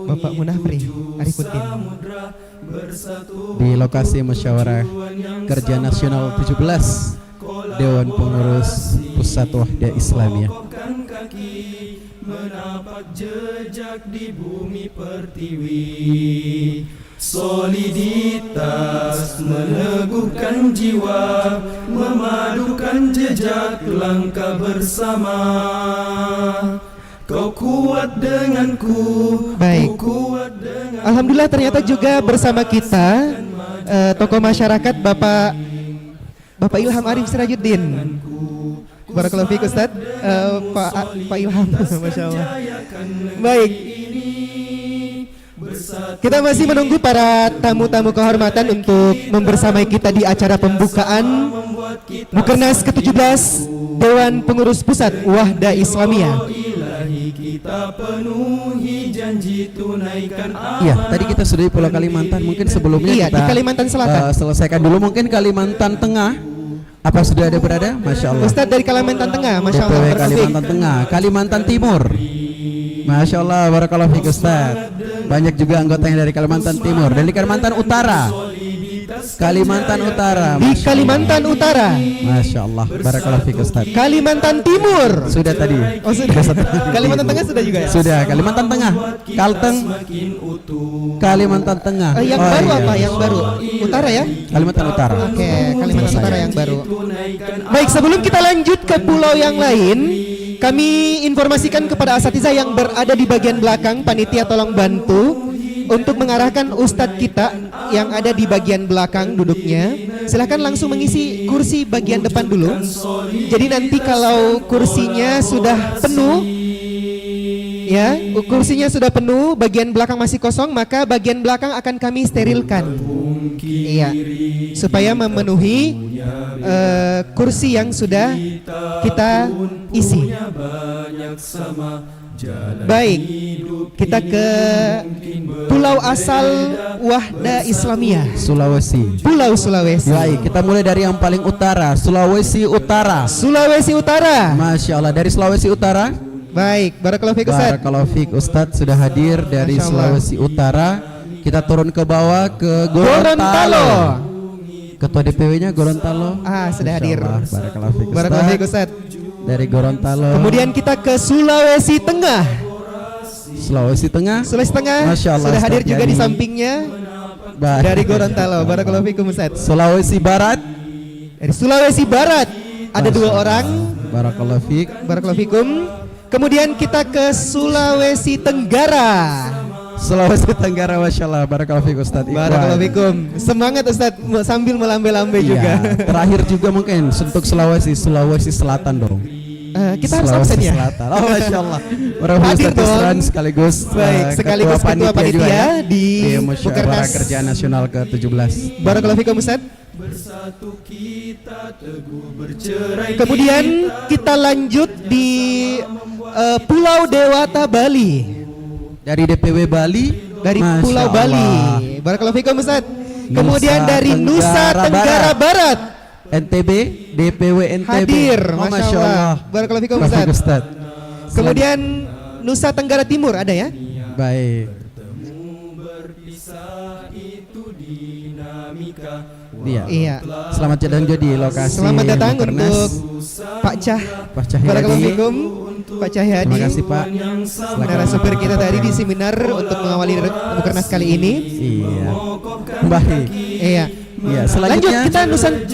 Bapak Munafri Arifuddin di lokasi Musyawarah Kerja Nasional 17 Dewan Pengurus Pusat Wahda Islamiyah. Menapak jejak di bumi pertiwi, soliditas meneguhkan jiwa, memadukan jejak langkah bersama. Kau kuat denganku, baik. kuat dengan. Alhamdulillah ternyata juga bersama kita tokoh masyarakat Bapak Ilham Arif Sirajuddin. Barakallahu fiik Ustaz. Pak Ilham, Masya Allah. Baik, kita masih menunggu para tamu-tamu kehormatan untuk membersamai kita di acara pembukaan Mukernas ke-17 Dewan Pengurus Pusat Wahda Islamiyah. Kita penuhi janji tunaikan. Iya, tadi kita sudah di Pulau Kalimantan. Mungkin sebelumnya Iya, kita di Kalimantan Selatan. selesaikan dulu mungkin Kalimantan Tengah. Apa sudah ada berada? Masya Allah. Ustadz dari Kalimantan Tengah, Masya Allah. DPW Kalimantan Tengah, Kalimantan Timur. Masya Allah, barakallahu fiik Ustaz. Banyak juga anggotanya dari Kalimantan Timur. Dari Kalimantan Utara, Kalimantan Utara. Di Kalimantan Utara, Masya Allah, barakallahu fiik Ustaz. Kalimantan Timur. Sudah tadi. Oh sudah. Kalimantan Tengah sudah juga ya? Sudah, Kalimantan Tengah, Kalteng, Kalimantan Tengah. Yang Oh, baru iya. apa? Yang baru Utara ya? Kalimantan Utara. Oke, Kalimantan Selesai. Utara yang baru. Baik, sebelum kita lanjut ke pulau yang lain, kami informasikan kepada asatizah yang berada di bagian belakang, panitia tolong bantu untuk mengarahkan ustadz kita yang ada di bagian belakang duduknya. Silahkan langsung mengisi kursi bagian depan dulu. Jadi nanti kalau kursinya sudah penuh, ya, kursinya sudah penuh, bagian belakang masih kosong, maka bagian belakang akan kami sterilkan. Iya, supaya memenuhi kursi yang sudah kita isi. Baik, kita ke pulau asal Wahda Islamiyah, Sulawesi. Pulau Sulawesi. Baik, kita mulai dari yang paling utara, Sulawesi Utara. Sulawesi Utara. Masya Allah, dari Sulawesi Utara. Baik, barakallahu fiik Ustaz. Barakallahu fiik Ustadz sudah hadir dari Masya Allah. Sulawesi Utara. Kita turun ke bawah ke Gorontalo. Gorontalo. Ketua DPW-nya Gorontalo. Sudah hadir. Barakallahu fiik Barakallahu fiik Ustadz. Ustaz. Dari Gorontalo. Kemudian kita ke Sulawesi Tengah. Sulawesi Tengah. Sulawesi Tengah Masya Allah, sudah hadir Ustaz juga Yani. di sampingnya dari Gorontalo. Barakallahu fiikum Ustaz. Sulawesi Barat. Dari Sulawesi Barat ada dua orang. Barakallahu fiik. Barakallahu fiikum. Kemudian kita ke Sulawesi Tenggara. Sulawesi Tenggara, Masya Allah. Barakallahu fiik Ustadz. Ikhwan. Barakallahu fiikum. Semangat Ustadz sambil melambai-lambai Iya. juga. Terakhir juga mungkin untuk Sulawesi Selatan dong. Kita harus absen ya. Selatan. Oh, Masya Allah. Hadir dong. Ustadz sekaligus Baik, sekaligus ketua panitia juga ya, di Musyawarah Mukernas Kerja Nasional ke-17. Barakallahu fiikum Ustaz. Bersatu kita teguh bercerai. Kemudian kita lanjut di Pulau Dewata Bali. Dari DPW Bali. Dari Masya Pulau Allah. Bali. Barakallahu fiikum Ustaz. Kemudian Nusa dari Nusa Tenggara Barat. NTB, DPW NTB. Hadir, Oh, Masya Allah. Barakallahu fiikum Barakallahu Ustaz. Ustaz. Kemudian Nusa Tenggara Timur ada ya? Baik. Berpisah itu dinamika. Iya. Selamat datang juga di lokasi Selamat datang Mukernas. untuk Pak Cah. Pak Cahyadi. Barakallahu fiikum Pak Cahyadi. Terima kasih Pak. Narasumber kita tadi di seminar untuk mengawali Mukernas kali ini. Iya. Baik. Iya. Iya, Lanjut selanjutnya kita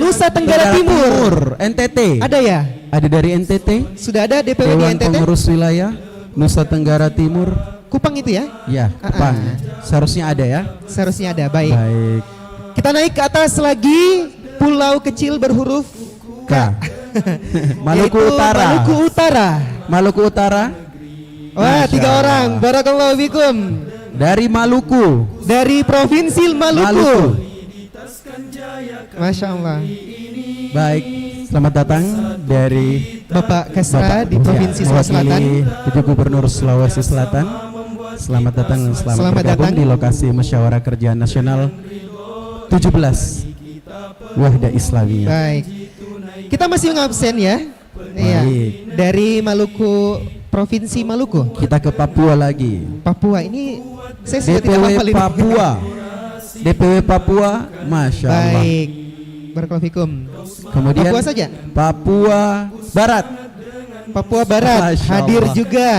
Nusa Tenggara Timur. NTT. Ada ya? Ada dari NTT. Sudah ada DPW di Dewan NTT? Pengurus Wilayah Nusa Tenggara Timur. Kupang itu ya? Ya, Kupang. Seharusnya ada ya. Seharusnya ada. Baik. Baik. Kita naik ke atas lagi, pulau kecil berhuruf K. Maluku yaitu Utara. Maluku Utara. Maluku Utara. Wah, Masya 3 Allah. orang. Barakallahu fikum. Dari Maluku. Dari Provinsi Maluku. Masya Allah. Baik. Selamat datang dari Bapak Kesra di Ya, Provinsi Sulawesi Selatan. mewakili 7 Gubernur Sulawesi Selatan. Selamat datang, selamat bergabung datang. di lokasi Musyawarah Kerja Nasional 17 Wahda Islamiyah. Baik. Kita masih ngabsen ya. Iya. Baik. Dari Maluku Provinsi Maluku. Kita ke Papua lagi. Papua ini saya sudah tidak DPW hafal ini. Papua. DPW Papua, Masya Allah. Baik. Barakallahu fikum. Kemudian Papua saja. Papua Barat. Papua Barat Masya hadir Allah. juga.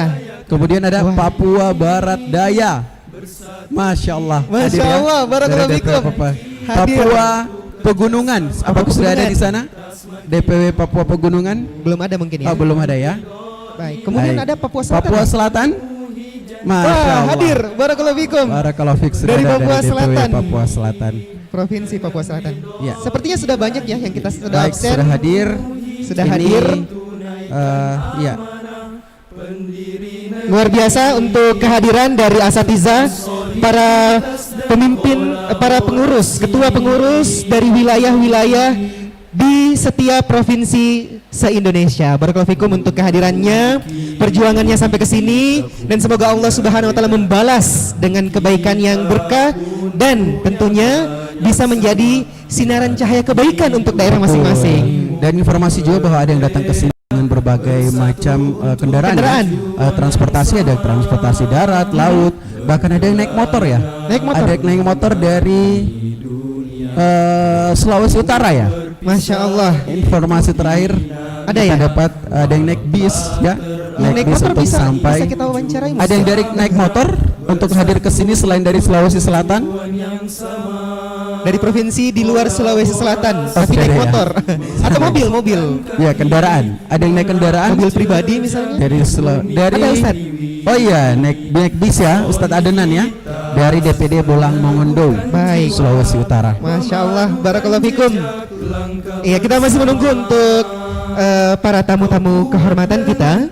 Kemudian ada Wah. Papua Barat Daya. Masya Allah. Masya hadir ya. Allah, barakallahu Dari DPW fikum. Papua. Hadir. Papua Pegunungan. Apakah sudah ada Pegunungan. di sana? DPW Papua Pegunungan? Belum ada mungkin ya. Oh, belum ada ya. Baik. Kemudian Baik. ada Papua Selatan. Papua Selatan. Masya Wah, Allah. hadir. Barakallahu fikum. Barakallahu fiik, sudah Dari ada Papua DPW Selatan. Papua Selatan. Provinsi Papua Selatan. Ya. Sepertinya sudah banyak ya yang kita sudah Baik, absen. sudah hadir. Sudah Ini, hadir. Ya. Luar biasa untuk kehadiran dari asatiza, para pemimpin, para pengurus, ketua pengurus dari wilayah-wilayah di setiap provinsi se-Indonesia. Barakallahu fikum untuk kehadirannya, perjuangannya sampai ke sini, dan semoga Allah Subhanahu wa taala membalas dengan kebaikan yang berkah dan tentunya bisa menjadi sinaran cahaya kebaikan untuk daerah masing-masing. Dan informasi juga bahwa ada yang datang ke sini dengan berbagai macam kendaraan. Kendaraan. Transportasi, ada transportasi darat, laut, bahkan ada yang naik motor ya. Naik motor. Ada yang naik motor dari Sulawesi Utara ya. Masya Allah. Informasi terakhir Ada kita ya? dapat ada yang naik bis ya. Yang naik bis motor untuk bisa sampai. kita wawancarai. Mas? Ada yang dari naik motor untuk hadir ke sini selain dari Sulawesi Selatan. Dari provinsi di luar Sulawesi Selatan, tapi sudah naik ada ya? motor atau mobil. Ya, kendaraan. Ada yang naik kendaraan Mobil pribadi misalnya. dari Ada, Ustaz? Oh iya, naik bis ya, Ustadz Adenan ya, dari DPD Bolang Mongondo, Baik. Sulawesi Utara. Masya Allah, barakallahu fikum. Iya, kita masih menunggu untuk para tamu-tamu kehormatan kita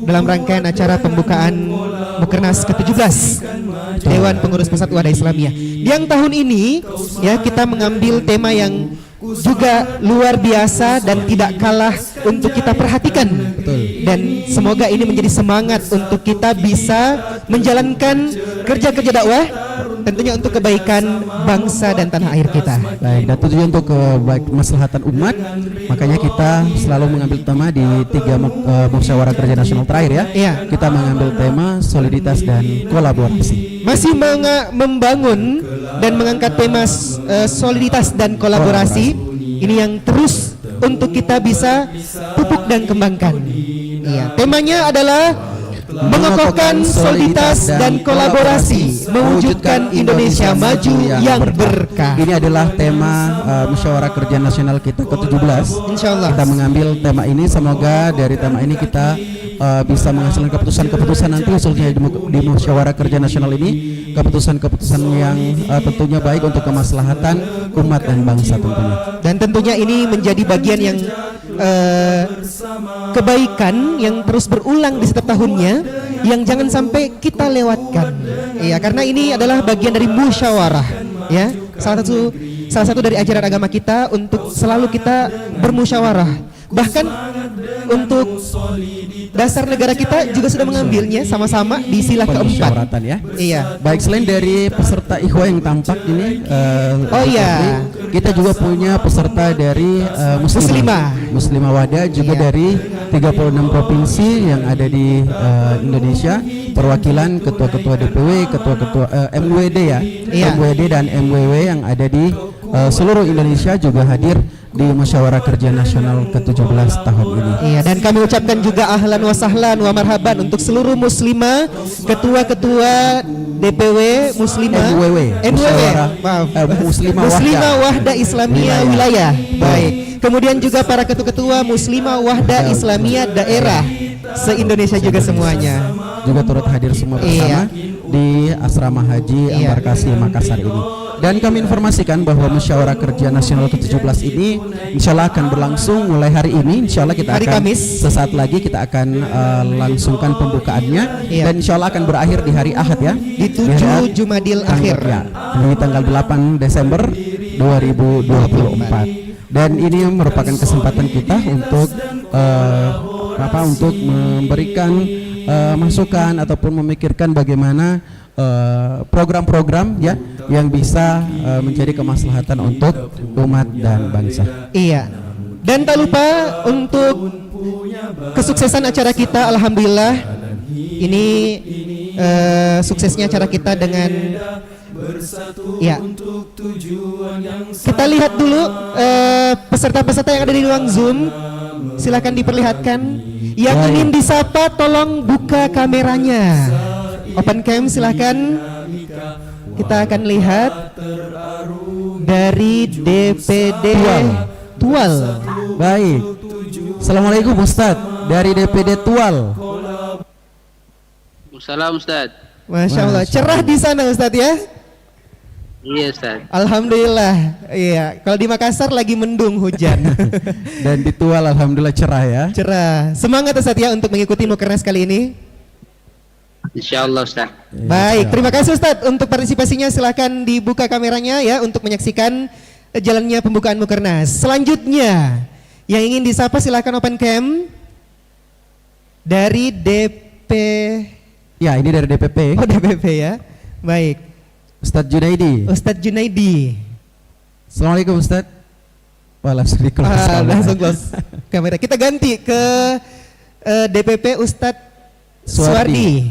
dalam rangkaian acara pembukaan Mukernas ke-17 Dewan Pengurus Pusat Wadah Islamiyah. Yang tahun ini ya kita mengambil tema yang juga luar biasa dan tidak kalah untuk kita perhatikan. Betul. Dan semoga ini menjadi semangat untuk kita bisa menjalankan kerja-kerja dakwah tentunya untuk kebaikan bangsa dan tanah air kita. Baik, dan tujuan untuk kemaslahatan umat, makanya kita selalu mengambil tema di 3 musyawarah kerja nasional terakhir ya. Iya. Kita mengambil tema soliditas dan kolaborasi. Masih membangun dan mengangkat tema soliditas dan kolaborasi. Ini yang terus untuk kita bisa pupuk dan kembangkan. Iya, temanya adalah mengokohkan soliditas dan kolaborasi, mewujudkan Indonesia maju yang berkah. Ini adalah tema musyawarah kerja nasional kita ke-17. Insyaallah. Kita mengambil tema ini, semoga dari tema ini kita bisa menghasilkan keputusan-keputusan nanti khususnya di musyawarah kerja nasional ini, keputusan-keputusan yang tentunya baik untuk kemaslahatan umat dan bangsa tentunya. Dan tentunya ini menjadi bagian yang kebaikan yang terus berulang di setiap tahunnya, yang jangan sampai kita lewatkan. Iya, karena ini adalah bagian dari musyawarah, ya. Salah satu dari ajaran agama kita untuk selalu kita bermusyawarah. Bahkan untuk dasar negara kita juga sudah mengambilnya sama-sama di sila keempat. Permusyawaratan ya. Iya. Baik, selain dari peserta ikhwah yang tampak ini, Oh iya. kita juga punya peserta dari Muslimah Wadah, juga Iya. dari 36 provinsi yang ada di Indonesia, perwakilan ketua-ketua DPW, ketua-ketua MWD ya, Iya. MWD dan MWW yang ada di seluruh Indonesia juga hadir di musyawarah kerja nasional ke-17 tahun ini. Iya, dan kami ucapkan juga ahlan wa sahlan wa marhaban untuk seluruh muslimah, ketua-ketua DPW muslimah, MWW, musyawarah, maaf. Muslimah Muslimah Wahda. Wahda Islamiyah Wilayah. Baik. Kemudian juga para ketua-ketua Muslimah Wahda Islamiyah daerah se-Indonesia juga semuanya. Juga turut hadir semua bersama di Asrama Haji Iya. Embarkasi Makassar ini. Dan kami informasikan bahwa musyawarah kerja nasional ke-17 ini insya Allah akan berlangsung mulai hari ini. Insya Allah kita Hari akan Kamis. sesaat lagi kita akan langsungkan pembukaannya. Iya. Dan insya Allah akan berakhir di hari Ahad ya. Di Di hari 7 Jumadil akhir. ya, di tanggal 8 Desember 2024. Dan ini merupakan kesempatan kita untuk untuk memberikan masukan ataupun memikirkan bagaimana program-program ya yang bisa menjadi kemaslahatan untuk umat dan bangsa. Iya. Dan tak lupa untuk kesuksesan acara kita, alhamdulillah ini suksesnya acara kita dengan ya. Kita lihat dulu peserta-peserta yang ada di ruang Zoom. Silakan diperlihatkan. Yang ingin disapa tolong buka kameranya. Open cam silakan. Kita akan lihat dari DPD Tual. Baik. Assalamualaikum Ustadz dari DPD Tual. Salam Ustaz. Masya Allah, cerah di sana Ustadz ya. Iya Ustaz. Alhamdulillah. Iya, kalau di Makassar lagi mendung hujan. Dan di Tual alhamdulillah cerah ya. Cerah. Semangat Ustadz ya untuk mengikuti Mukernas kali ini. Insyaallah Ustaz. Baik, terima kasih Ustadz untuk partisipasinya. Silakan dibuka kameranya ya untuk menyaksikan jalannya pembukaan Mukernas. Selanjutnya, yang ingin disapa silakan open cam dari DP. Ya, ini dari DPP. Oh, DPP ya. Baik. Ustadz Junaidi. Ustadz Junaidi. Assalamualaikum Ustadz. Wah, langsung di close. Langsung close kamera. Kita ganti ke DPP Ustadz Suwardi.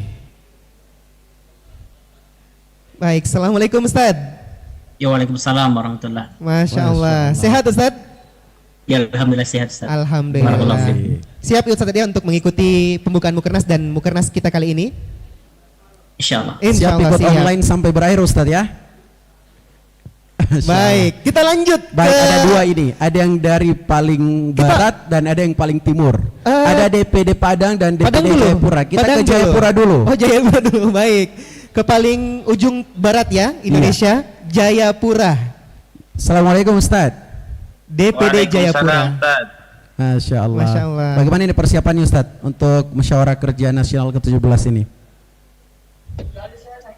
Baik, assalamualaikum Ustadz. Ya, waalaikumsalam warahmatullah. Masya Allah. Sehat Ustadz? Ya, alhamdulillah sehat Ustaz. Alhamdulillah. Barakallahu. Siap Ustadz ya untuk mengikuti pembukaan Mukernas dan Mukernas kita kali ini? Insyaallah. Siap ikut online sampai berakhir Ustadz ya. Baik, kita lanjut. Baik, ada dua ini. Ada yang dari paling barat dan ada yang paling timur. Ada DPD Padang dan DPD Jayapura. Kita ke Jayapura dulu. Oh, Jayapura dulu. Baik. Ke paling ujung barat ya, Indonesia, Jayapura. Assalamualaikum Ustadz. DPD Jayapura. Masya Allah. Masya Allah. Bagaimana ini persiapannya Ustadz untuk Musyawarah Kerja Nasional ke-17 ini?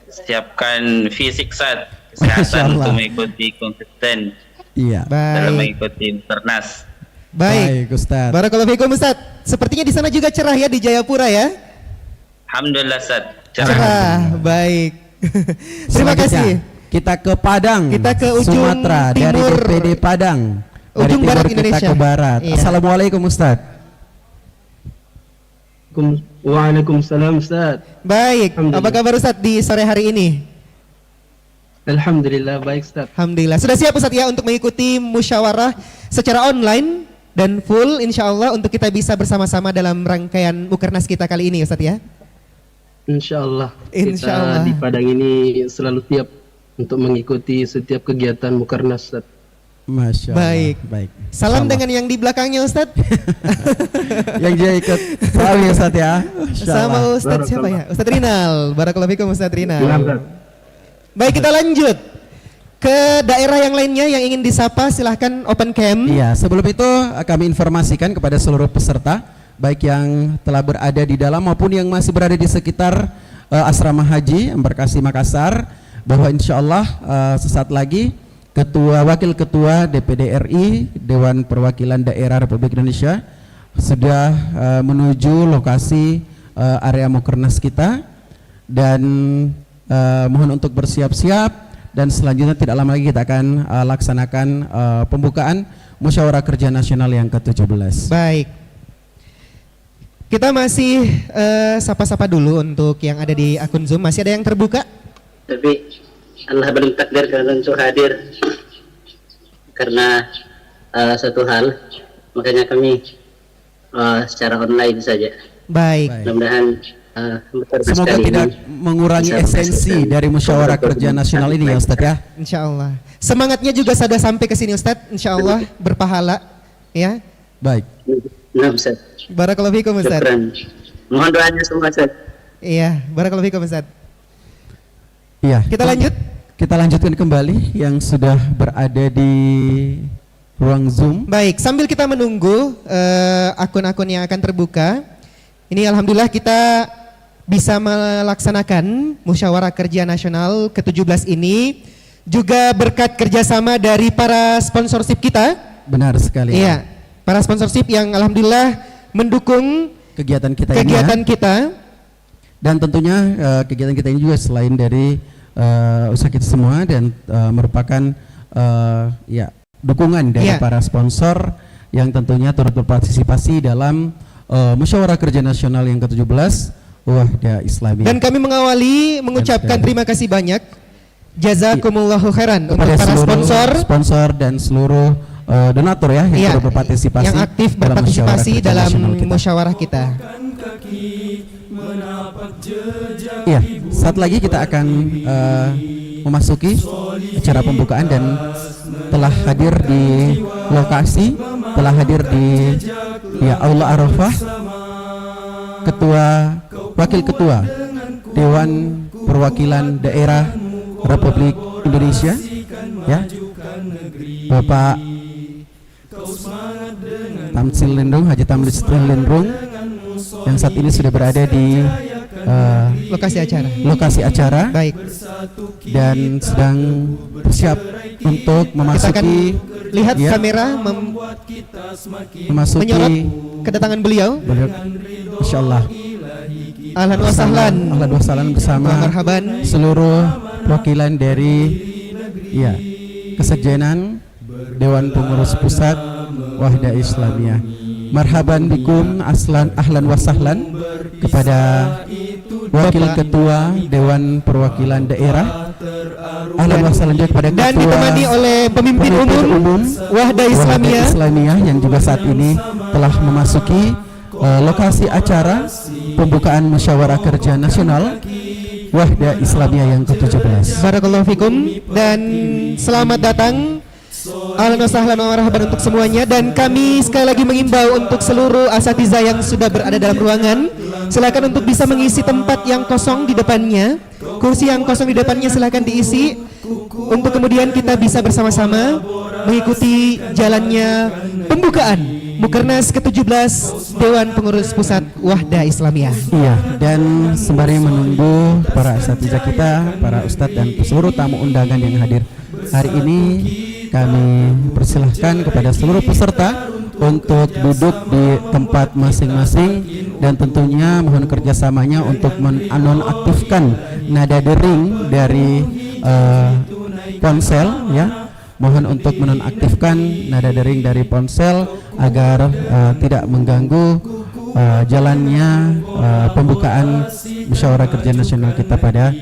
Siapkan fisik Ustaz, kesehatan untuk mengikuti kompeten. Iya. Dalam Baik. mengikuti Mukernas. Baik. Ustadz. Barakallahu fikum Ustadz. Sepertinya di sana juga cerah ya di Jayapura ya. Alhamdulillah Ustaz. Cerah. Baik. Terima kasih. Kita ke Padang. Kita ke ujung Sumatera dari timur. DPD Padang. Dari Ujung timur barat kita Indonesia. ke barat. Iya. Assalamualaikum Ustadz. Waalaikumsalam Ustaz. Baik. Apa kabar Ustadz di sore hari ini? Alhamdulillah baik Ustaz. Alhamdulillah. Sudah siap Ustadz ya untuk mengikuti musyawarah secara online dan full insya Allah untuk kita bisa bersama-sama dalam rangkaian Mukernas kita kali ini Ustadz ya. Insyaallah. Insya Allah. Kita di Padang ini selalu siap untuk mengikuti setiap kegiatan Mukernas Ustaz. Masya Allah. Baik. Baik. Salam Insya dengan yang di belakangnya Ustadz. yang dia ikut tahu ya Ustadz ya. Insya Sama Allah. Ustadz siapa ya? Ustadz Rinal. Barakallahu fikum Ustadz Rinal. Selamat. Baik, kita lanjut ke daerah yang lainnya yang ingin disapa. Silahkan open cam. Iya, sebelum itu kami informasikan kepada seluruh peserta, baik yang telah berada di dalam maupun yang masih berada di sekitar asrama haji Embarkasi Makassar, bahwa insya Allah sesaat lagi Wakil Ketua DPD RI Dewan Perwakilan Daerah Republik Indonesia sudah menuju lokasi area Mukernas kita, dan mohon untuk bersiap-siap, dan selanjutnya tidak lama lagi kita akan laksanakan pembukaan Musyawarah Kerja Nasional yang ke-17. Baik. Kita masih sapa-sapa dulu untuk yang ada di akun Zoom. Masih ada yang terbuka? Tapi Allah belum takdirkan untuk hadir karena satu hal, makanya kami secara online saja. Baik. Mudah-mudahan Semoga tidak mengurangi esensi dari Musyawarah Kerja Nasional ini ya Ustadz ya. Insya Allah. Semangatnya juga sudah sampai ke sini Ustadz. Insya Allah berpahala ya. Baik. Nah, Ustaz. Barakallahu fikum Ustadz. Syukran. Mohon doanya semua Ustaz. Iya, barakallahu fikum Ustadz. Iya. Kita lanjut. Kita lanjutkan kembali yang sudah berada di ruang Zoom. Baik, sambil kita menunggu akun-akun yang akan terbuka, ini alhamdulillah kita bisa melaksanakan Musyawarah Kerja Nasional ke-17 ini juga berkat kerjasama dari para sponsorship kita. Benar sekali. Iya, para sponsorship yang alhamdulillah mendukung kegiatan kita kegiatan ini ya. kita. Dan tentunya kegiatan kita ini juga selain dari usaha kita semua dan merupakan ya dukungan dari Iya. para sponsor yang tentunya turut berpartisipasi dalam Musyawarah Kerja Nasional yang ke-17 Wahda Islamiyah. Dan kami mengawali mengucapkan terima kasih banyak, jazakumullahu khairan, untuk kepada para seluruh sponsor dan seluruh donatur ya yang turut berpartisipasi, yang aktif berpartisipasi dalam musyawarah kita. Iya, saat lagi kita akan memasuki acara pembukaan dan telah hadir di lokasi, telah hadir di Aula Arafah Wakil Ketua Dewan Perwakilan Daerah Republik Indonesia, ya, Bapak Tamsil Lindrung, Haji Tamsil Lindrung, yang saat ini sudah berada di lokasi acara. Baik. Dan sedang bersiap untuk memasuki. Kita akan lihat kamera memasuki menyorot kedatangan beliau. Insyaallah. Ahlan wa sahlan. Ahlan wa sahlan bersama marhaban seluruh wakilan dari Kesekjenan Dewan Pengurus Pusat Wahda Islamiyah. Marhaban bikum, ahlan wa sahlan kepada Wakil Ketua Dewan Perwakilan Daerah, ahlan wa sahlan juga kepada dan Ketua ditemani oleh pemimpin umum Wahda Islamiyah yang juga saat ini telah memasuki lokasi acara pembukaan Musyawarah Kerja Nasional Wahda Islamiyah yang ke-17. Barakallahu fikum dan selamat datang, ahlan wa sahlan wa marhaban untuk semuanya. Dan kami sekali lagi mengimbau untuk seluruh asatidzah yang sudah berada dalam ruangan, silakan untuk bisa mengisi tempat yang kosong di depannya. Kursi yang kosong di depannya silakan diisi untuk kemudian kita bisa bersama-sama mengikuti jalannya pembukaan Mukernas ke-17 Dewan Pengurus Pusat Wahda Islamiyah. Iya, dan sembari menunggu para asatidzah kita, para ustadz dan seluruh tamu undangan yang hadir hari ini, kami persilahkan kepada seluruh peserta untuk duduk di tempat masing-masing dan tentunya mohon kerjasamanya untuk menonaktifkan nada dering dari ponsel, ya. Mohon untuk menonaktifkan nada dering dari ponsel agar tidak mengganggu jalannya pembukaan Musyawarah Kerja Nasional kita pada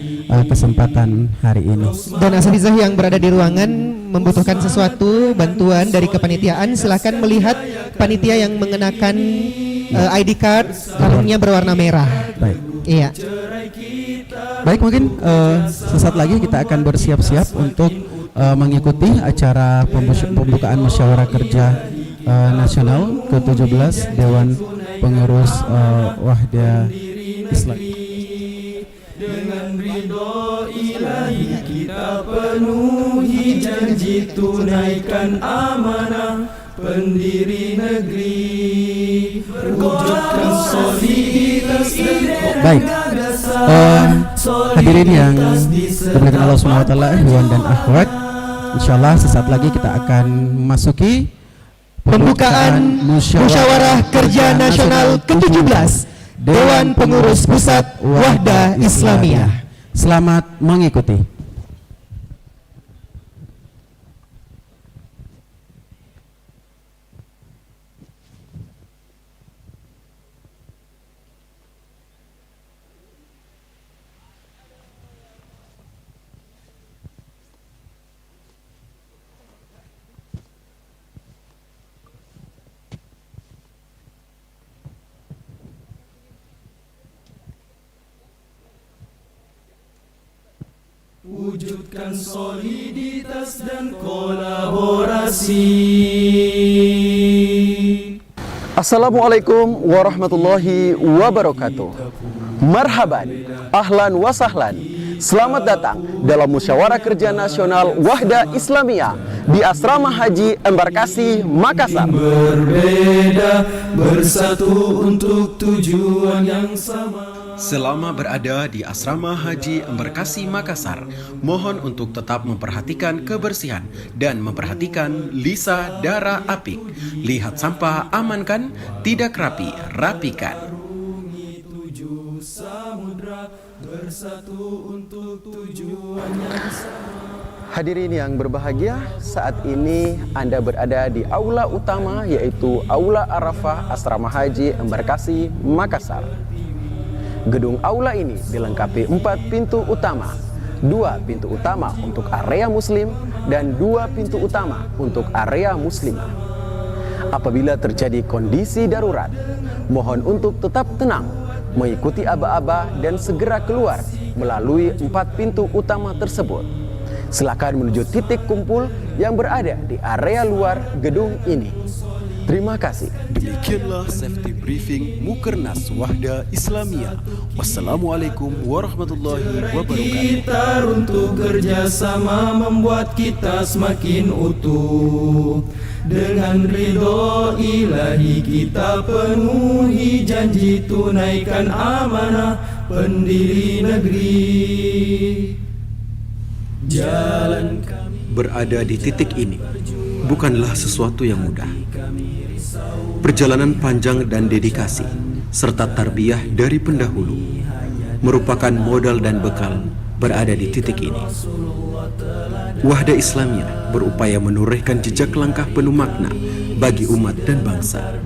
kesempatan hari ini. Dan asatidzah yang berada di ruangan membutuhkan sesuatu bantuan dari kepanitiaan, silakan melihat panitia yang mengenakan ID card kalungnya berwarna merah. Baik. Iya. Baik, mungkin sesaat lagi kita akan bersiap-siap untuk mengikuti acara pembukaan Musyawarah Kerja Nasional ke-17 Dewan Pengurus Wahda Islam. Dengan ridho ilahi kita penuhi janji, tunaikan amanah pendiri negeri, wujudkan soliditas dan baik, hadirin yang dimuliakan Allah Subhanahu wa taala, ikhwan dan akhwat, insyaallah sesaat lagi kita akan memasuki pembukaan Musyawarah Kerja Nasional ke-17 Dewan Pengurus Pusat Wahda Islamiyah. Selamat mengikuti. wujudkan soliditas dan kolaborasi. Assalamualaikum warahmatullahi wabarakatuh. Marhaban, ahlan wa sahlan. Selamat datang dalam Musyawarah Kerja Nasional Wahda Islamiyah di Asrama Haji Embarkasi Makassar. Berbeda, bersatu untuk tujuan yang sama. Selama berada di Asrama Haji Embarkasi Makassar, mohon untuk tetap memperhatikan kebersihan dan memperhatikan lisa darah apik. Lihat sampah, amankan. Tidak rapi, rapikan. Tujuh samudra bersatu untuk tujuan yang sama. Hadirin yang berbahagia, saat ini Anda berada di aula utama, yaitu Aula Arafah Asrama Haji Embarkasi Makassar. Gedung aula ini dilengkapi 4 pintu utama, 2 pintu utama untuk area muslim dan 2 pintu utama untuk area muslimah. Apabila terjadi kondisi darurat, mohon untuk tetap tenang, mengikuti aba-aba dan segera keluar melalui 4 pintu utama tersebut. Silakan menuju titik kumpul yang berada di area luar gedung ini. Terima kasih. Demikianlah safety briefing Mukernas Wahda Islamiyah. Wassalamualaikum warahmatullahi wabarakatuh. Kita untuk kerjasama membuat kita semakin utuh. Dengan ridho ilahi kita penuhi janji, tunaikan amanah pendiri negeri. Jalan kami Berada di titik ini bukanlah sesuatu yang mudah. Perjalanan panjang dan dedikasi serta tarbiyah dari pendahulu merupakan modal dan bekal berada di titik ini. Wahda Islamiyah berupaya menorehkan jejak langkah penuh makna bagi umat dan bangsa.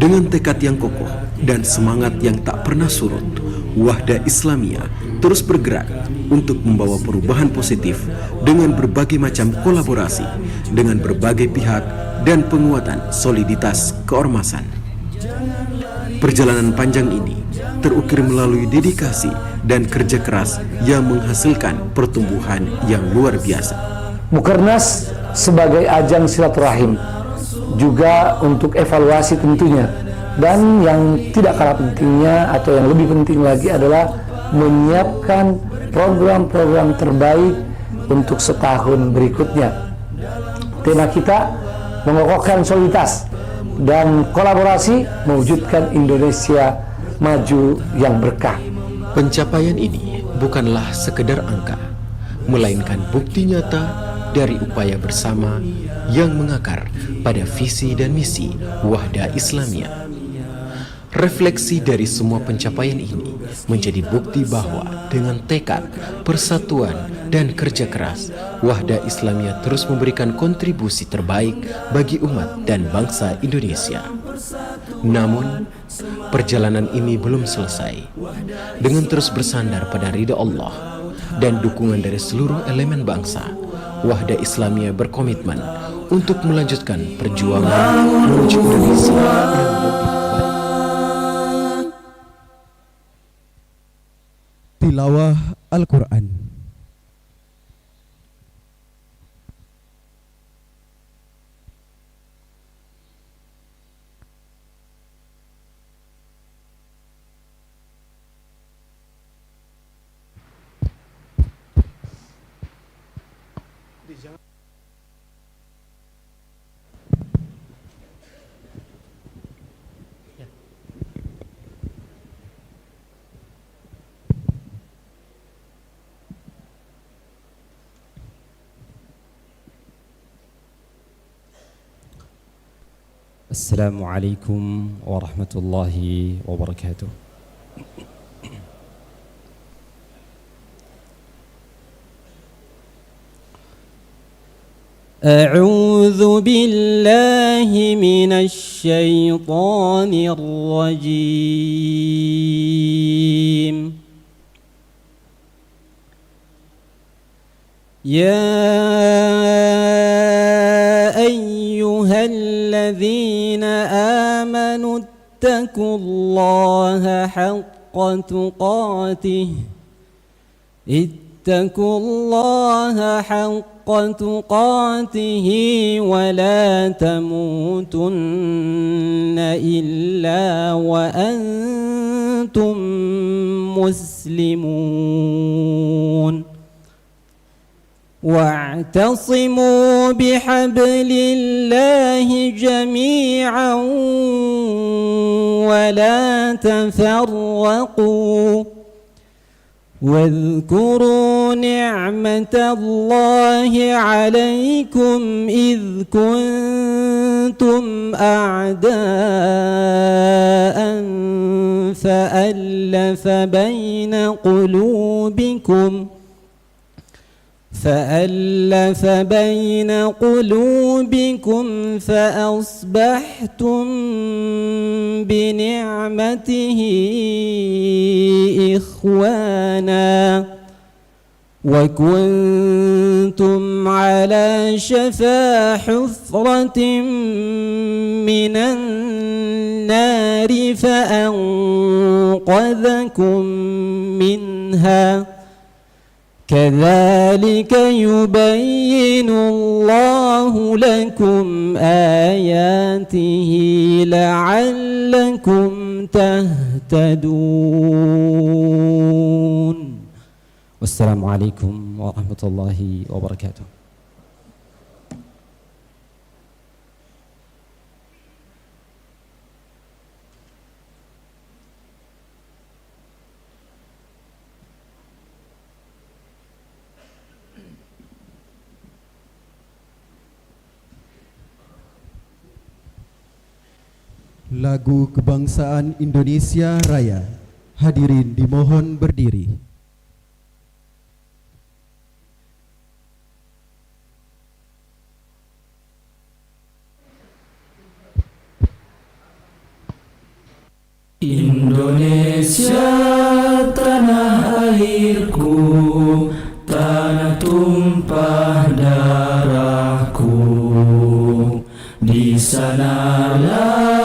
Dengan tekad yang kokoh dan semangat yang tak pernah surut, Wahda Islamiyah terus bergerak untuk membawa perubahan positif dengan berbagai macam kolaborasi dengan berbagai pihak dan penguatan soliditas keormasan. Perjalanan panjang ini terukir melalui dedikasi dan kerja keras yang menghasilkan pertumbuhan yang luar biasa. Mukernas sebagai ajang silaturahim, juga untuk evaluasi tentunya, dan yang tidak kalah pentingnya atau yang lebih penting lagi adalah menyiapkan program-program terbaik untuk setahun berikutnya. Tema kita mengokohkan soliditas dan kolaborasi mewujudkan Indonesia maju yang berkah. Pencapaian ini bukanlah sekedar angka, melainkan bukti nyata dari upaya bersama yang mengakar pada visi dan misi Wahda Islamiyah. Refleksi dari semua pencapaian ini menjadi bukti bahwa dengan tekad, persatuan, dan kerja keras, Wahda Islamiyah terus memberikan kontribusi terbaik bagi umat dan bangsa Indonesia. Namun, perjalanan ini belum selesai. Dengan terus bersandar pada ridha Allah dan dukungan dari seluruh elemen bangsa, Wahda Islamiyah berkomitmen untuk melanjutkan perjuangan menuju Indonesia yang lebih baik. Tilawah Al-Quran. Assalamualaikum warahmatullahi wabarakatuh. A'udzu billahi minasy syaithanir rajim. Ya الذين آمنوا اتقوا الله حق تقاته ولا تموتن إلا وأنتم مسلمون واعتصموا بحبل الله جميعا ولا تفرقوا واذكروا نعمة الله عليكم إذ كنتم أعداء فألف بين قلوبكم فأصبحتم بنعمته إخوانا وكنتم على شفا حفرة من النار فأنقذكم منها كذلك يبين الله لكم آياته لعلكم تهتدون. والسلام عليكم ورحمة الله وبركاته. Lagu Kebangsaan Indonesia Raya. Hadirin dimohon berdiri. Indonesia tanah airku, tanah tumpah darahku. Di sanalah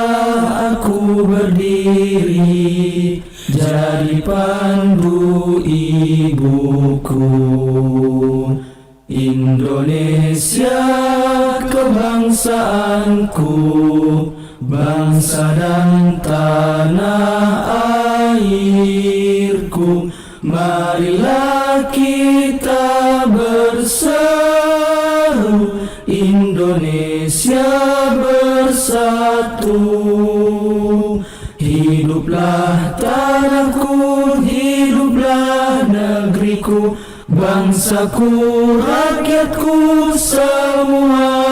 aku berdiri, jadi pandu ibuku. Indonesia kebangsaanku, bangsa dan tanah airku. Marilah kita berseru, Indonesia bersatu. Hiduplah tanahku, hiduplah negeriku, bangsaku, rakyatku semuanya.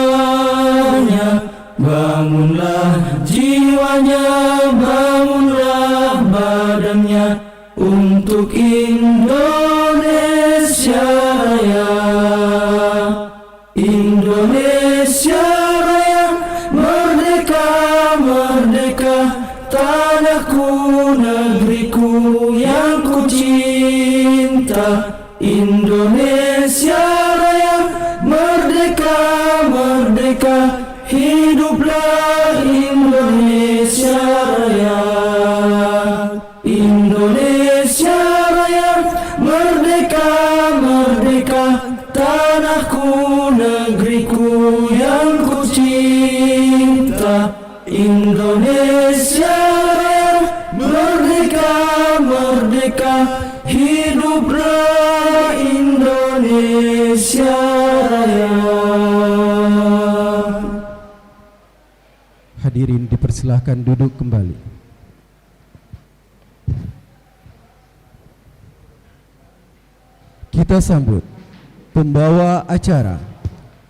Bangunlah jiwanya, bangunlah badannya untuk Indonesia Raya. Indonesia Raya, merdeka, merdeka, tanahku, negeriku yang ku cinta. Indonesia Raya, merdeka, merdeka, hiduplah Indonesia Raya. Indonesia Raya, merdeka, merdeka, tanahku, negeriku yang ku cinta. Indonesia Raya, merdeka, merdeka, hiduplah Indonesia Raya. Hadirin dipersilahkan duduk kembali. Kita sambut pembawa acara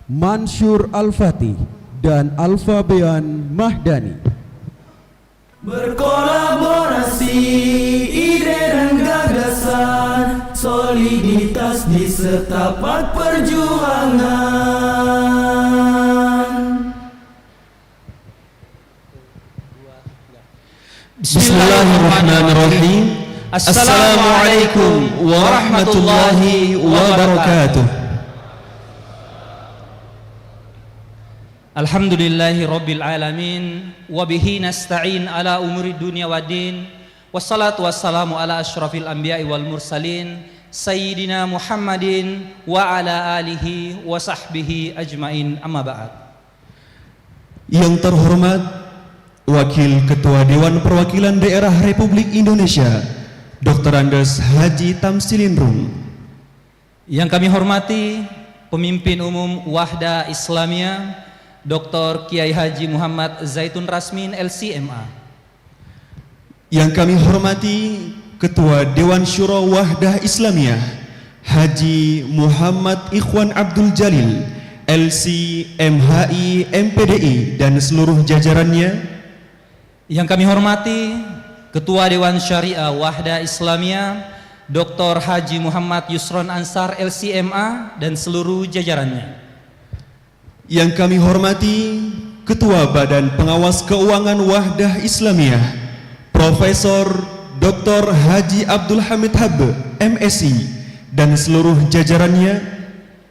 Mansur Al-Fatih dan Al-Fabian Mahdani. Berkolaborasi ide dan gagasan, soliditas di setapak perjuangan. Bismillahirrahmanirrahim. Assalamualaikum warahmatullahi wabarakatuh. Alhamdulillahi rabbil alamin, wabihi nasta'in ala umuri dunia wa din, wassalatu wassalamu ala ashrafil anbiya'i wal mursalin, sayyidina Muhammadin wa ala alihi wa sahbihi ajmain, amma ba'd. Yang terhormat Wakil Ketua Dewan Perwakilan Daerah Republik Indonesia Dr. Andes Haji Tamsilin Rum. Yang kami hormati Pemimpin Umum Wahda Islamiyah Dr. Kiai Haji Muhammad Zaitun Rasmin LCMA. Yang kami hormati Ketua Dewan Syuro Wahdah Islamiyah Haji Muhammad Ikhwan Abdul Jalil, LC, MHI, MPDI, dan seluruh jajarannya. Yang kami hormati Ketua Dewan Syariah Wahda Islamiyah Dr. Haji Muhammad Yusron Ansar, LCMA, dan seluruh jajarannya. Yang kami hormati Ketua Badan Pengawas Keuangan Wahdah Islamiyah Profesor Dr. Haji Abdul Hamid Habbe, MSI, dan seluruh jajarannya.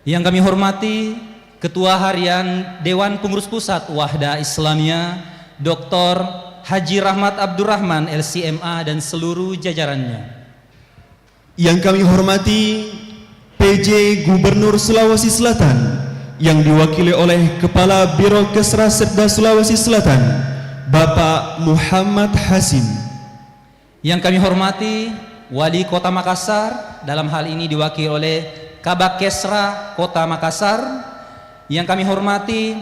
Yang kami hormati Ketua Harian Dewan Pengurus Pusat Wahda Islamiyah Dr. Haji Rahmat Abdurrahman, LCMA, dan seluruh jajarannya. Yang kami hormati PJ Gubernur Sulawesi Selatan yang diwakili oleh Kepala Biro Kesra Setda Sulawesi Selatan Bapak Muhammad Hasim. Yang kami hormati Wali Kota Makassar, dalam hal ini diwakili oleh Kabak Kesra Kota Makassar. Yang kami hormati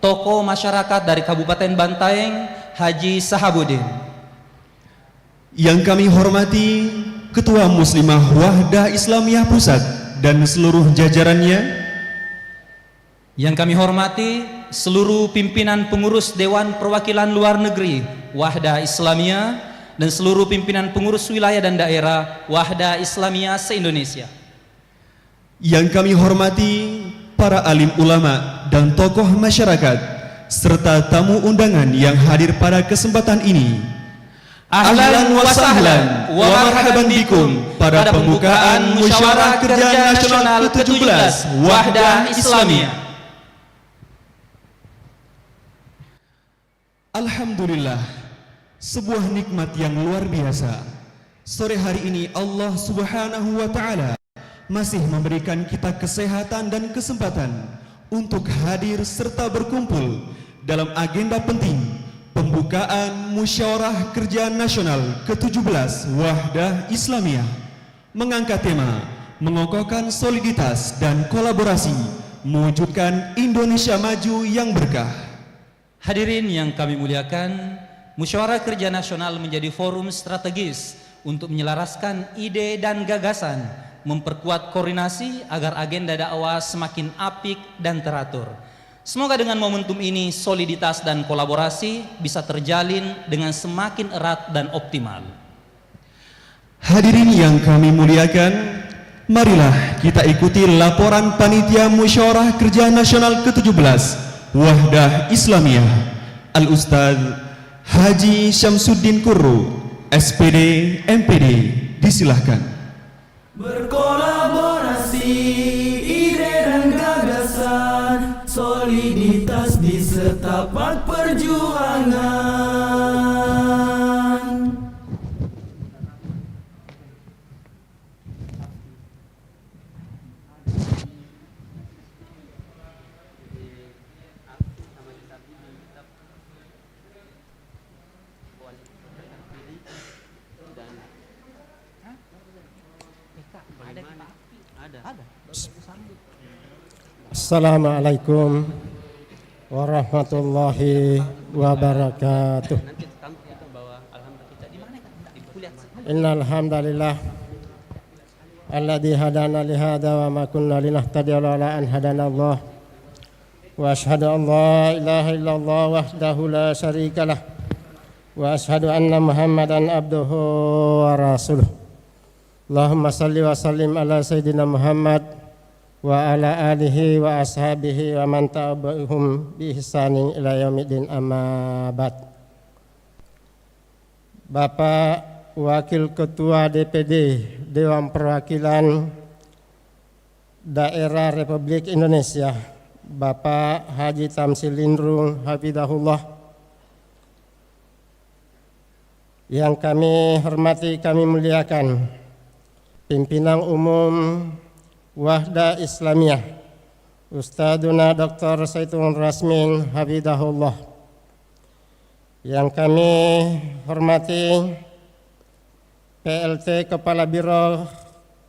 tokoh masyarakat dari Kabupaten Bantaeng, Haji Sahabudin. Yang kami hormati Ketua Muslimah Wahdah Islamiyah Pusat dan seluruh jajarannya. Yang kami hormati seluruh pimpinan pengurus Dewan Perwakilan Luar Negeri Wahdah Islamiyah dan seluruh pimpinan pengurus wilayah dan daerah Wahdah Islamiyah se-Indonesia. Yang kami hormati para alim ulama dan tokoh masyarakat serta tamu undangan yang hadir pada kesempatan ini. Ahlan wa sahlan wa marhaban bikum pada pembukaan Musyawarah Kerja Nasional ke-17 Wahdah Islamiyah. Alhamdulillah, sebuah nikmat yang luar biasa. Sore hari ini Allah Subhanahu wa taala masih memberikan kita kesehatan dan kesempatan untuk hadir serta berkumpul dalam agenda penting pembukaan Musyawarah Kerja Nasional ke-17 Wahdah Islamiyah, mengangkat tema mengokohkan soliditas dan kolaborasi mewujudkan Indonesia maju yang berkah. Hadirin yang kami muliakan, Musyawarah Kerja Nasional menjadi forum strategis untuk menyelaraskan ide dan gagasan, memperkuat koordinasi agar agenda dakwah semakin apik dan teratur. Semoga dengan momentum ini soliditas dan kolaborasi bisa terjalin dengan semakin erat dan optimal. Hadirin yang kami muliakan, marilah kita ikuti laporan Panitia Musyawarah Kerja Nasional ke-17 Wahdah Islamiyah Al-Ustaz Haji Syamsuddin Kurru, SPD, MPD. Disilahkan. Berkolaborasi, ide dan gagasan, soliditas di setapak perjuangan. Assalamualaikum warahmatullahi wabarakatuh. Innal hamdalillah alladzi hadana li hadza wa ma kunna linahtadiya laula an hadana Allah. Wa asyhadu an la ilaha illallah wahdahu la syarikalah wa asyhadu anna Muhammadan abduhu wa rasuluh. Allahumma salli wa sallim ala sayyidina Muhammad wa ala alihi wa ashabihi wa man tabi'ahum bi ihsanin ila yaumiddin, amma ba'd. Bapak Wakil Ketua DPD Dewan Perwakilan Daerah Republik Indonesia, Bapak Haji Tamsilin Rung hafizahullah, yang kami hormati, kami muliakan Pimpinan Umum Wahdah Islamiyah Ustadzuna Dr. Saitun Rasmin hafizahullah, yang kami hormati PLT Kepala Biro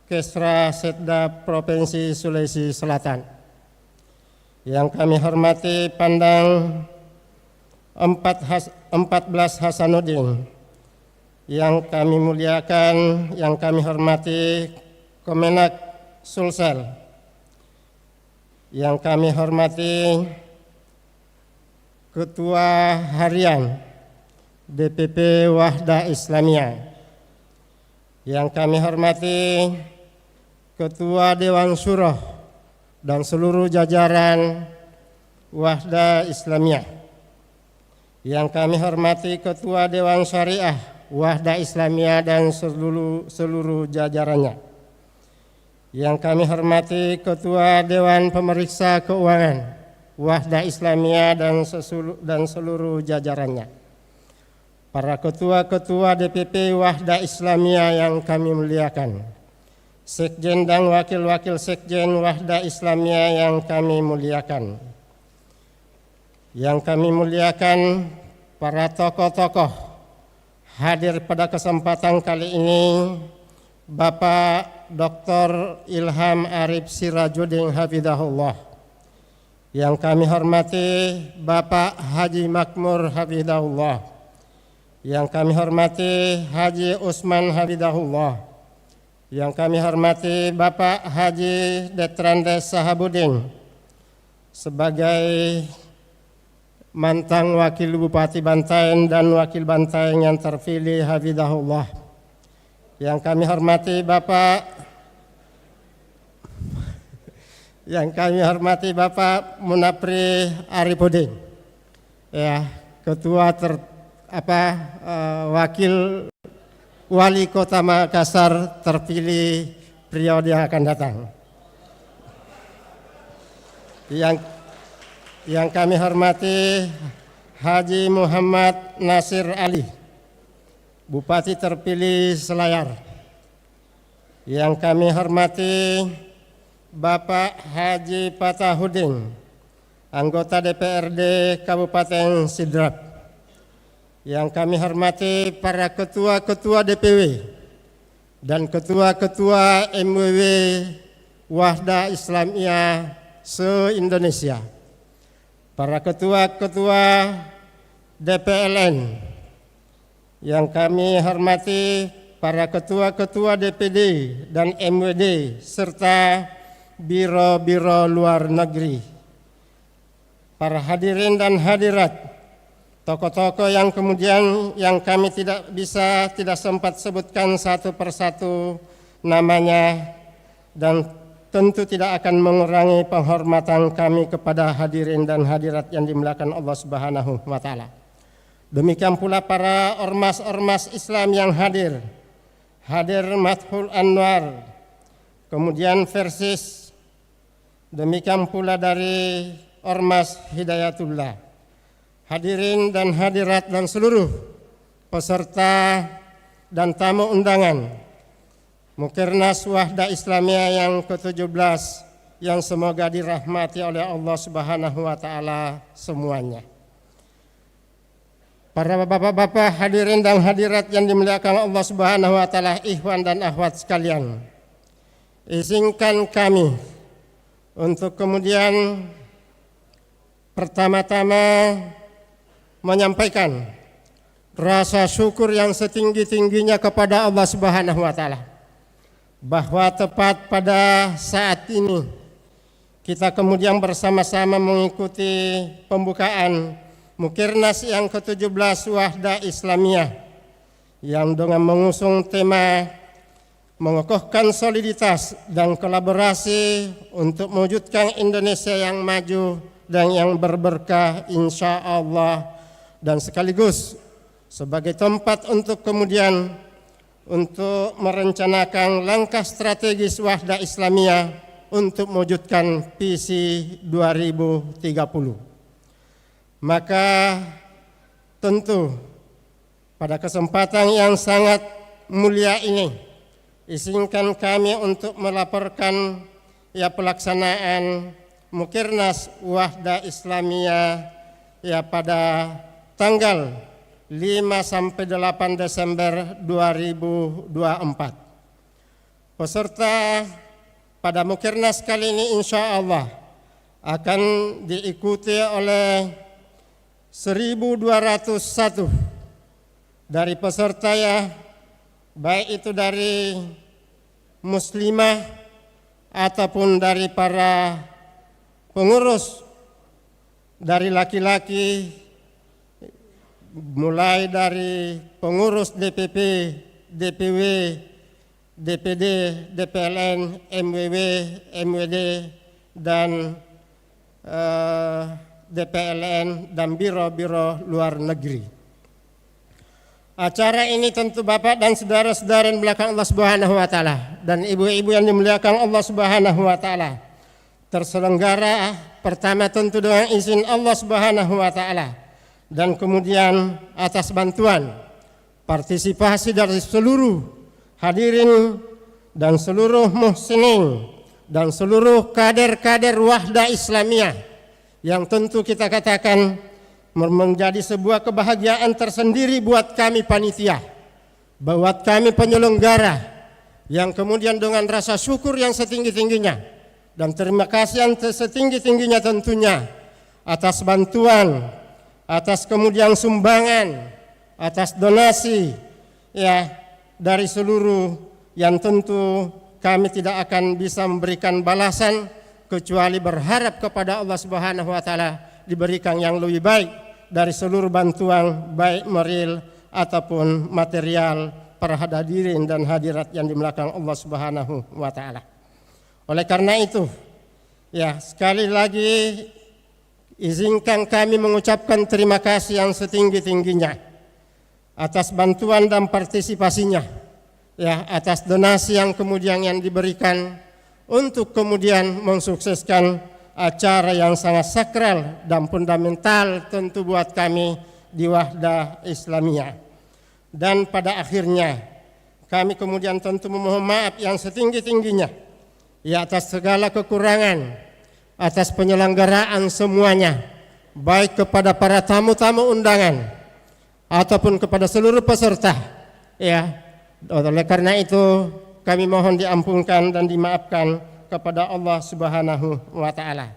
Kesra Setda Provinsi Sulawesi Selatan, yang kami hormati Pandang 14 Hasanuddin, yang kami muliakan, yang kami hormati Kemenak Sulsel. Yang kami hormati Ketua Harian DPP Wahda Islamiyah. Yang kami hormati Ketua Dewan Syuro dan seluruh jajaran Wahda Islamiyah. Yang kami hormati Ketua Dewan Syariah Wahda Islamiyah dan seluruh jajarannya. Yang kami hormati Ketua Dewan Pemeriksa Keuangan Wahda Islamiyah dan seluruh jajarannya. Para ketua-ketua DPP Wahda Islamiyah yang kami muliakan. Sekjen dan wakil-wakil sekjen Wahda Islamiyah yang kami muliakan. Yang kami muliakan para tokoh-tokoh hadir pada kesempatan kali ini, Bapak Dr. Ilham Arif Sirajuddin Hafizahullah. Yang kami hormati Bapak Haji Makmur Hafizahullah. Yang kami hormati Haji Usman Hafizahullah. Yang kami hormati Bapak Haji Detrandes Sahabudin sebagai mantan Wakil Bupati Bantaeng dan Wakil Bantaeng yang terpilih Hafizahullah. Yang kami hormati Bapak Munapri Arifudin, ya, Wakil Wali Kota Makassar terpilih periode yang akan datang. Yang kami hormati Haji Muhammad Nasir Ali, Bupati terpilih Selayar. Yang kami hormati Bapak Haji Patahudin, anggota DPRD Kabupaten Sidrap. Yang kami hormati para ketua-ketua DPW dan ketua-ketua MWW Wahda Islamiyah se-Indonesia. Para ketua-ketua DPLN. Yang kami hormati para ketua-ketua DPD dan MWD serta biro-biro luar negeri. Para hadirin dan hadirat, tokoh-tokoh yang kemudian yang kami tidak sempat sebutkan satu persatu namanya, dan tentu tidak akan mengurangi penghormatan kami kepada hadirin dan hadirat yang dimuliakan Allah Subhanahu wa taala. Demikian pula para ormas-ormas Islam yang hadir Mathul Anwar, kemudian Versis, demikian pula dari Ormas Hidayatullah. Hadirin dan hadirat dan seluruh peserta dan tamu undangan Mukirnas Wahda Islamiyah yang ke-17 yang semoga dirahmati oleh Allah Subhanahu wa taala semuanya. Para bapak-bapak hadirin dan hadirat yang dimuliakan Allah Subhanahu wa taala, ikhwan dan akhwat sekalian. Izinkan kami untuk kemudian pertama-tama menyampaikan rasa syukur yang setinggi-tingginya kepada Allah Subhanahu wa taala bahwa tepat pada saat ini kita kemudian bersama-sama mengikuti pembukaan Mukirnas yang ke-17 Wahda Islamiyah yang dengan mengusung tema mengokohkan soliditas dan kolaborasi untuk mewujudkan Indonesia yang maju dan yang berberkah insya Allah, dan sekaligus sebagai tempat untuk kemudian untuk merencanakan langkah strategis Wahda Islamiyah untuk mewujudkan visi 2030. Maka tentu pada kesempatan yang sangat mulia ini, izinkan kami untuk melaporkan pelaksanaan Mukirnas Wahda Islamiyah pada tanggal 5 sampai 8 Desember 2024. Peserta pada Mukirnas kali ini insya Allah akan diikuti oleh 1.201 dari peserta, baik itu dari muslimah ataupun dari para pengurus, dari laki-laki, mulai dari pengurus DPP, DPW, DPD, DPLN, MWW, MWD, dan DPLN dan biro-biro luar negeri. Acara ini tentu Bapak dan saudara-saudara yang belakang Allah Subhanahu wa taala dan ibu-ibu yang dimuliakan Allah Subhanahu wa taala terselenggara pertama tentu dengan izin Allah Subhanahu wa taala dan kemudian atas bantuan partisipasi dari seluruh hadirin dan seluruh muhsinin dan seluruh kader-kader Wahda Islamiyah yang tentu kita katakan menjadi sebuah kebahagiaan tersendiri buat kami panitia, buat kami penyelenggara, yang kemudian dengan rasa syukur yang setinggi-tingginya dan terima kasih yang setinggi-tingginya tentunya atas bantuan, atas kemudian sumbangan, atas donasi ya dari seluruh yang tentu kami tidak akan bisa memberikan balasan kecuali berharap kepada Allah Subhanahu wa taala diberikan yang lebih baik dari seluruh bantuan baik material ataupun material para hadirin dan hadirat yang dimulakan Allah Subhanahu wa taala. Oleh karena itu, ya sekali lagi izinkan kami mengucapkan terima kasih yang setinggi-tingginya atas bantuan dan partisipasinya, ya atas donasi yang kemudian yang diberikan untuk kemudian mensukseskan acara yang sangat sakral dan fundamental tentu buat kami di Wahda Islamiyah. Dan pada akhirnya kami kemudian tentu memohon maaf yang setinggi-tingginya ya atas segala kekurangan, atas penyelenggaraan semuanya, baik kepada para tamu-tamu undangan ataupun kepada seluruh peserta. Ya, oleh karena itu kami mohon diampunkan dan dimaafkan kepada Allah Subhanahu wa taala.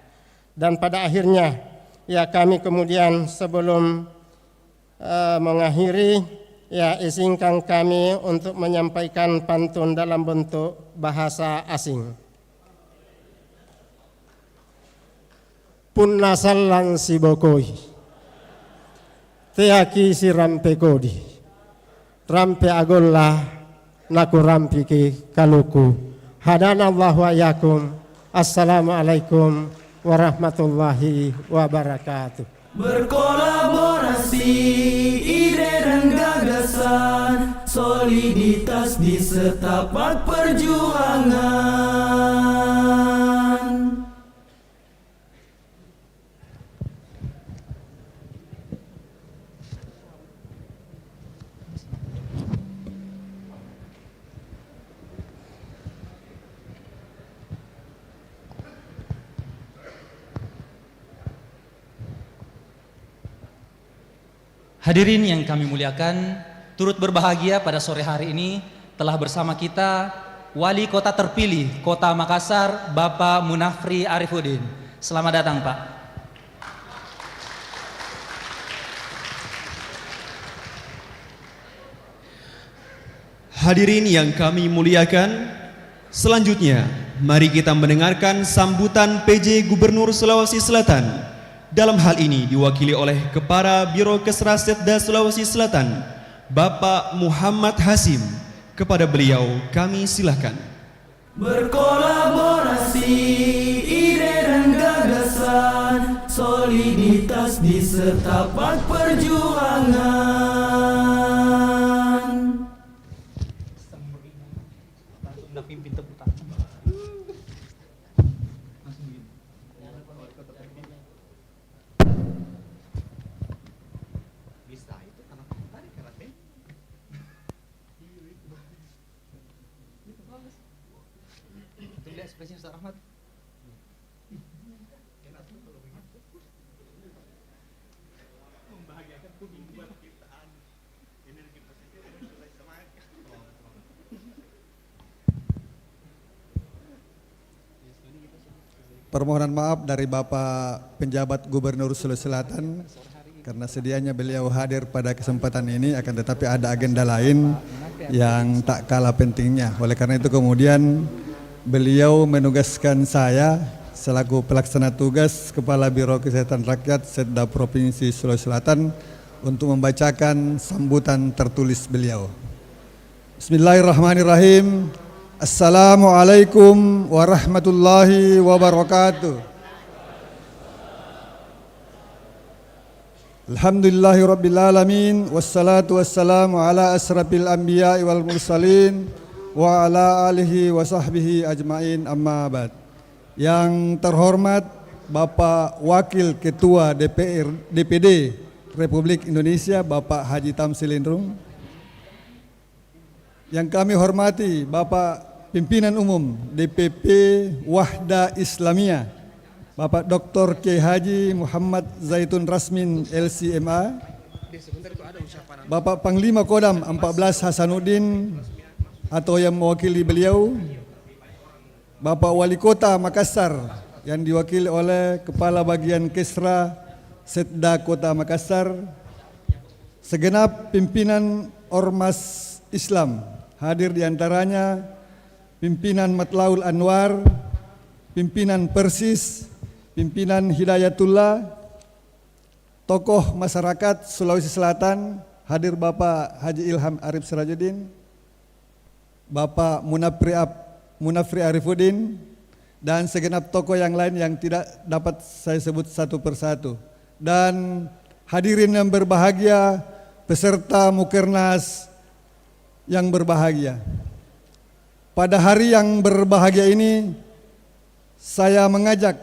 Dan pada akhirnya ya kami kemudian sebelum mengakhiri ya izinkan kami untuk menyampaikan pantun dalam bentuk bahasa asing. Punna sallan sibokoi teaki si rampe kodi rampe agolla naku rampiki kaluku. Hadanallahu wa yakum. Assalamualaikum warahmatullahi wabarakatuh. Berkolaborasi ide dan gagasan, soliditas di setapak perjuangan. Hadirin yang kami muliakan, turut berbahagia pada sore hari ini telah bersama kita Wali Kota terpilih Kota Makassar, Bapak Munafri Arifuddin. Selamat datang, Pak. Hadirin yang kami muliakan, selanjutnya mari kita mendengarkan sambutan PJ Gubernur Sulawesi Selatan. Dalam hal ini diwakili oleh Kepala Biro Kesrasetda Sulawesi Selatan, Bapak Muhammad Hasim. Kepada beliau kami silakan. Berkolaborasi ide dan gagasan, soliditas di setapak perjuangan. Ekspresinya Ustaz Rahmat. Permohonan maaf dari Bapak Penjabat Gubernur Sulawesi Selatan karena sedianya beliau hadir pada kesempatan ini, akan tetapi ada agenda lain yang tak kalah pentingnya. Oleh karena itu kemudian beliau menugaskan saya selaku pelaksana tugas Kepala Biro Kesehatan Rakyat Setda Provinsi Sulawesi Selatan untuk membacakan sambutan tertulis beliau. Bismillahirrahmanirrahim. Assalamualaikum warahmatullahi wabarakatuh. Alhamdulillahirabbil alamin wassalatu wassalamu ala asrafil anbiya'i wal mursalin wa ala alihi wa sahbihi ajmain, amma ba'd. Yang terhormat Bapak Wakil Ketua DPD Republik Indonesia Bapak Haji Tamsil Indrum, yang kami hormati Bapak Pimpinan Umum DPP Wahda Islamiyah Bapak Dr. Kiai Haji Muhammad Zaitun Rasmin LCMA, Bapak Panglima Kodam 14 Hasanuddin atau yang mewakili beliau, Bapak Wali Kota Makassar yang diwakili oleh Kepala Bagian Kesra Setda Kota Makassar, segenap pimpinan Ormas Islam, hadir diantaranya pimpinan Matlaul Anwar, pimpinan Persis, pimpinan Hidayatullah, tokoh masyarakat Sulawesi Selatan, hadir Bapak Haji Ilham Arif Sirajuddin, Bapak Munafri Arifuddin, dan segenap tokoh yang lain yang tidak dapat saya sebut satu persatu. Dan hadirin yang berbahagia, peserta Mukernas yang berbahagia. Pada hari yang berbahagia ini, saya mengajak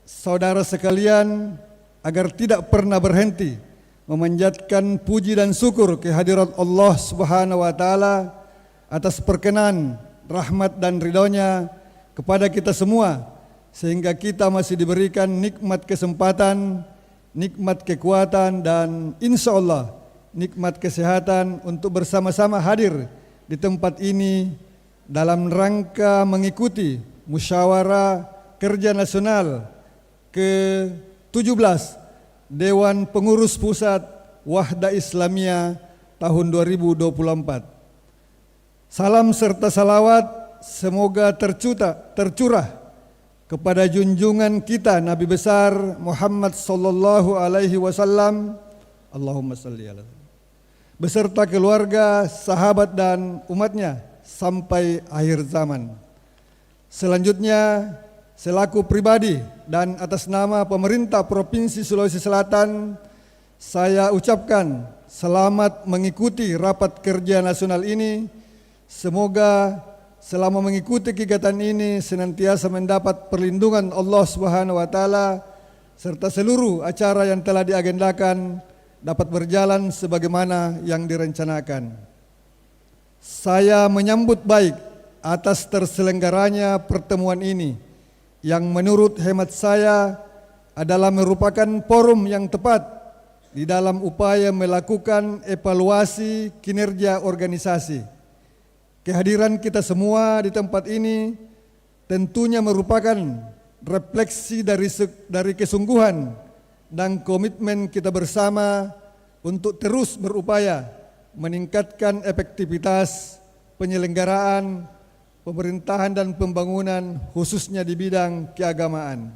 saudara sekalian agar tidak pernah berhenti memanjatkan puji dan syukur kehadirat Allah Subhanahu wa taala atas perkenan, rahmat dan ridhonya kepada kita semua, sehingga kita masih diberikan nikmat kesempatan, nikmat kekuatan, dan insya Allah nikmat kesehatan untuk bersama-sama hadir di tempat ini dalam rangka mengikuti musyawarah kerja nasional ke-17 Dewan Pengurus Pusat Wahda Islamiyah tahun 2024. Salam serta salawat semoga tercurah kepada junjungan kita Nabi besar Muhammad sallallahu alaihi wasallam, Allahumma salli ala, beserta keluarga, sahabat dan umatnya sampai akhir zaman. Selanjutnya, selaku pribadi dan atas nama pemerintah Provinsi Sulawesi Selatan, saya ucapkan selamat mengikuti rapat kerja nasional ini. Semoga selama mengikuti kegiatan ini senantiasa mendapat perlindungan Allah Subhanahu wa taala, serta seluruh acara yang telah diagendakan dapat berjalan sebagaimana yang direncanakan. Saya menyambut baik atas terselenggaranya pertemuan ini, yang menurut hemat saya adalah merupakan forum yang tepat di dalam upaya melakukan evaluasi kinerja organisasi. Kehadiran kita semua di tempat ini tentunya merupakan refleksi dari kesungguhan dan komitmen kita bersama untuk terus berupaya meningkatkan efektivitas penyelenggaraan pemerintahan dan pembangunan, khususnya di bidang keagamaan.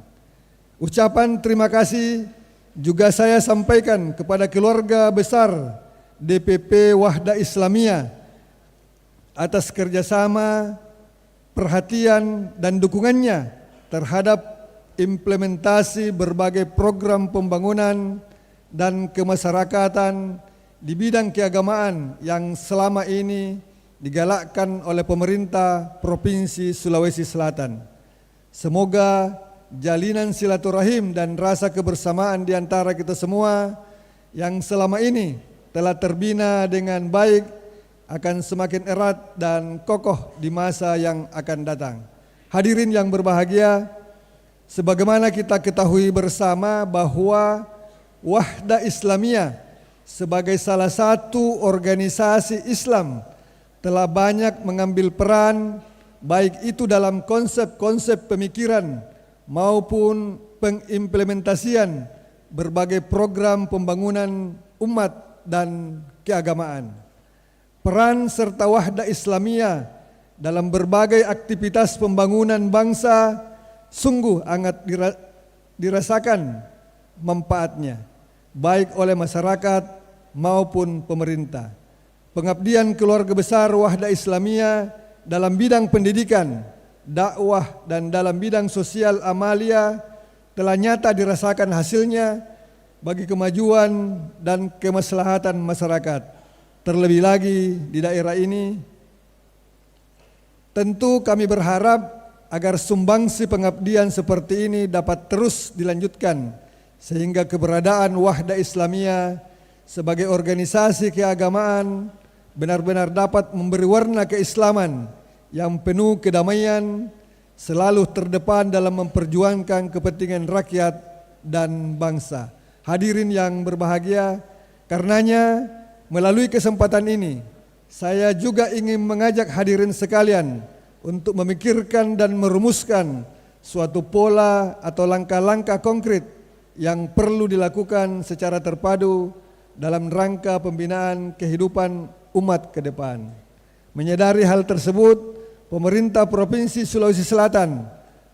Ucapan terima kasih juga saya sampaikan kepada keluarga besar DPP Wahda Islamiyah atas kerjasama, perhatian dan dukungannya terhadap implementasi berbagai program pembangunan dan kemasyarakatan di bidang keagamaan yang selama ini digalakkan oleh pemerintah Provinsi Sulawesi Selatan. Semoga jalinan silaturahim dan rasa kebersamaan di antara kita semua yang selama ini telah terbina dengan baik akan semakin erat dan kokoh di masa yang akan datang. Hadirin yang berbahagia, sebagaimana kita ketahui bersama bahwa Wahda Islamiyah sebagai salah satu organisasi Islam telah banyak mengambil peran, baik itu dalam konsep-konsep pemikiran maupun pengimplementasian berbagai program pembangunan umat dan keagamaan. Peran serta Wahda Islamiyah dalam berbagai aktivitas pembangunan bangsa sungguh amat dirasakan manfaatnya, baik oleh masyarakat maupun pemerintah. Pengabdian keluarga besar Wahda Islamiyah dalam bidang pendidikan, dakwah, dan dalam bidang sosial amalia telah nyata dirasakan hasilnya bagi kemajuan dan kemaslahatan masyarakat. Terlebih lagi di daerah ini, tentu kami berharap agar sumbangsi pengabdian seperti ini dapat terus dilanjutkan sehingga keberadaan Wahda Islamiyah sebagai organisasi keagamaan benar-benar dapat memberi warna keislaman yang penuh kedamaian, selalu terdepan dalam memperjuangkan kepentingan rakyat dan bangsa. Hadirin yang berbahagia, karenanya melalui kesempatan ini saya juga ingin mengajak hadirin sekalian untuk memikirkan dan merumuskan suatu pola atau langkah-langkah konkret yang perlu dilakukan secara terpadu dalam rangka pembinaan kehidupan umat ke depan. Menyadari hal tersebut, pemerintah Provinsi Sulawesi Selatan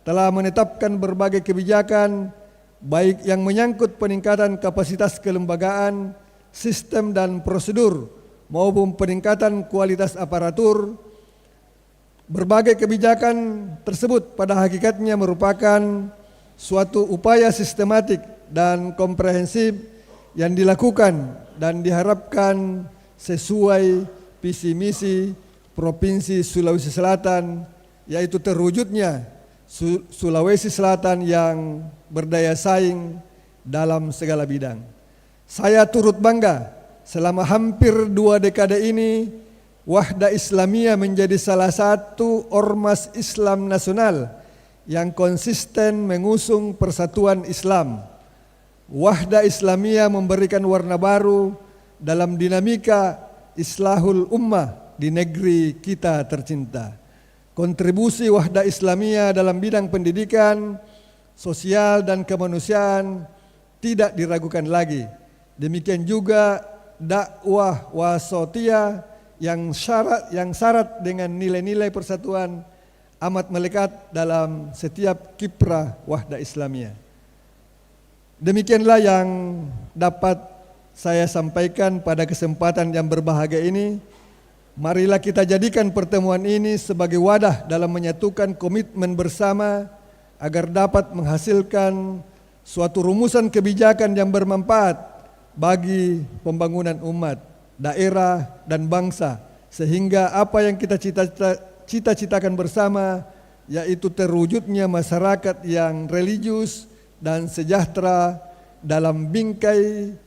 telah menetapkan berbagai kebijakan baik yang menyangkut peningkatan kapasitas kelembagaan, sistem dan prosedur maupun peningkatan kualitas aparatur. Berbagai kebijakan tersebut pada hakikatnya merupakan suatu upaya sistematik dan komprehensif yang dilakukan dan diharapkan sesuai visi misi Provinsi Sulawesi Selatan, yaitu terwujudnya Sulawesi Selatan yang berdaya saing dalam segala bidang. Saya turut bangga selama hampir 2 dekade ini Wahda Islamiyah menjadi salah satu ormas Islam nasional yang konsisten mengusung persatuan Islam. Wahda Islamiyah memberikan warna baru dalam dinamika islahul ummah di negeri kita tercinta. Kontribusi Wahda Islamiyah dalam bidang pendidikan, sosial dan kemanusiaan tidak diragukan lagi. Demikian juga dakwah wasatiyah yang syarat dengan nilai-nilai persatuan amat melekat dalam setiap kiprah Wahda Islamiyah. Demikianlah yang dapat saya sampaikan pada kesempatan yang berbahagia ini. Marilah kita jadikan pertemuan ini sebagai wadah dalam menyatukan komitmen bersama agar dapat menghasilkan suatu rumusan kebijakan yang bermanfaat bagi pembangunan umat, daerah, dan bangsa, sehingga apa yang kita cita-citakan bersama, yaitu terwujudnya masyarakat yang religius dan sejahtera dalam bingkai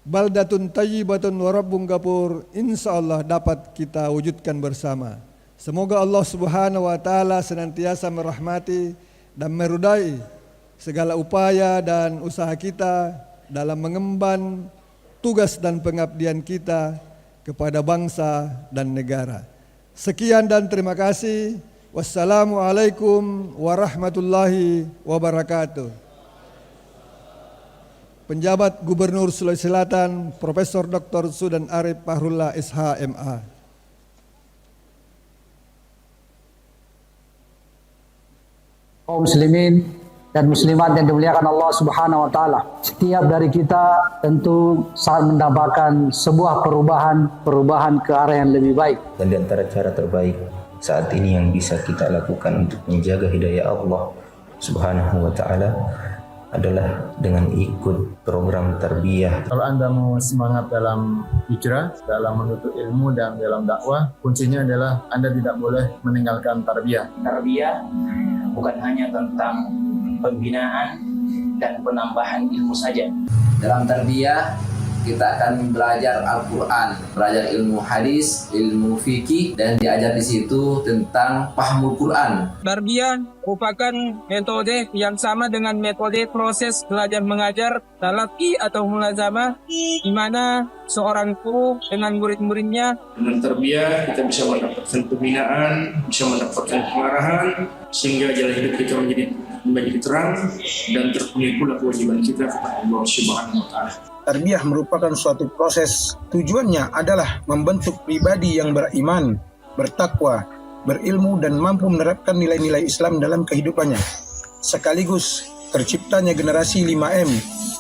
baldatun tayyibatun wa rabbun ghafur, insyaallah dapat kita wujudkan bersama. Semoga Allah Subhanahu wa taala senantiasa merahmati dan meridai segala upaya dan usaha kita dalam mengemban tugas dan pengabdian kita kepada bangsa dan negara. Sekian dan terima kasih. Wassalamualaikum warahmatullahi wabarakatuh. Penjabat Gubernur Sulawesi Selatan, Profesor Dr. Sudan Arif Fahrullah SH MA. Kaum muslimin dan muslimat yang dimuliakan Allah Subhanahu wa taala. Setiap dari kita tentu sangat mendambakan sebuah perubahan ke arah yang lebih baik. Dan di antara cara terbaik saat ini yang bisa kita lakukan untuk menjaga hidayah Allah Subhanahu wa taala adalah dengan ikut program tarbiyah. Kalau Anda mau semangat dalam hijrah, dalam menuntut ilmu dan dalam dakwah, kuncinya adalah Anda tidak boleh meninggalkan tarbiyah. Tarbiyah bukan hanya tentang pembinaan dan penambahan ilmu saja. Dalam tarbiyah kita akan belajar Al-Quran, belajar ilmu hadis, ilmu fikih, dan diajar di situ tentang pahamul Quran. Tarbiyah merupakan metode yang sama dengan metode proses belajar mengajar talaqi atau mulazamah, di mana seorang guru dengan murid-muridnya. Dengan tarbiyah kita bisa mendapatkan pembinaan, bisa mendapatkan pengarahan, sehingga jalan hidup kita menjadi terang dan terpenuhi pula kewajiban kita kepada Allah Subhanahu wa taala. Tarbiyah merupakan suatu proses, tujuannya adalah membentuk pribadi yang beriman, bertakwa, berilmu dan mampu menerapkan nilai-nilai Islam dalam kehidupannya. Sekaligus terciptanya generasi 5M,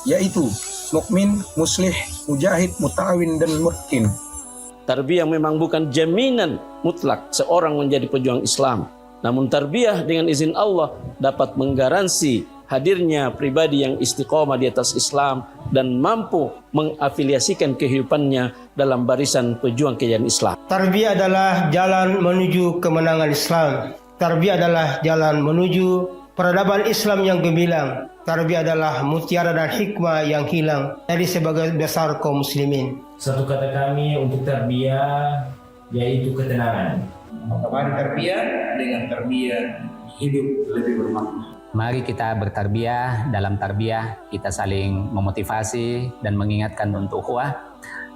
yaitu mukmin, muslih, mujahid, muta'awin, dan murkin. Tarbiyah memang bukan jaminan mutlak seorang menjadi pejuang Islam. Namun tarbiyah dengan izin Allah dapat menggaransi hadirnya pribadi yang istiqomah di atas Islam dan mampu mengafiliasikan kehidupannya dalam barisan pejuang kejayaan Islam. Tarbiyah adalah jalan menuju kemenangan Islam. Tarbiyah adalah jalan menuju peradaban Islam yang gemilang. Tarbiyah adalah mutiara dan hikmah yang hilang dari sebagian besar kaum muslimin. Satu kata kami untuk tarbiyah yaitu ketenangan. Maka mari tarbiyah dengan tarbiyah hidup lebih bermakna. Mari kita bertarbiyah. Dalam tarbiyah kita saling memotivasi dan mengingatkan untuk ukhuwah.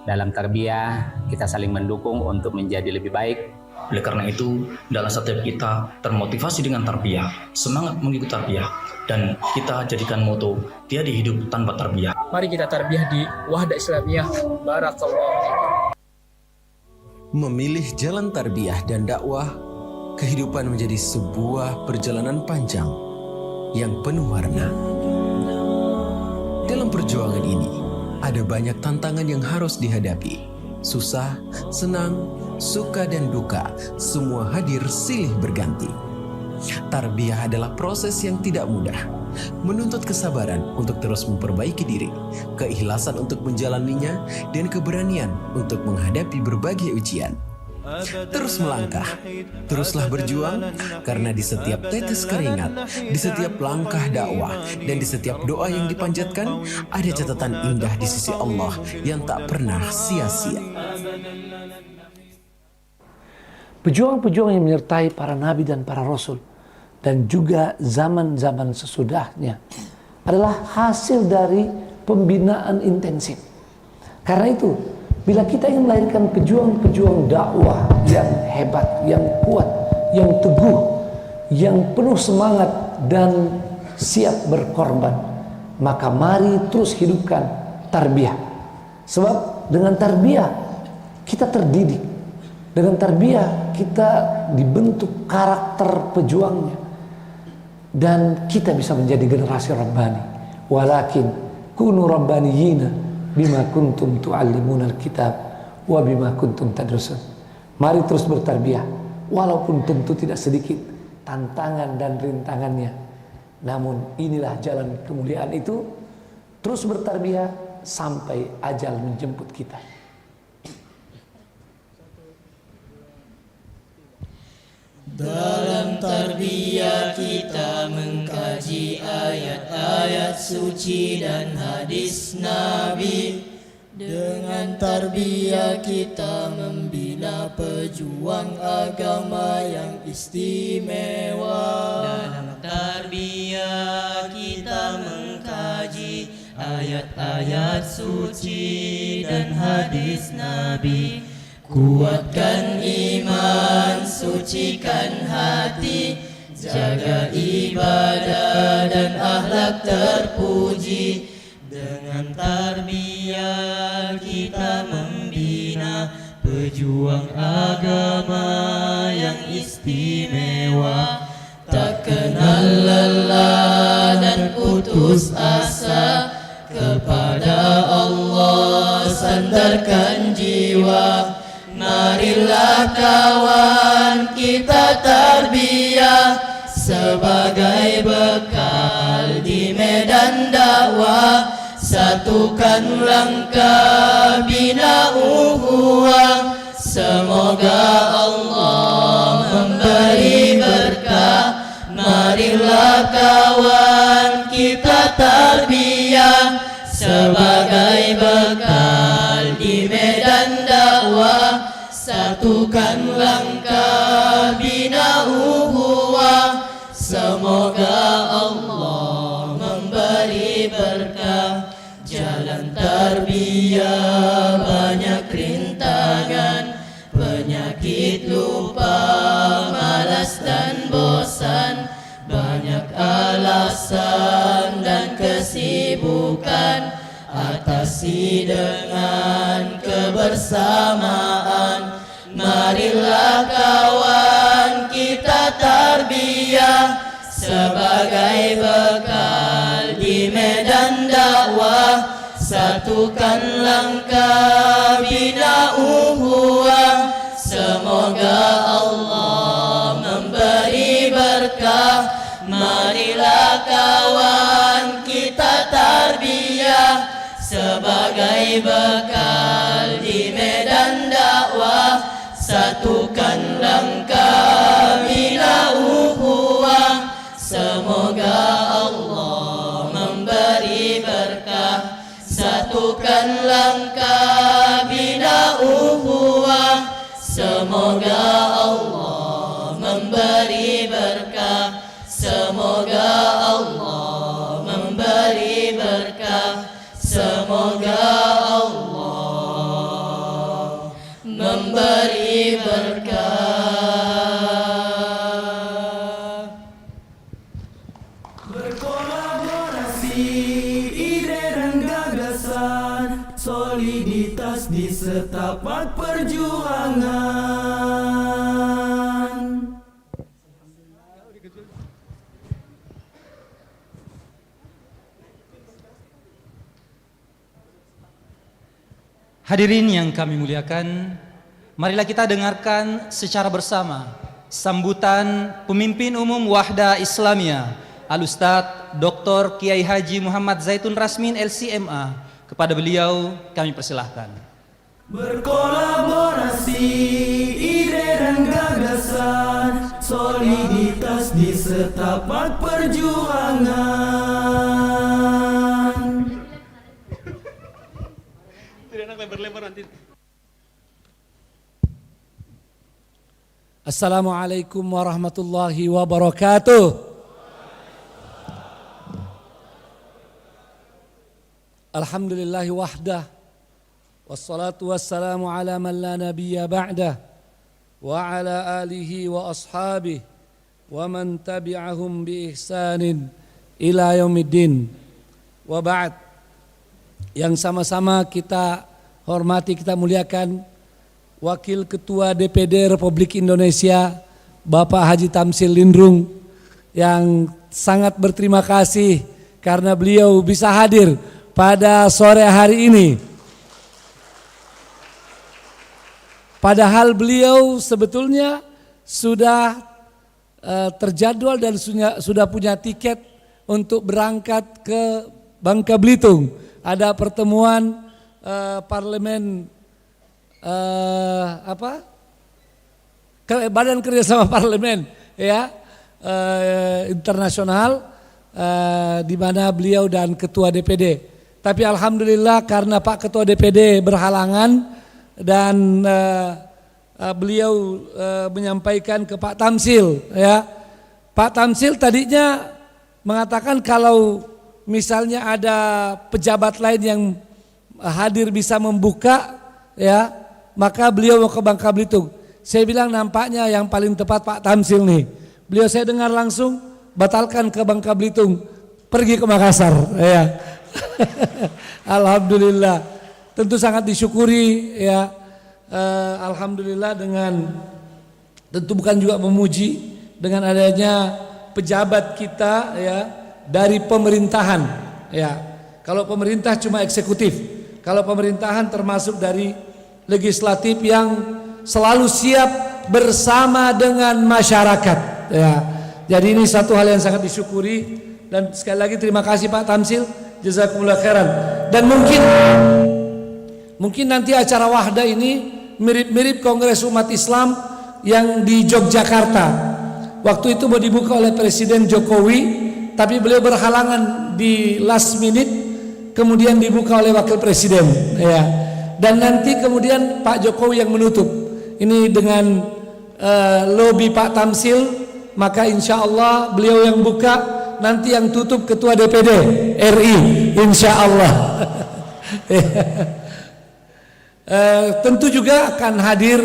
Dalam tarbiyah kita saling mendukung untuk menjadi lebih baik. Oleh karena itu, dalam setiap kita termotivasi dengan tarbiyah, semangat mengikuti tarbiyah, dan kita jadikan moto tiada hidup tanpa tarbiyah. Mari kita tarbiyah di Wahda Islamiyah. Barakallahu. Memilih jalan tarbiyah dan dakwah, kehidupan menjadi sebuah perjalanan panjang yang penuh warna. Dalam perjuangan ini, ada banyak tantangan yang harus dihadapi. Susah, senang, suka dan duka, semua hadir silih berganti. Tarbiyah adalah proses yang tidak mudah, menuntut kesabaran untuk terus memperbaiki diri, keikhlasan untuk menjalaninya, dan keberanian untuk menghadapi berbagai ujian. Terus melangkah, teruslah berjuang, karena di setiap tetes keringat, di setiap langkah dakwah, dan di setiap doa yang dipanjatkan, ada catatan indah di sisi Allah yang tak pernah sia-sia. Pejuang-pejuang yang menyertai para nabi dan para rasul dan juga zaman-zaman sesudahnya adalah hasil dari pembinaan intensif. Karena itu, bila kita ingin melahirkan pejuang-pejuang dakwah yang hebat, yang kuat, yang teguh, yang penuh semangat dan siap berkorban, maka mari terus hidupkan tarbiyah. Sebab dengan tarbiyah kita terdidik. Dengan tarbiyah kita dibentuk karakter pejuangnya. Dan kita bisa menjadi generasi Rabbani. Walakin kunu Rabbaniyina bima kuntum tu'allimuna al-kitab wa bima kuntum tadrusun. Mari terus bertarbiyah. Walaupun tentu tidak sedikit tantangan dan rintangannya. Namun inilah jalan kemuliaan itu. Terus bertarbiyah sampai ajal menjemput kita. Dalam tarbiyah kita mengkaji ayat-ayat suci dan hadis Nabi. Dengan tarbiyah kita membina pejuang agama yang istimewa. Dalam tarbiyah kita mengkaji ayat-ayat suci dan hadis Nabi. Kuatkan iman, sucikan hati, jaga ibadah dan akhlak terpuji. Dengan tarbiyah kita membina pejuang agama yang istimewa. Tak kenal lelah dan putus asa, kepada Allah sandarkan jiwa. Marilah kawan kita tarbiyah sebagai bekal di medan dakwah. Satukan langkah bina ukhuwah. Semoga Allah memberi berkah. Marilah kawan kita tarbiyah sebagai bekal di medan dakwah. Satukan langkah bina ukhuwah. Semoga Allah memberi berkah. Jalan tarbiyah banyak rintangan, penyakit lupa, malas dan bosan, banyak alasan dan kesibukan. Atasi dengan kebersamaan. Marilah kawan tarbiyah sebagai bekal di medan dakwah. Satukan langkah bina ukhuwah, semoga Allah memberi berkah. Marilah kawan kita tarbiyah sebagai bekal di medan dakwah. Satukan langkah bina ukhuwah, semoga Allah memberi berkah. Satukan langkah bina ukhuwah, semoga Allah memberi berkah. Semoga Allah memberi berkah. Semoga Allah memberi berkah. Berkolaborasi ide dan gagasan, soliditas di setapak perjuangan. Hadirin yang kami muliakan, marilah kita dengarkan secara bersama sambutan pemimpin umum Wahda Islamiyah Al-Ustadz Dr. Kiai Haji Muhammad Zaitun Rasmin LCMA. Kepada beliau kami persilahkan. Berkolaborasi ide dan gagasan, soliditas di setapak perjuangan. Assalamualaikum warahmatullahi wabarakatuh. Alhamdulillahi wahdah, wassalatu wassalamu ala man la nabiyya ba'dah, wa ala alihi wa ashabihi wa man tabi'ahum bi ihsanin ila yaumiddin. Wa ba'd. Yang sama-sama kita hormati, kita muliakan Wakil Ketua DPD Republik Indonesia Bapak Haji Tamsil Lindrung, yang sangat berterima kasih karena beliau bisa hadir pada sore hari ini. Padahal beliau sebetulnya sudah terjadwal dan sudah punya tiket untuk berangkat ke Bangka Belitung. Ada pertemuan parlemen Badan Kerjasama Parlemen ya internasional di mana beliau dan Ketua DPD. Tapi alhamdulillah karena Pak Ketua DPD berhalangan dan beliau menyampaikan ke Pak Tamsil ya. Pak Tamsil tadinya mengatakan kalau misalnya ada pejabat lain yang hadir bisa membuka ya, maka beliau mau ke Bangka Belitung. Saya bilang nampaknya yang paling tepat Pak Tamsil nih. Beliau saya dengar langsung batalkan ke Bangka Belitung, pergi ke Makassar ya. Alhamdulillah, tentu sangat disyukuri ya. Alhamdulillah dengan tentu bukan juga memuji dengan adanya pejabat kita ya dari pemerintahan ya. Kalau pemerintah cuma eksekutif, kalau pemerintahan termasuk dari legislatif yang selalu siap bersama dengan masyarakat ya. Jadi ini satu hal yang sangat disyukuri dan sekali lagi terima kasih Pak Tamsil, jazakumullah khairan. Dan mungkin nanti acara Wahda ini mirip-mirip Kongres Umat Islam yang di Yogyakarta. Waktu itu mau dibuka oleh Presiden Jokowi, tapi beliau berhalangan di last minute, kemudian dibuka oleh Wakil Presiden ya. Dan nanti kemudian Pak Jokowi yang menutup. Ini dengan lobby Pak Tamsil, maka insya Allah beliau yang buka, nanti yang tutup Ketua DPD RI insya Allah. Tentu juga akan hadir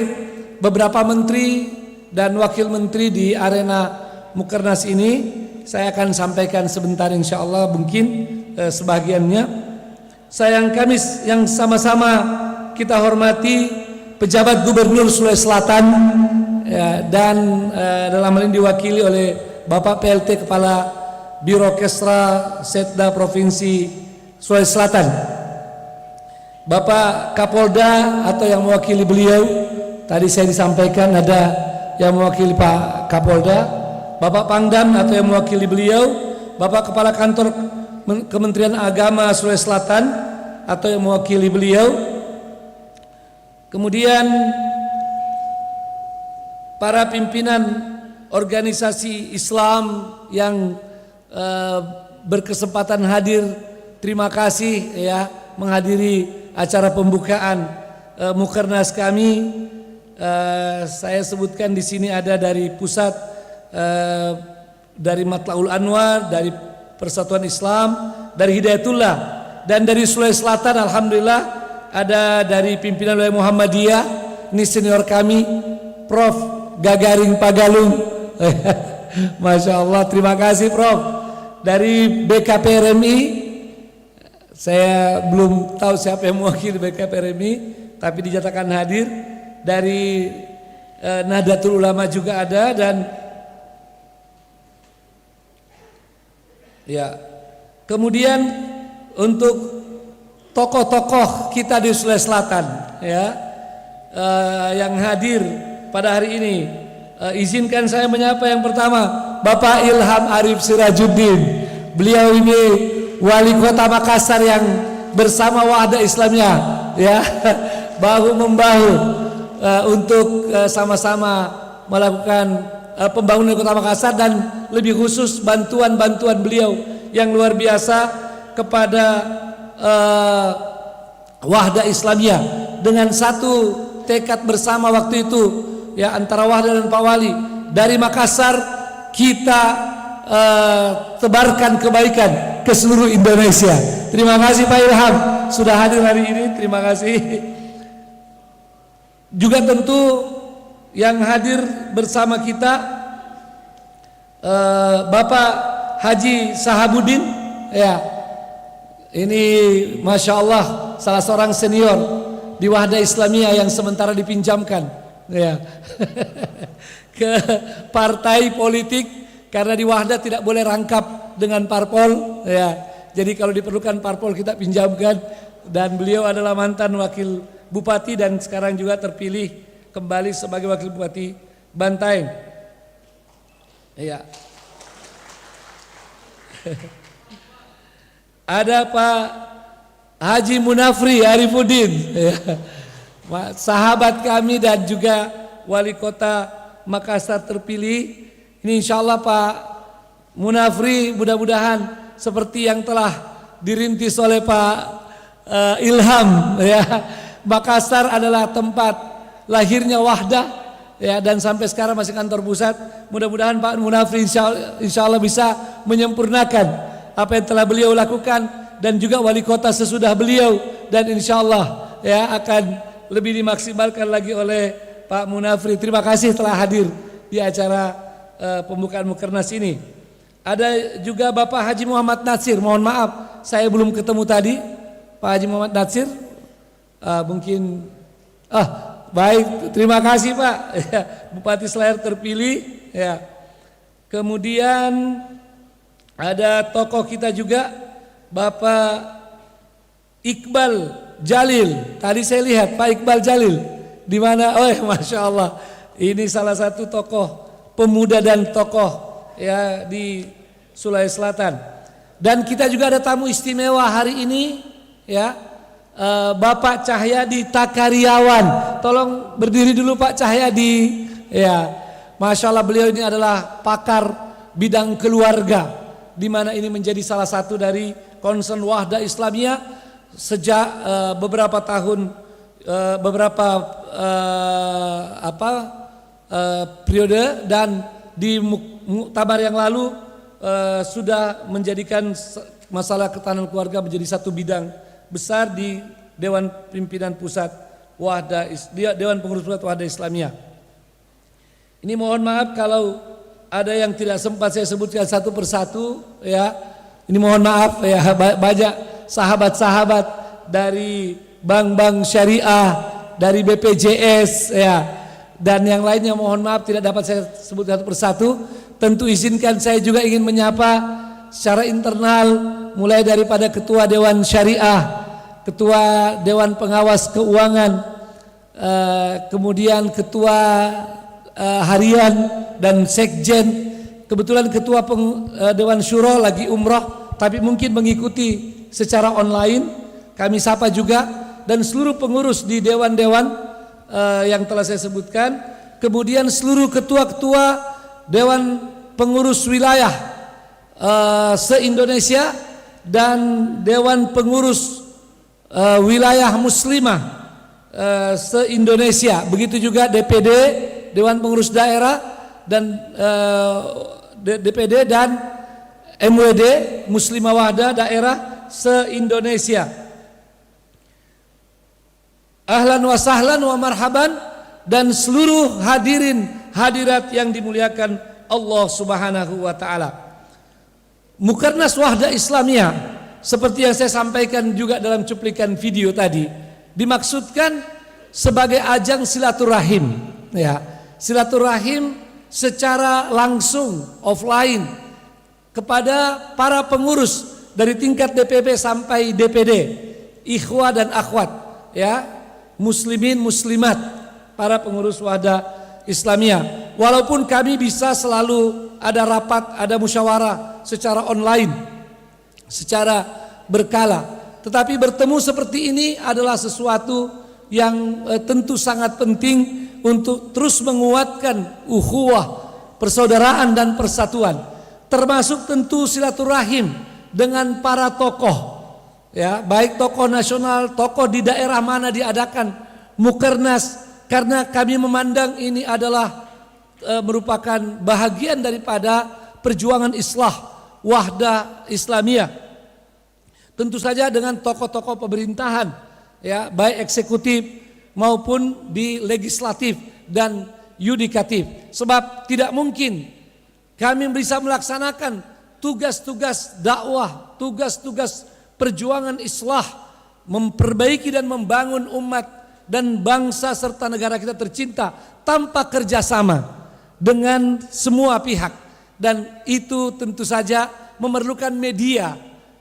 beberapa menteri dan wakil menteri di arena Mukernas ini. Saya akan sampaikan sebentar insya Allah, mungkin sebagiannya. Sayang kami yang sama-sama kita hormati pejabat Gubernur Sulawesi Selatan ya, dan dalam hal ini diwakili oleh Bapak PLT Kepala Biro Kesra Setda Provinsi Sulawesi Selatan, Bapak Kapolda atau yang mewakili beliau, tadi saya disampaikan ada yang mewakili Pak Kapolda, Bapak Pangdam atau yang mewakili beliau, Bapak Kepala Kantor Kementerian Agama Sulawesi Selatan atau yang mewakili beliau, kemudian para pimpinan organisasi Islam yang berkesempatan hadir, terima kasih ya menghadiri acara pembukaan Mukernas kami. Saya sebutkan di sini ada dari pusat, dari Matlaul Anwar, dari Persatuan Islam, dari Hidayatullah, dan dari Sulawesi Selatan alhamdulillah ada dari pimpinan wilayah Muhammadiyah, ini senior kami Prof. Gagaring Pagalung. Masya Allah, terima kasih Prof. Dari BKPRMI, saya belum tahu siapa yang mewakili BKPRMI, tapi dinyatakan hadir. Dari Nahdlatul Ulama juga ada, dan ya, kemudian untuk tokoh-tokoh kita di Sulawesi Selatan ya, yang hadir pada hari ini, izinkan saya menyapa yang pertama Bapak Ilham Arif Sirajuddin. Beliau ini wali kota Makassar yang bersama Wahda Islamiyah ya, bahu membahu untuk sama-sama melakukan pembangunan kota Makassar, dan lebih khusus bantuan-bantuan beliau yang luar biasa kepada Wahda Islamiyah dengan satu tekad bersama waktu itu ya, antara Wahda dan Pak Wali dari Makassar, kita tebarkan kebaikan ke seluruh Indonesia. Terima kasih Pak Ilham sudah hadir hari ini, terima kasih. Juga tentu yang hadir bersama kita Bapak Haji Sahabuddin ya, ini Masya Allah salah seorang senior di Wahda Islamiyah yang sementara dipinjamkan ya ke partai politik, karena di Wahda tidak boleh rangkap dengan parpol ya. Jadi kalau diperlukan parpol kita pinjamkan, dan beliau adalah mantan wakil bupati dan sekarang juga terpilih kembali sebagai wakil bupati Bantaeng. Ya. Ada Pak Haji Munafri Arifuddin ya, sahabat kami dan juga wali kota Makassar terpilih. Ini insya Allah Pak Munafri mudah-mudahan seperti yang telah dirintis oleh Pak Ilham ya, Makassar adalah tempat lahirnya Wahda ya, dan sampai sekarang masih kantor pusat. Mudah-mudahan Pak Munafri insya Allah bisa menyempurnakan apa yang telah beliau lakukan, dan juga wali kota sesudah beliau, dan insya Allah ya akan lebih dimaksimalkan lagi oleh Pak Munafri. Terima kasih telah hadir di acara pembukaan Mukernas ini. Ada juga Bapak Haji Muhammad Natsir, mohon maaf saya belum ketemu tadi Pak Haji Muhammad Natsir, mungkin baik, terima kasih Pak ya, Bupati Selayar terpilih ya. Kemudian ada tokoh kita juga Bapak Iqbal Jalil. Tadi saya lihat Pak Iqbal Jalil di mana? Oh, Masya Allah, ini salah satu tokoh pemuda dan tokoh ya di Sulawesi Selatan. Dan kita juga ada tamu istimewa hari ini ya, Bapak Cahyadi Takariawan. Tolong berdiri dulu Pak Cahyadi ya. Masya Allah, beliau ini adalah pakar bidang keluarga, di mana ini menjadi salah satu dari concern Wahda Islamiyah sejak beberapa tahun, periode, dan di muktamar yang lalu sudah menjadikan masalah ketahanan keluarga menjadi satu bidang besar di Dewan Pimpinan Pusat Wahda, Dewan Pengurus Pusat Wahda Islamiyah. Ini mohon maaf kalau ada yang tidak sempat saya sebutkan satu persatu ya. Ini mohon maaf ya, banyak sahabat-sahabat dari bank-bank syariah, dari BPJS ya, dan yang lainnya mohon maaf tidak dapat saya sebut satu persatu. Tentu izinkan saya juga ingin menyapa secara internal, mulai daripada Ketua Dewan Syariah, Ketua Dewan Pengawas Keuangan, kemudian Ketua Harian dan Sekjen. Kebetulan Ketua Dewan Syuro lagi umroh, tapi mungkin mengikuti secara online. Kami sapa juga, dan seluruh pengurus di dewan-dewan yang telah saya sebutkan. Kemudian seluruh ketua-ketua Dewan Pengurus Wilayah se-Indonesia dan Dewan Pengurus Wilayah Muslimah se-Indonesia. Begitu juga DPD, Dewan Pengurus Daerah, dan DPD dan MWD, Muslimah Wahda Daerah se-Indonesia. Ahlan wa sahlan wa marhaban, dan seluruh hadirin hadirat yang dimuliakan Allah Subhanahu wa taala. Mukernas Wahda Islamiyah, seperti yang saya sampaikan juga dalam cuplikan video tadi, dimaksudkan sebagai ajang silaturahim, ya. Silaturahim secara langsung offline kepada para pengurus dari tingkat DPP sampai DPD, ikhwah dan akhwat, ya, muslimin muslimat, para pengurus Wahda Islamiyah. Walaupun kami bisa selalu ada rapat, ada musyawarah secara online, secara berkala, tetapi bertemu seperti ini adalah sesuatu yang tentu sangat penting untuk terus menguatkan ukhuwah, persaudaraan dan persatuan, termasuk tentu silaturahim dengan para tokoh, ya, baik tokoh nasional, tokoh di daerah mana diadakan Mukernas, karena kami memandang ini adalah merupakan bahagian daripada perjuangan islah Wahda Islamiyah. Tentu saja dengan tokoh-tokoh pemerintahan, ya, baik eksekutif maupun di legislatif dan yudikatif. Sebab tidak mungkin kami bisa melaksanakan tugas-tugas dakwah, tugas-tugas perjuangan islah, memperbaiki dan membangun umat dan bangsa serta negara kita tercinta tanpa kerjasama dengan semua pihak. Dan itu tentu saja memerlukan media,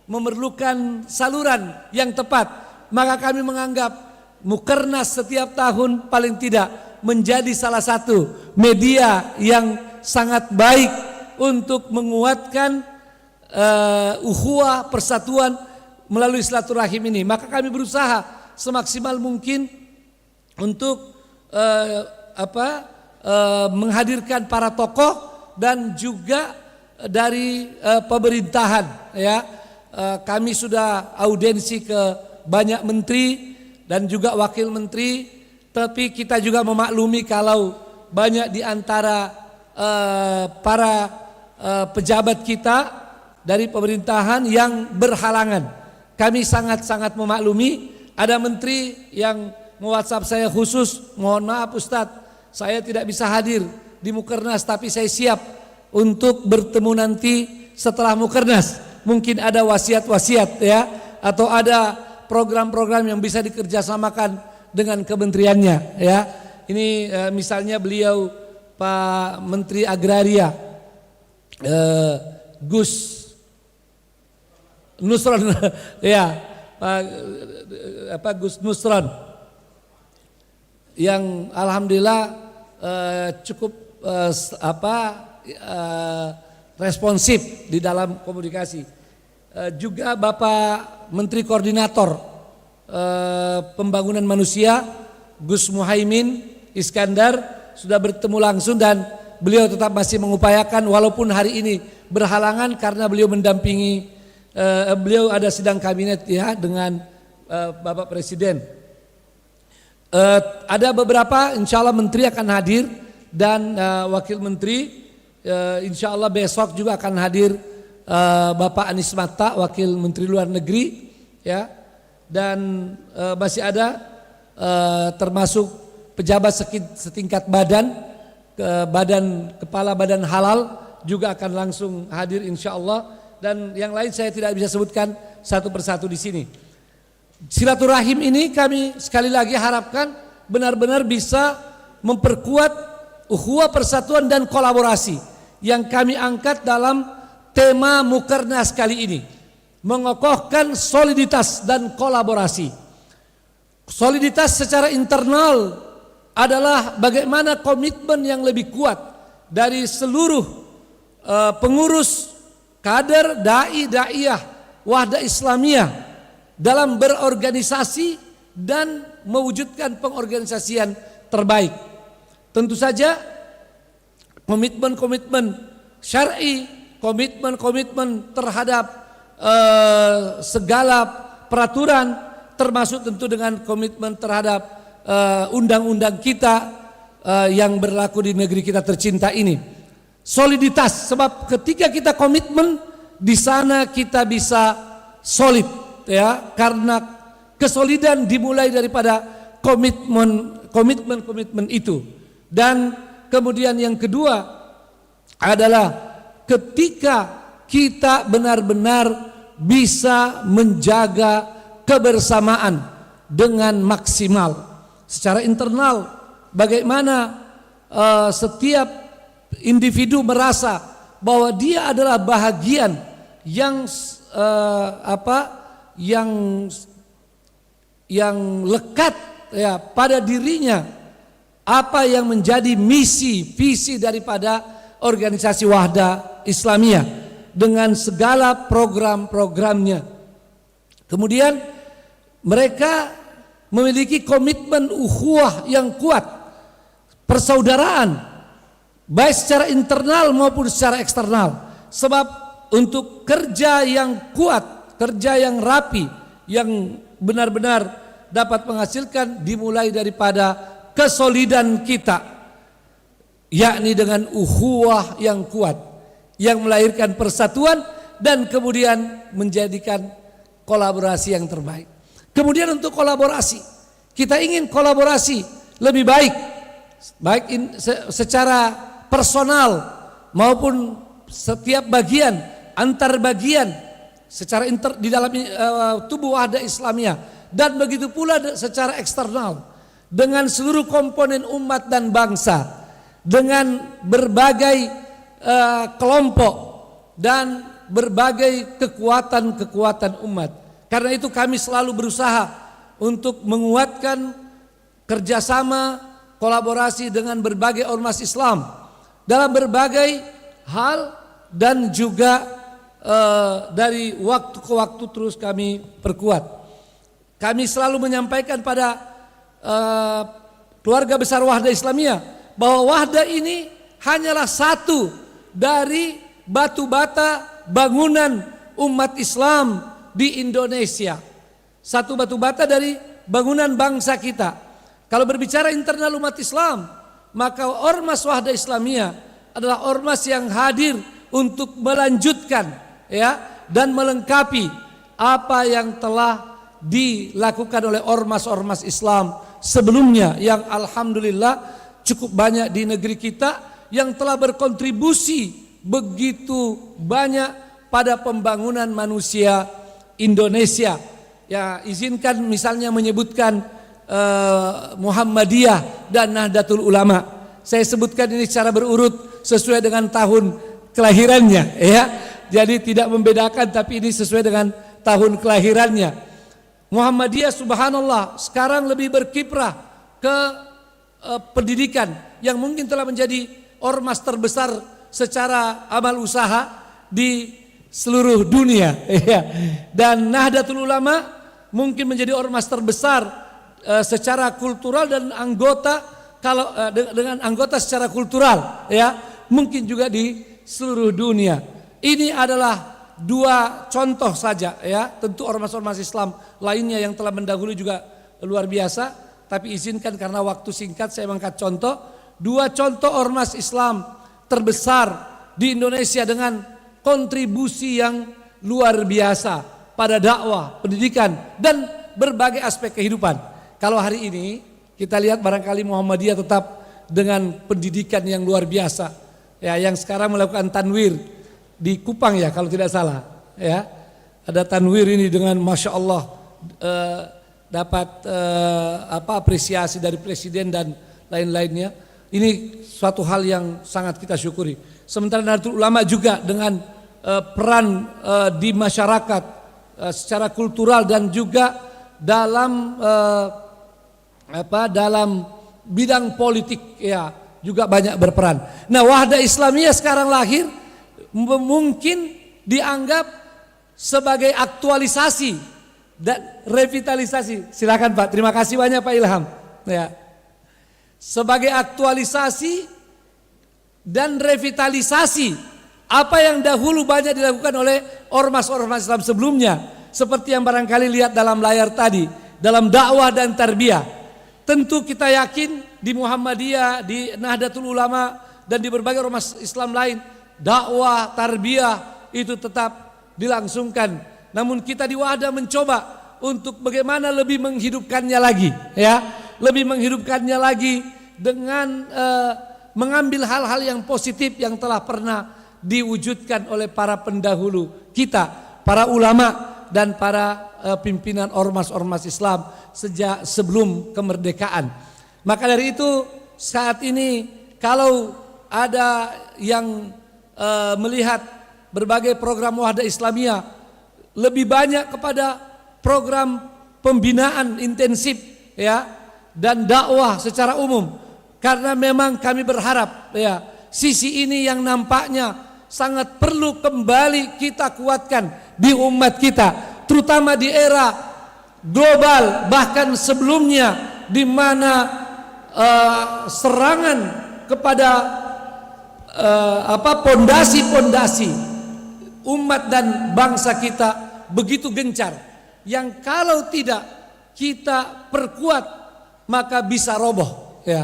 memerlukan saluran yang tepat. Maka kami menganggap Mukernas setiap tahun paling tidak menjadi salah satu media yang sangat baik untuk menguatkan ukhuwah, persatuan melalui silaturahim ini. Maka kami berusaha semaksimal mungkin untuk menghadirkan para tokoh dan juga dari pemerintahan, ya. Kami sudah audiensi ke banyak menteri dan juga wakil menteri, tapi kita juga memaklumi kalau banyak di antara para pejabat kita dari pemerintahan yang berhalangan. Kami sangat-sangat memaklumi. Ada menteri yang nge-WhatsApp saya khusus, mohon maaf Ustadz, saya tidak bisa hadir di Mukernas, tapi saya siap untuk bertemu nanti setelah Mukernas. Mungkin ada wasiat-wasiat, ya, atau ada program-program yang bisa dikerjasamakan dengan kementeriannya, ya. Ini misalnya beliau Pak Menteri Agraria Gus Nusron, ya, Pak Gus Nusron, yang alhamdulillah cukup responsif di dalam komunikasi. Juga Bapak Menteri Koordinator Pembangunan Manusia Gus Muhaimin Iskandar sudah bertemu langsung, dan beliau tetap masih mengupayakan walaupun hari ini berhalangan karena beliau mendampingi, beliau ada sidang kabinet, ya, dengan Bapak Presiden. Ada beberapa insya Allah menteri akan hadir dan wakil menteri, insya Allah besok juga akan hadir Bapak Anies Mata, wakil Menteri Luar Negeri, ya, dan masih ada termasuk pejabat setingkat kepala badan halal juga akan langsung hadir insya Allah, dan yang lain saya tidak bisa sebutkan satu persatu di sini. Silaturahim ini kami sekali lagi harapkan benar-benar bisa memperkuat ukhuwah, persatuan dan kolaborasi yang kami angkat dalam tema Mukernas kali ini, mengokohkan soliditas dan kolaborasi. Soliditas secara internal adalah bagaimana komitmen yang lebih kuat dari seluruh pengurus, kader, dai-daiyah Wahdah Islamiyah dalam berorganisasi dan mewujudkan pengorganisasian terbaik. Tentu saja komitmen-komitmen syar'i, komitmen-komitmen terhadap segala peraturan, termasuk tentu dengan komitmen terhadap undang-undang kita yang berlaku di negeri kita tercinta ini. Soliditas, sebab ketika kita komitmen, di sana kita bisa solid, ya, karena kesolidan dimulai daripada komitmen itu. Dan kemudian yang kedua adalah ketika kita benar-benar bisa menjaga kebersamaan dengan maksimal secara internal, bagaimana setiap individu merasa bahwa dia adalah bahagian yang yang lekat, ya, pada dirinya, apa yang menjadi misi visi daripada organisasi Wahdah Islamiyah dengan segala program-programnya. Kemudian mereka memiliki komitmen ukhuwah yang kuat, persaudaraan, baik secara internal maupun secara eksternal. Sebab untuk kerja yang kuat, kerja yang rapi, yang benar-benar dapat menghasilkan dimulai daripada kesolidan kita, yakni dengan ukhuwah yang kuat, yang melahirkan persatuan dan kemudian menjadikan kolaborasi yang terbaik. Kemudian untuk kolaborasi, kita ingin kolaborasi lebih baik, secara personal maupun setiap bagian, antar bagian, secara di dalam tubuh Wahdah Islamiyah, dan begitu pula secara eksternal dengan seluruh komponen umat dan bangsa, dengan berbagai kelompok dan berbagai kekuatan-kekuatan umat. Karena itu kami selalu berusaha untuk menguatkan kerjasama, kolaborasi dengan berbagai ormas Islam dalam berbagai hal, dan juga dari waktu ke waktu terus kami perkuat. Kami selalu menyampaikan pada keluarga besar Wahdah Islamiyah bahwa Wahdah ini hanyalah satu dari batu bata bangunan umat Islam di Indonesia, satu batu bata dari bangunan bangsa kita. Kalau berbicara internal umat Islam, maka Ormas Wahdah Islamiyah adalah ormas yang hadir untuk melanjutkan, ya, dan melengkapi apa yang telah dilakukan oleh ormas-ormas Islam sebelumnya, yang alhamdulillah cukup banyak di negeri kita, yang telah berkontribusi begitu banyak pada pembangunan manusia Indonesia. Ya, izinkan misalnya menyebutkan Muhammadiyah dan Nahdlatul Ulama. Saya sebutkan ini secara berurut sesuai dengan tahun kelahirannya, ya. Jadi tidak membedakan, tapi ini sesuai dengan tahun kelahirannya. Muhammadiyah subhanallah sekarang lebih berkiprah ke pendidikan, yang mungkin telah menjadi ormas terbesar secara amal usaha di seluruh dunia, ya. Dan Nahdlatul Ulama mungkin menjadi ormas terbesar secara kultural dan anggota, kalau dengan anggota secara kultural, ya, mungkin juga di seluruh dunia. Ini adalah dua contoh saja, ya. Tentu ormas-ormas Islam lainnya yang telah mendahului juga luar biasa, tapi izinkan karena waktu singkat saya mengangkat contoh, dua contoh ormas Islam terbesar di Indonesia dengan kontribusi yang luar biasa pada dakwah, pendidikan, dan berbagai aspek kehidupan. Kalau hari ini kita lihat barangkali Muhammadiyah tetap dengan pendidikan yang luar biasa, ya, yang sekarang melakukan tanwir di Kupang, ya, kalau tidak salah, ya. Ada tanwir ini dengan Masya Allah dapat apresiasi dari Presiden dan lain-lainnya. Ini suatu hal yang sangat kita syukuri. Sementara Nahdlatul Ulama juga dengan peran di masyarakat secara kultural dan juga dalam dalam bidang politik ya juga banyak berperan. Nah, Wahda Islamiyah sekarang lahir mungkin dianggap sebagai aktualisasi dan revitalisasi. Silakan Pak, terima kasih banyak Pak Ilham. Ya. Sebagai aktualisasi dan revitalisasi apa yang dahulu banyak dilakukan oleh ormas-ormas Islam sebelumnya, seperti yang barangkali lihat dalam layar tadi, dalam dakwah dan tarbiyah. Tentu kita yakin di Muhammadiyah, di Nahdlatul Ulama dan di berbagai ormas Islam lain, dakwah, tarbiyah itu tetap dilangsungkan. Namun kita di Wahda mencoba untuk bagaimana lebih menghidupkannya lagi, ya, lebih menghidupkannya lagi dengan mengambil hal-hal yang positif yang telah pernah diwujudkan oleh para pendahulu kita, para ulama dan para pimpinan ormas-ormas Islam sejak sebelum kemerdekaan. Maka dari itu saat ini kalau ada yang melihat berbagai program Wahda Islamiyah lebih banyak kepada program pembinaan intensif ya dan dakwah secara umum, karena memang kami berharap ya sisi ini yang nampaknya sangat perlu kembali kita kuatkan di umat kita, terutama di era global bahkan sebelumnya di mana serangan kepada pondasi-pondasi umat dan bangsa kita begitu gencar, yang kalau tidak kita perkuat maka bisa roboh ya.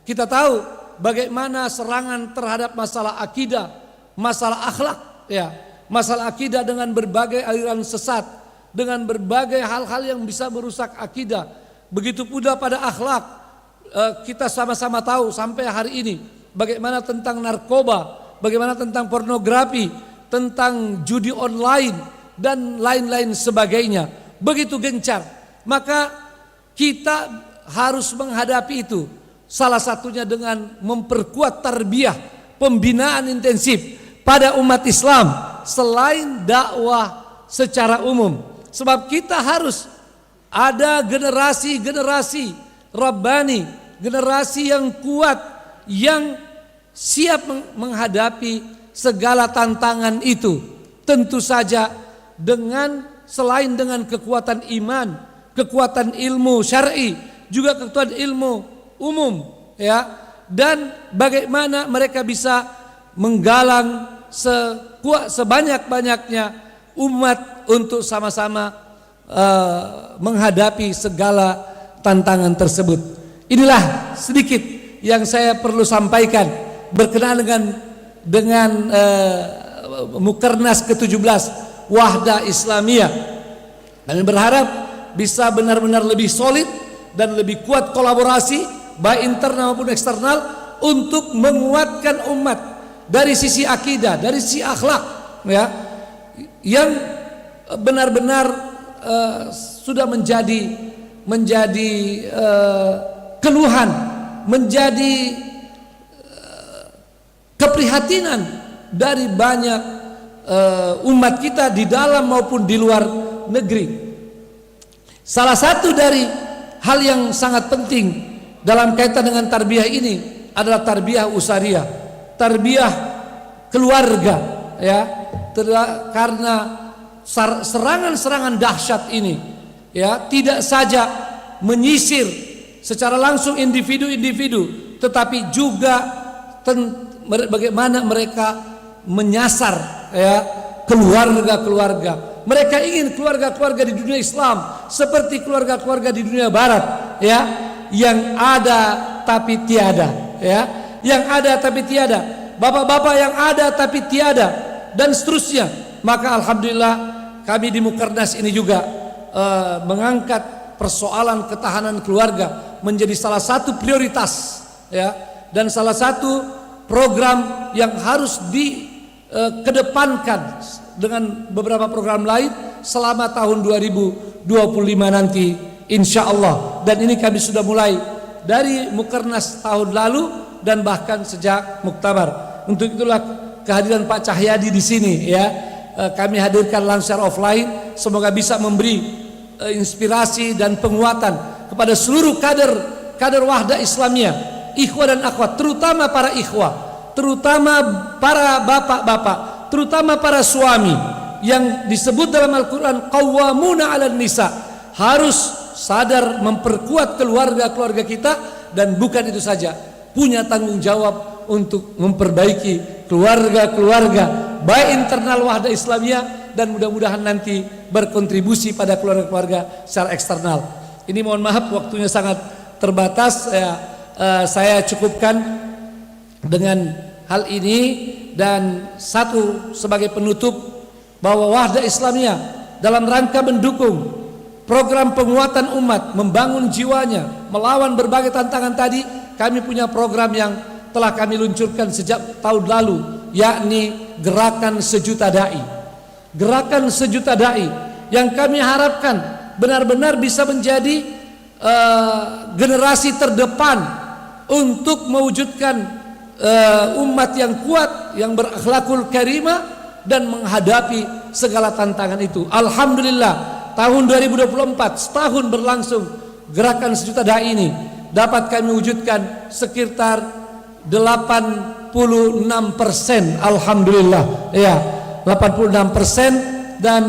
Kita tahu bagaimana serangan terhadap masalah akidah, masalah akhlak ya, masalah akidah dengan berbagai aliran sesat, dengan berbagai hal-hal yang bisa merusak akidah. Begitu pula pada akhlak, kita sama-sama tahu sampai hari ini bagaimana tentang narkoba, bagaimana tentang pornografi, tentang judi online dan lain-lain sebagainya, begitu gencar. Maka kita harus menghadapi itu, salah satunya dengan memperkuat tarbiyah, pembinaan intensif pada umat Islam selain dakwah secara umum. Sebab kita harus ada generasi-generasi Rabbani, generasi yang kuat, yang siap menghadapi segala tantangan itu. Tentu saja selain dengan kekuatan iman, kekuatan ilmu syar'i, juga kekuatan ilmu umum ya, dan bagaimana mereka bisa menggalang sebanyak-banyaknya umat untuk sama-sama menghadapi segala tantangan tersebut. Inilah sedikit yang saya perlu sampaikan berkenaan dengan Mukernas ke-17 Wahda Islamiyah. Kami berharap bisa benar-benar lebih solid dan lebih kuat kolaborasi baik internal maupun eksternal untuk menguatkan umat dari sisi akidah, dari sisi akhlak ya, yang benar-benar sudah menjadi keluhan, menjadi keprihatinan dari banyak umat kita di dalam maupun di luar negeri. Salah satu dari hal yang sangat penting dalam kaitan dengan tarbiyah ini adalah tarbiyah usariyah, tarbiyah keluarga ya. Karena serangan-serangan dahsyat ini ya tidak saja menyisir secara langsung individu-individu, tetapi juga bagaimana mereka menyasar ya keluarga-keluarga. Mereka ingin keluarga-keluarga di dunia Islam seperti keluarga-keluarga di dunia Barat ya, yang ada tapi tiada ya, yang ada tapi tiada, bapak-bapak yang ada tapi tiada, dan seterusnya. Maka alhamdulillah kami di Mukernas ini juga mengangkat persoalan ketahanan keluarga menjadi salah satu prioritas ya, dan salah satu program yang harus dikedepankan dengan beberapa program lain selama tahun 2025 nanti insya Allah. Dan ini kami sudah mulai dari Mukernas tahun lalu dan bahkan sejak Muktamar. Untuk itulah kehadiran Pak Cahyadi di sini ya. Kami hadirkan langsung offline, semoga bisa memberi inspirasi dan penguatan kepada seluruh kader Wahda Islamiyah, ikhwah dan akhwat, terutama para ikhwah, terutama para bapak-bapak, terutama para suami yang disebut dalam Al-Quran qawwamuna 'alan nisa, harus sadar memperkuat keluarga-keluarga kita, dan bukan itu saja, punya tanggung jawab untuk memperbaiki keluarga-keluarga baik internal Wahda Islamiyah dan mudah-mudahan nanti berkontribusi pada keluarga-keluarga secara eksternal. Ini mohon maaf waktunya sangat terbatas, saya cukupkan dengan hal ini. Dan satu sebagai penutup, bahwa Wahda Islamiyah dalam rangka mendukung program penguatan umat, membangun jiwanya, melawan berbagai tantangan tadi, kami punya program yang telah kami luncurkan sejak tahun lalu, yakni Gerakan Sejuta Dai. Gerakan Sejuta Dai yang kami harapkan benar-benar bisa menjadi generasi terdepan untuk mewujudkan umat yang kuat, yang berakhlakul karimah dan menghadapi segala tantangan itu. Alhamdulillah, tahun 2024 setahun berlangsung Gerakan Sejuta Dai ini dapat kami wujudkan sekitar 86%. Alhamdulillah ya, 86%, dan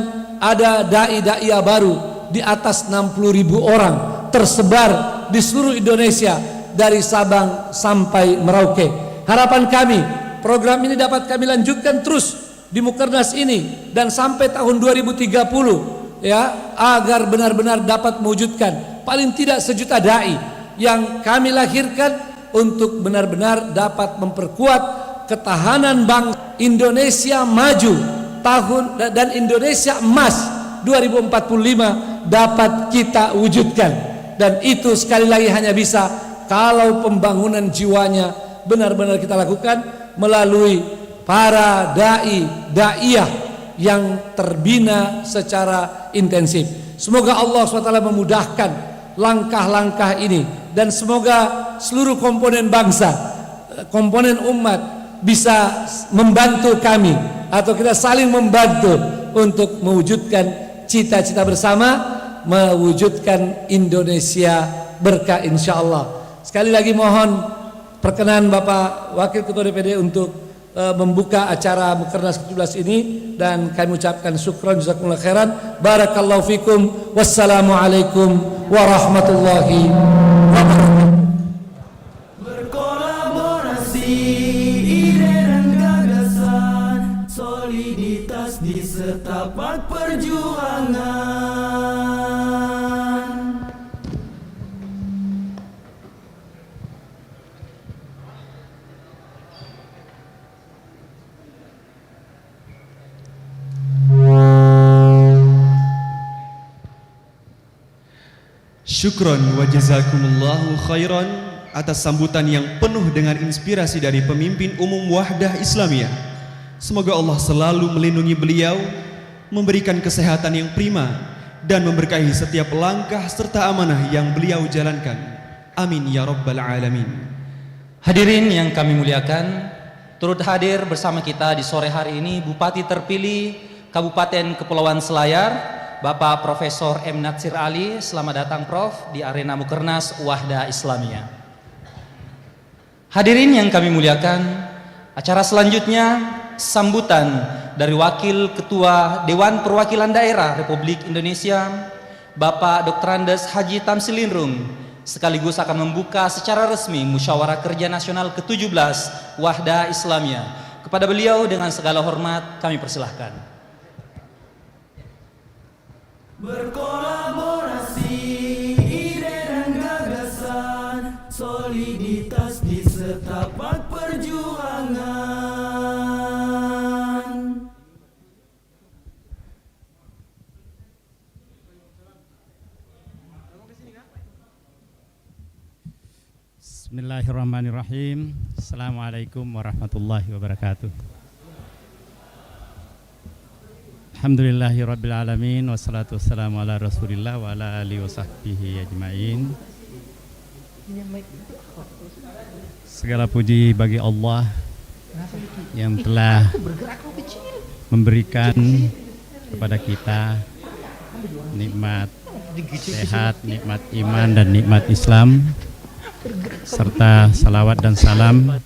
ada dai-dai baru di atas 60.000 orang tersebar di seluruh Indonesia dari Sabang sampai Merauke. Harapan kami program ini dapat kami lanjutkan terus di Mukernas ini dan sampai tahun 2030 ya, agar benar-benar dapat mewujudkan paling tidak sejuta dai yang kami lahirkan untuk benar-benar dapat memperkuat ketahanan bangsa Indonesia maju dan Indonesia emas 2045 dapat kita wujudkan. Dan itu sekali lagi hanya bisa kalau pembangunan jiwanya benar-benar kita lakukan melalui para daiyah yang terbina secara intensif. Semoga Allah SWT memudahkan langkah-langkah ini, dan semoga seluruh komponen bangsa, komponen umat bisa membantu kami, atau kita saling membantu untuk mewujudkan cita-cita bersama, mewujudkan Indonesia berkah insyaallah. Sekali lagi mohon perkenan Bapak Wakil Ketua DPD untuk membuka acara Mukernas ke-17 ini, dan kami ucapkan syukran jazakumullah khairan. Barakallahu fikum. Wassalamualaikum warahmatullahi wabarakatuh. Berkolaborasi ide dan gagasan, soliditas di setapak perjuangan. Syukron wa jazakumullahu khairan atas sambutan yang penuh dengan inspirasi dari pemimpin umum Wahdah Islamiyah. Semoga Allah selalu melindungi beliau, memberikan kesehatan yang prima, dan memberkahi setiap langkah serta amanah yang beliau jalankan. Amin ya rabbal alamin. Hadirin yang kami muliakan, turut hadir bersama kita di sore hari ini Bupati terpilih Kabupaten Kepulauan Selayar, Bapak Profesor M. Natsir Ali. Selamat datang Prof di arena Mukernas Wahda Islamiyah. Hadirin yang kami muliakan, acara selanjutnya sambutan dari Wakil Ketua Dewan Perwakilan Daerah Republik Indonesia, Bapak Dr. Andes Haji Tamsilindrung, sekaligus akan membuka secara resmi Musyawarah Kerja Nasional ke-17 Wahda Islamiyah. Kepada beliau dengan segala hormat kami persilahkan. Berkolaborasi ide dan gagasan, soliditas di setapak perjuangan. Bismillahirrahmanirrahim. Assalamualaikum warahmatullahi wabarakatuh. Alhamdulillahirabbil alamin, wassalatu wassalamu ala Rasulillah wa ala alihi wasahbihi ajmain. Segala puji bagi Allah yang telah memberikan kepada kita nikmat sehat, nikmat iman dan nikmat Islam, serta salawat dan salam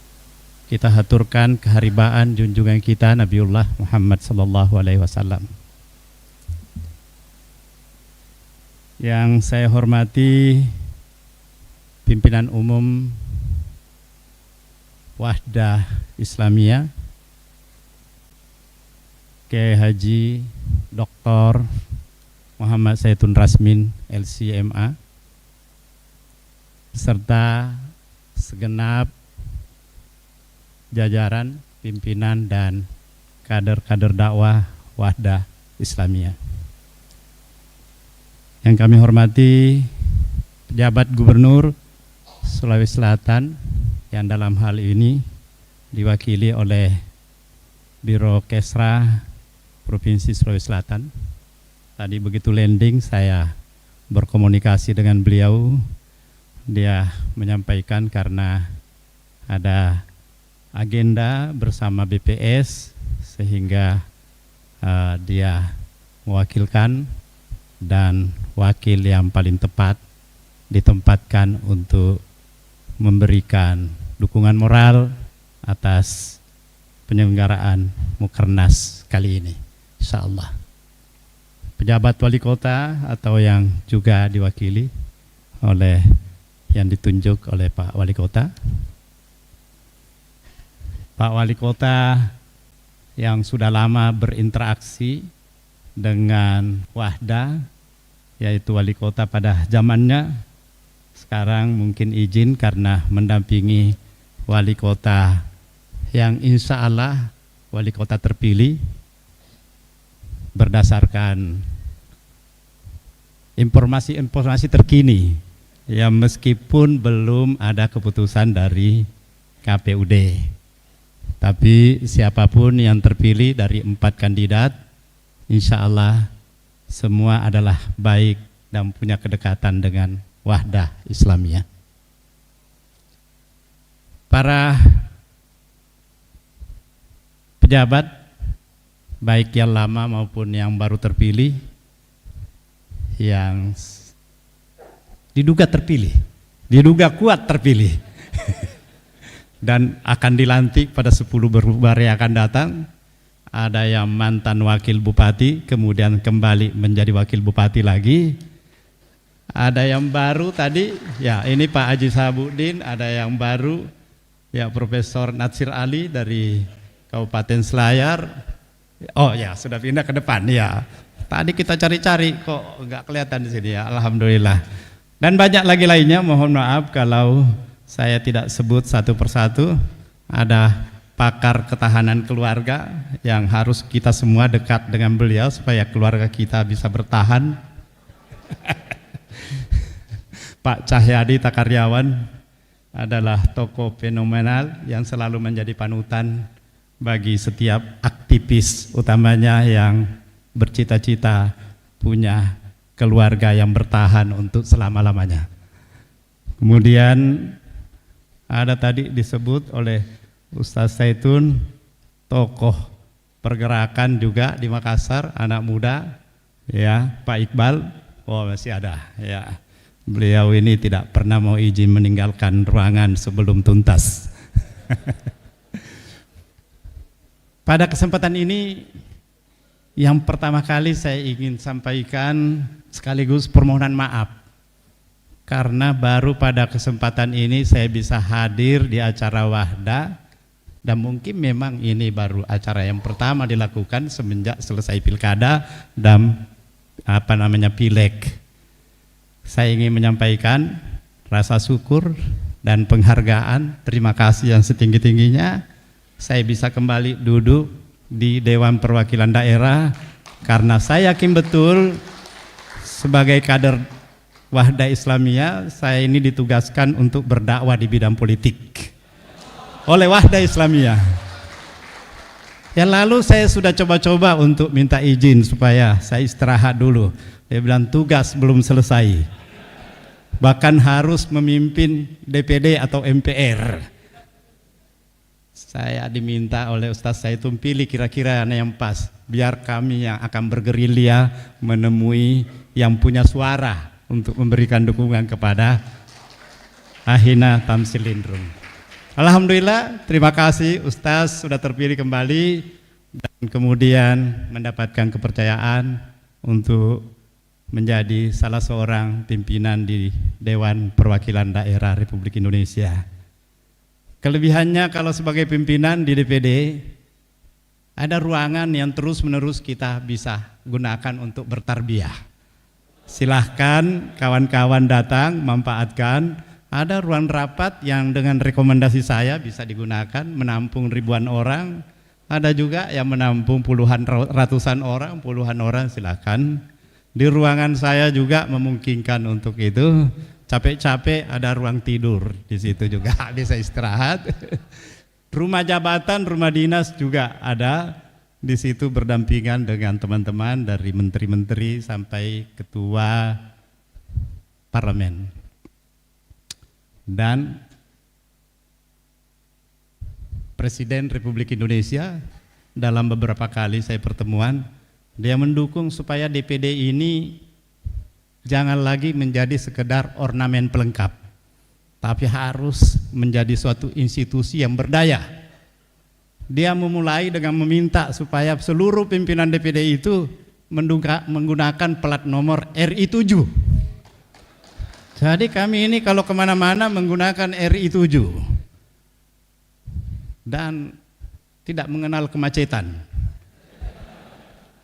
kita haturkan keharibaan junjungan kita Nabiullah Muhammad sallallahu alaihi wasallam. Yang saya hormati pimpinan umum Wahdah Islamiyah, Kiai Haji Dr. Muhammad Zaitun Rasmin LCMA, serta segenap jajaran pimpinan dan kader-kader dakwah Wahdah Islamiyah. Yang kami hormati pejabat Gubernur Sulawesi Selatan yang dalam hal ini diwakili oleh Biro Kesra Provinsi Sulawesi Selatan. Tadi begitu landing saya berkomunikasi dengan beliau, dia menyampaikan karena ada agenda bersama BPS sehingga dia mewakilkan dan wakil yang paling tepat ditempatkan untuk memberikan dukungan moral atas penyelenggaraan Mukernas kali ini, insyaallah. Pejabat wali kota atau yang juga diwakili oleh yang ditunjuk oleh Pak Wali Kota, Pak Wali Kota yang sudah lama berinteraksi dengan Wahdah, yaitu Wali Kota pada zamannya, sekarang mungkin izin karena mendampingi Wali Kota yang insya Allah Wali Kota terpilih berdasarkan informasi terkini ya, meskipun belum ada keputusan dari KPUD, tapi siapapun yang terpilih dari 4 kandidat insya Allah semua adalah baik dan punya kedekatan dengan Wahdah Islamiyah. Para pejabat baik yang lama maupun yang baru terpilih, yang diduga terpilih, diduga kuat terpilih dan akan dilantik pada 10 Februari akan datang. Ada yang mantan wakil bupati kemudian kembali menjadi wakil bupati lagi. Ada yang baru tadi, ya ini Pak Haji Sahabuddin, ada yang baru ya Profesor Natsir Ali dari Kabupaten Selayar. Oh ya, sudah pindah ke depan ya. Tadi kita cari-cari kok nggak kelihatan di sini ya, alhamdulillah. Dan banyak lagi lainnya, mohon maaf kalau saya tidak sebut satu persatu. Ada pakar ketahanan keluarga yang harus kita semua dekat dengan beliau supaya keluarga kita bisa bertahan. Pak Cahyadi Takaryawan adalah tokoh fenomenal yang selalu menjadi panutan bagi setiap aktivis, utamanya yang bercita-cita punya keluarga yang bertahan untuk selama-lamanya. Kemudian ada tadi disebut oleh Ustaz Zaitun, tokoh pergerakan juga di Makassar, anak muda, ya Pak Iqbal, oh masih ada, ya. Beliau ini tidak pernah mau izin meninggalkan ruangan sebelum tuntas. Pada kesempatan ini, yang pertama kali saya ingin sampaikan sekaligus permohonan maaf, karena baru pada kesempatan ini saya bisa hadir di acara Wahdah, dan mungkin memang ini baru acara yang pertama dilakukan semenjak selesai pilkada dan pileg. Saya ingin menyampaikan rasa syukur dan penghargaan, terima kasih yang setinggi-tingginya saya bisa kembali duduk di Dewan Perwakilan Daerah, karena saya yakin betul sebagai kader Wahdah Islamiyah saya ini ditugaskan untuk berdakwah di bidang politik oleh Wahdah Islamiyah. Yang lalu saya sudah coba-coba untuk minta izin supaya saya istirahat dulu. Dia bilang tugas belum selesai. bahkan harus memimpin DPD atau MPR. Saya diminta oleh Ustadz Zaitun pilih kira-kira yang pas, biar kami yang akan bergerilya menemui yang punya suara untuk memberikan dukungan kepada Ahina Tamsilindrum. Alhamdulillah, terima kasih Ustadz sudah terpilih kembali dan kemudian mendapatkan kepercayaan untuk menjadi salah seorang pimpinan di Dewan Perwakilan Daerah Republik Indonesia. Kelebihannya kalau sebagai pimpinan di DPD, ada ruangan yang terus-menerus kita bisa gunakan untuk bertarbiyah. Silahkan kawan-kawan datang, manfaatkan. Ada ruang rapat yang dengan rekomendasi saya bisa digunakan, menampung ribuan orang. Ada juga yang menampung ratusan orang, puluhan orang, silahkan. Di ruangan saya juga memungkinkan untuk itu. Capek-capek ada ruang tidur di situ juga bisa istirahat. Rumah jabatan, rumah dinas juga ada di situ berdampingan dengan teman-teman dari menteri-menteri sampai ketua parlemen. Dan Presiden Republik Indonesia dalam beberapa kali saya pertemuan, dia mendukung supaya DPD ini jangan lagi menjadi sekedar ornamen pelengkap, tapi harus menjadi suatu institusi yang berdaya. Dia memulai dengan meminta supaya seluruh pimpinan DPD itu menggunakan plat nomor RI 7. Jadi kami ini kalau kemana-mana menggunakan RI 7 dan tidak mengenal kemacetan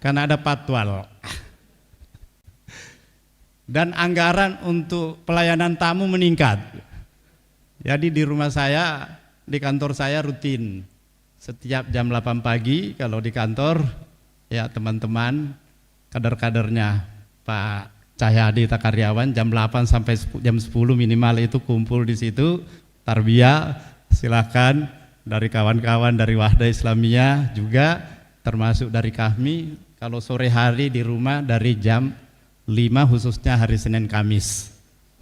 karena ada patwal. Dan anggaran untuk pelayanan tamu meningkat. Jadi di rumah saya, di kantor saya rutin setiap jam 8 pagi kalau di kantor, ya teman-teman kader-kadernya Pak Cahyadi Takaryawan jam 8 sampai jam 10 minimal itu kumpul di situ tarbiyah. Silahkan dari kawan-kawan dari Wahda Islamiyah juga termasuk dari kami. Kalau sore hari di rumah dari jam 5 khususnya hari Senin Kamis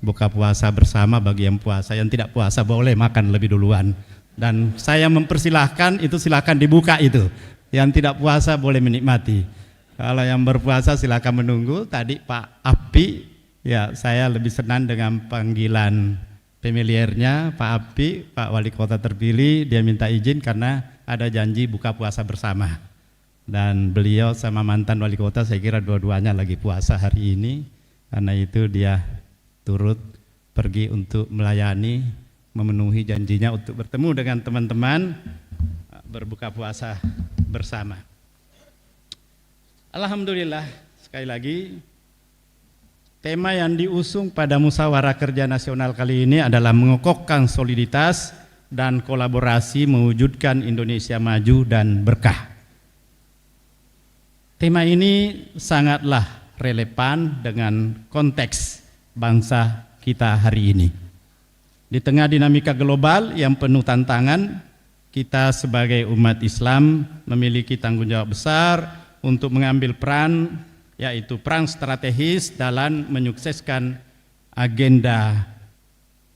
buka puasa bersama bagi yang puasa, yang tidak puasa boleh makan lebih duluan. Dan saya mempersilahkan itu silakan dibuka itu. Yang tidak puasa boleh menikmati. Kalau yang berpuasa silakan menunggu. Tadi Pak Api, ya saya lebih senang dengan panggilan familiarnya Pak Api, Pak Wali Kota terpilih, dia minta izin karena ada janji buka puasa bersama. Dan beliau sama mantan wali kota saya kira dua-duanya lagi puasa hari ini, karena itu dia turut pergi untuk melayani, memenuhi janjinya untuk bertemu dengan teman-teman berbuka puasa bersama. Alhamdulillah, sekali lagi tema yang diusung pada Musyawarah Kerja Nasional kali ini adalah mengokohkan soliditas dan kolaborasi mewujudkan Indonesia maju dan berkah. Tema ini sangatlah relevan dengan konteks bangsa kita hari ini. Di tengah dinamika global yang penuh tantangan, kita sebagai umat Islam memiliki tanggung jawab besar untuk mengambil peran, yaitu peran strategis dalam menyukseskan agenda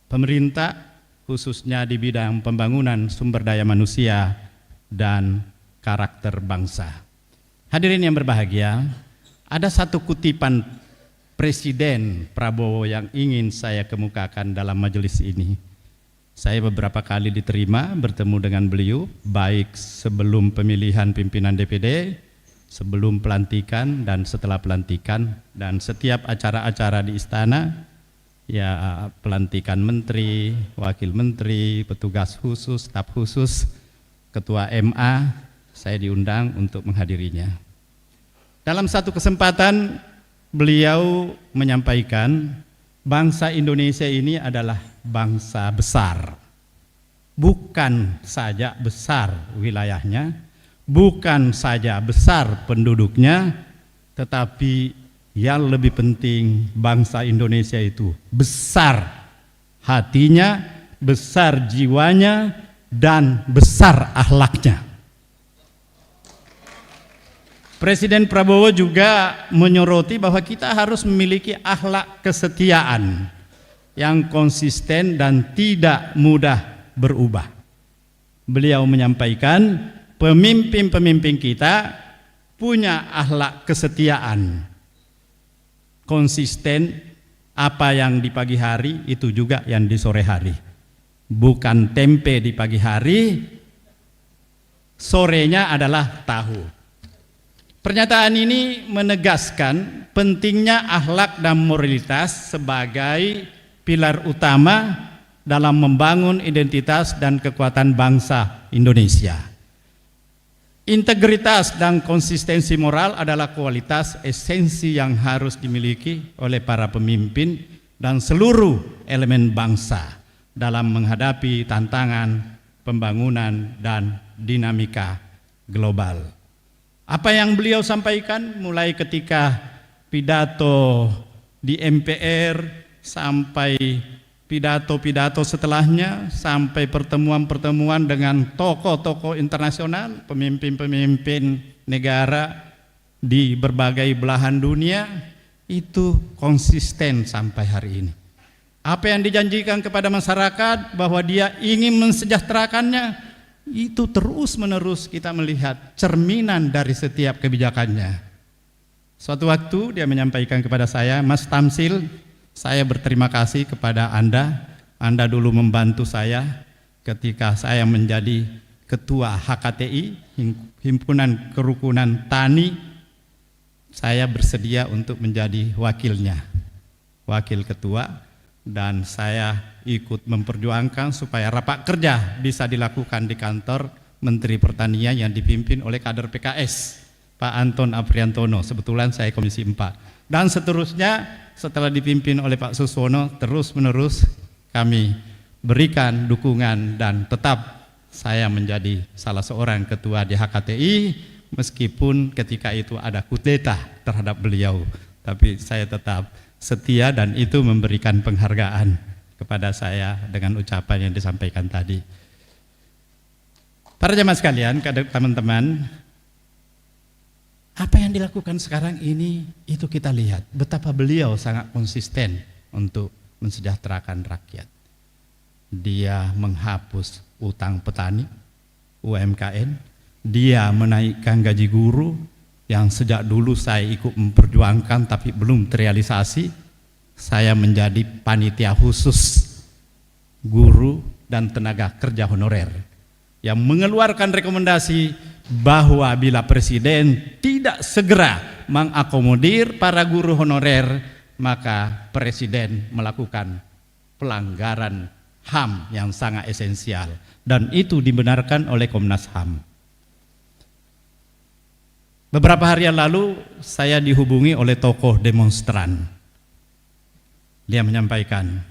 pemerintah, khususnya di bidang pembangunan sumber daya manusia dan karakter bangsa. Hadirin yang berbahagia, ada satu kutipan Presiden Prabowo yang ingin saya kemukakan dalam majelis ini. Saya beberapa kali diterima bertemu dengan beliau, baik sebelum pemilihan pimpinan DPD, sebelum pelantikan dan setelah pelantikan, dan setiap acara-acara di istana, ya pelantikan menteri, wakil menteri, petugas khusus, staf khusus, ketua MA, saya diundang untuk menghadirinya. Dalam satu kesempatan beliau menyampaikan bangsa Indonesia ini adalah bangsa besar. Bukan saja besar wilayahnya, bukan saja besar penduduknya, tetapi yang lebih penting bangsa Indonesia itu besar hatinya, besar jiwanya, dan besar akhlaknya. Presiden Prabowo juga menyoroti bahwa kita harus memiliki akhlak kesetiaan. yang konsisten dan tidak mudah berubah. Beliau menyampaikan pemimpin-pemimpin kita punya akhlak kesetiaan, konsisten, apa yang di pagi hari itu juga yang di sore hari. Bukan tempe di pagi hari, sorenya adalah tahu. Pernyataan ini menegaskan pentingnya akhlak dan moralitas sebagai pilar utama dalam membangun identitas dan kekuatan bangsa Indonesia. Integritas dan konsistensi moral adalah kualitas esensi yang harus dimiliki oleh para pemimpin dan seluruh elemen bangsa dalam menghadapi tantangan pembangunan dan dinamika global. Apa yang beliau sampaikan mulai ketika pidato di MPR sampai pidato-pidato setelahnya, sampai pertemuan-pertemuan dengan tokoh-tokoh internasional, pemimpin-pemimpin negara di berbagai belahan dunia, itu konsisten sampai hari ini. Apa yang dijanjikan kepada masyarakat bahwa dia ingin mensejahterakannya, itu terus-menerus kita melihat cerminan dari setiap kebijakannya. Suatu waktu dia menyampaikan kepada saya, Mas Tamsil, saya berterima kasih kepada Anda. Anda dulu membantu saya ketika saya menjadi ketua HKTI, Himpunan Kerukunan Tani. Saya bersedia untuk menjadi wakilnya, wakil ketua, dan saya ikut memperjuangkan supaya rapat kerja bisa dilakukan di kantor Menteri Pertanian yang dipimpin oleh kader PKS, Pak Anton Apriantono. Kebetulan saya Komisi 4. Dan seterusnya setelah dipimpin oleh Pak Suswono, terus-menerus kami berikan dukungan dan tetap saya menjadi salah seorang ketua di HKTI, meskipun ketika itu ada kudeta terhadap beliau, tapi saya tetap setia dan itu memberikan penghargaan kepada saya dengan ucapan yang disampaikan tadi. Para jemaah sekalian, teman-teman, apa yang dilakukan sekarang ini, itu kita lihat betapa beliau sangat konsisten untuk mensejahterakan rakyat. Dia menghapus utang petani, UMKM, dia menaikkan gaji guru yang sejak dulu saya ikut memperjuangkan tapi belum terrealisasi. Saya menjadi panitia khusus guru dan tenaga kerja honorer yang mengeluarkan rekomendasi bahwa bila Presiden tidak segera mengakomodir para guru honorer, maka Presiden melakukan pelanggaran HAM yang sangat esensial, dan itu dibenarkan oleh Komnas HAM. Beberapa hari yang lalu saya dihubungi oleh tokoh demonstran. Dia menyampaikan,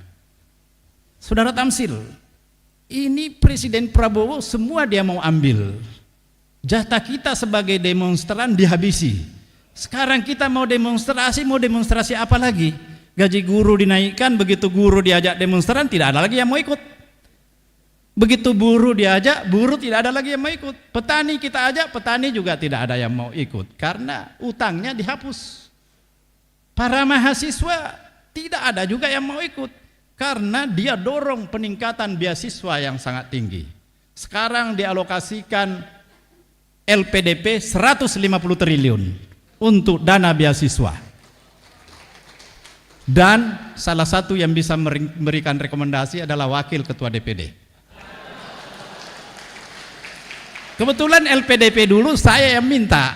Saudara Tamsil, ini Presiden Prabowo semua dia mau ambil. Jatah kita sebagai demonstran dihabisi. Sekarang kita mau demonstrasi apa lagi? Gaji guru dinaikkan, begitu guru diajak demonstran tidak ada lagi yang mau ikut. Begitu buruh diajak, buruh tidak ada lagi yang mau ikut. Petani kita ajak, petani juga tidak ada yang mau ikut karena utangnya dihapus. Para mahasiswa tidak ada juga yang mau ikut karena dia dorong peningkatan beasiswa yang sangat tinggi. Sekarang dialokasikan LPDP 150 triliun untuk dana beasiswa. Dan salah satu yang bisa memberikan rekomendasi adalah wakil ketua DPD. Kebetulan LPDP dulu saya yang minta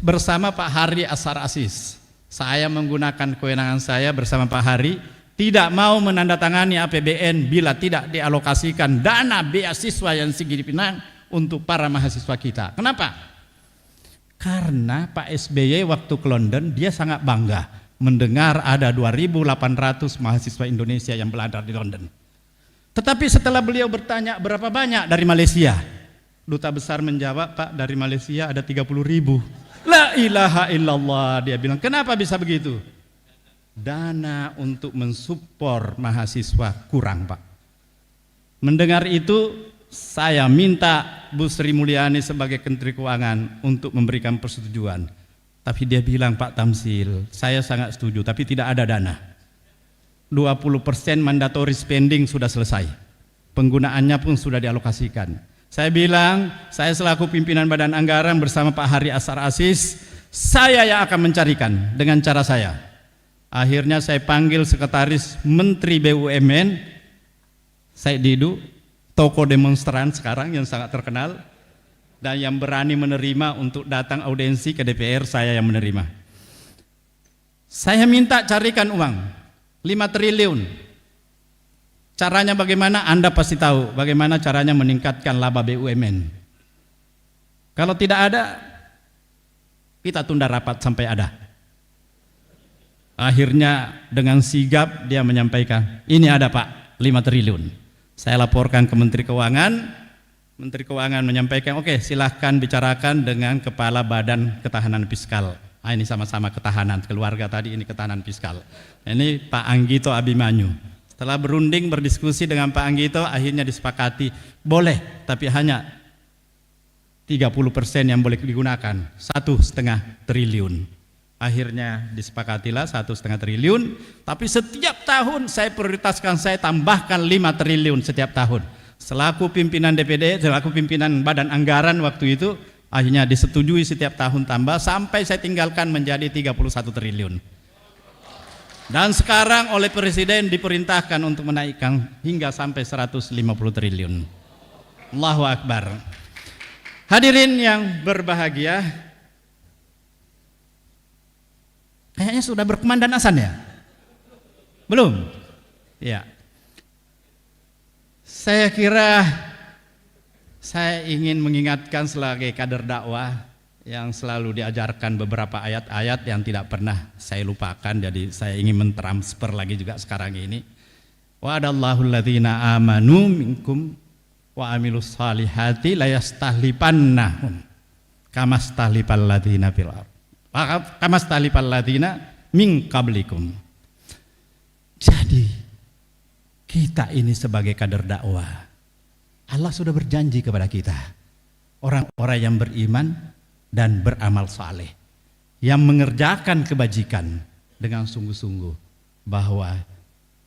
bersama Pak Hari Asar Asis. Saya menggunakan kewenangan saya bersama Pak Hari, tidak mau menandatangani APBN bila tidak dialokasikan dana beasiswa yang signifikan untuk para mahasiswa kita. Kenapa? Karena Pak SBY waktu ke London dia sangat bangga mendengar ada 2.800 mahasiswa Indonesia yang belajar di London. Tetapi setelah beliau bertanya berapa banyak dari Malaysia, duta besar menjawab, Pak, dari Malaysia ada 30.000. La ilaha illallah, dia bilang. Kenapa bisa begitu? Dana untuk mensupport mahasiswa kurang, Pak. Mendengar itu saya minta Bu Sri Mulyani sebagai Menteri Keuangan untuk memberikan persetujuan. Tapi dia bilang, Pak Tamsil, saya sangat setuju tapi tidak ada dana. 20% mandatory spending sudah selesai. Penggunaannya pun sudah dialokasikan. Saya bilang, saya selaku pimpinan Badan Anggaran bersama Pak Hari Asar Asis, saya yang akan mencarikan dengan cara saya. Akhirnya saya panggil Sekretaris Menteri BUMN, Said Didu, tokoh demonstran sekarang yang sangat terkenal, dan yang berani menerima untuk datang audiensi ke DPR, saya yang menerima. Saya minta carikan uang 5 triliun. Caranya bagaimana? Anda pasti tahu bagaimana caranya meningkatkan laba BUMN. Kalau tidak ada, kita tunda rapat sampai ada. Akhirnya dengan sigap dia menyampaikan, ini ada Pak, 5 triliun. Saya laporkan ke Menteri Keuangan. Menteri Keuangan menyampaikan, oke, silahkan bicarakan dengan Kepala Badan Ketahanan Fiskal. Ini sama-sama ketahanan, keluarga tadi ini ketahanan fiskal. Ini Pak Anggito Abimanyu. Setelah berunding berdiskusi dengan Pak Anggito, akhirnya disepakati, boleh, tapi hanya 30% yang boleh digunakan, 1,5 triliun. Akhirnya disepakatilah 1,5 triliun, tapi setiap tahun saya prioritaskan, saya tambahkan 5 triliun setiap tahun. Selaku pimpinan DPD, selaku pimpinan Badan Anggaran waktu itu, akhirnya disetujui setiap tahun tambah sampai saya tinggalkan menjadi 31 triliun. Dan sekarang oleh Presiden diperintahkan untuk menaikkan hingga sampai 150 triliun. Allahu Akbar. Hadirin yang berbahagia, kayaknya sudah berkumandang azan ya? Belum? Ya. Saya kira saya ingin mengingatkan sebagai kader dakwah yang selalu diajarkan beberapa ayat-ayat yang tidak pernah saya lupakan, jadi saya ingin mentransfer lagi juga sekarang ini. Wa'adallahu alladzina amanu minkum wa amilus salihati layastahlifannahum kamastahlifal ladzina fil ardh kamastahlifal ladzina min qablikum. Jadi kita ini sebagai kader dakwah, Allah sudah berjanji kepada kita, orang-orang yang beriman dan beramal saleh, yang mengerjakan kebajikan dengan sungguh-sungguh, bahwa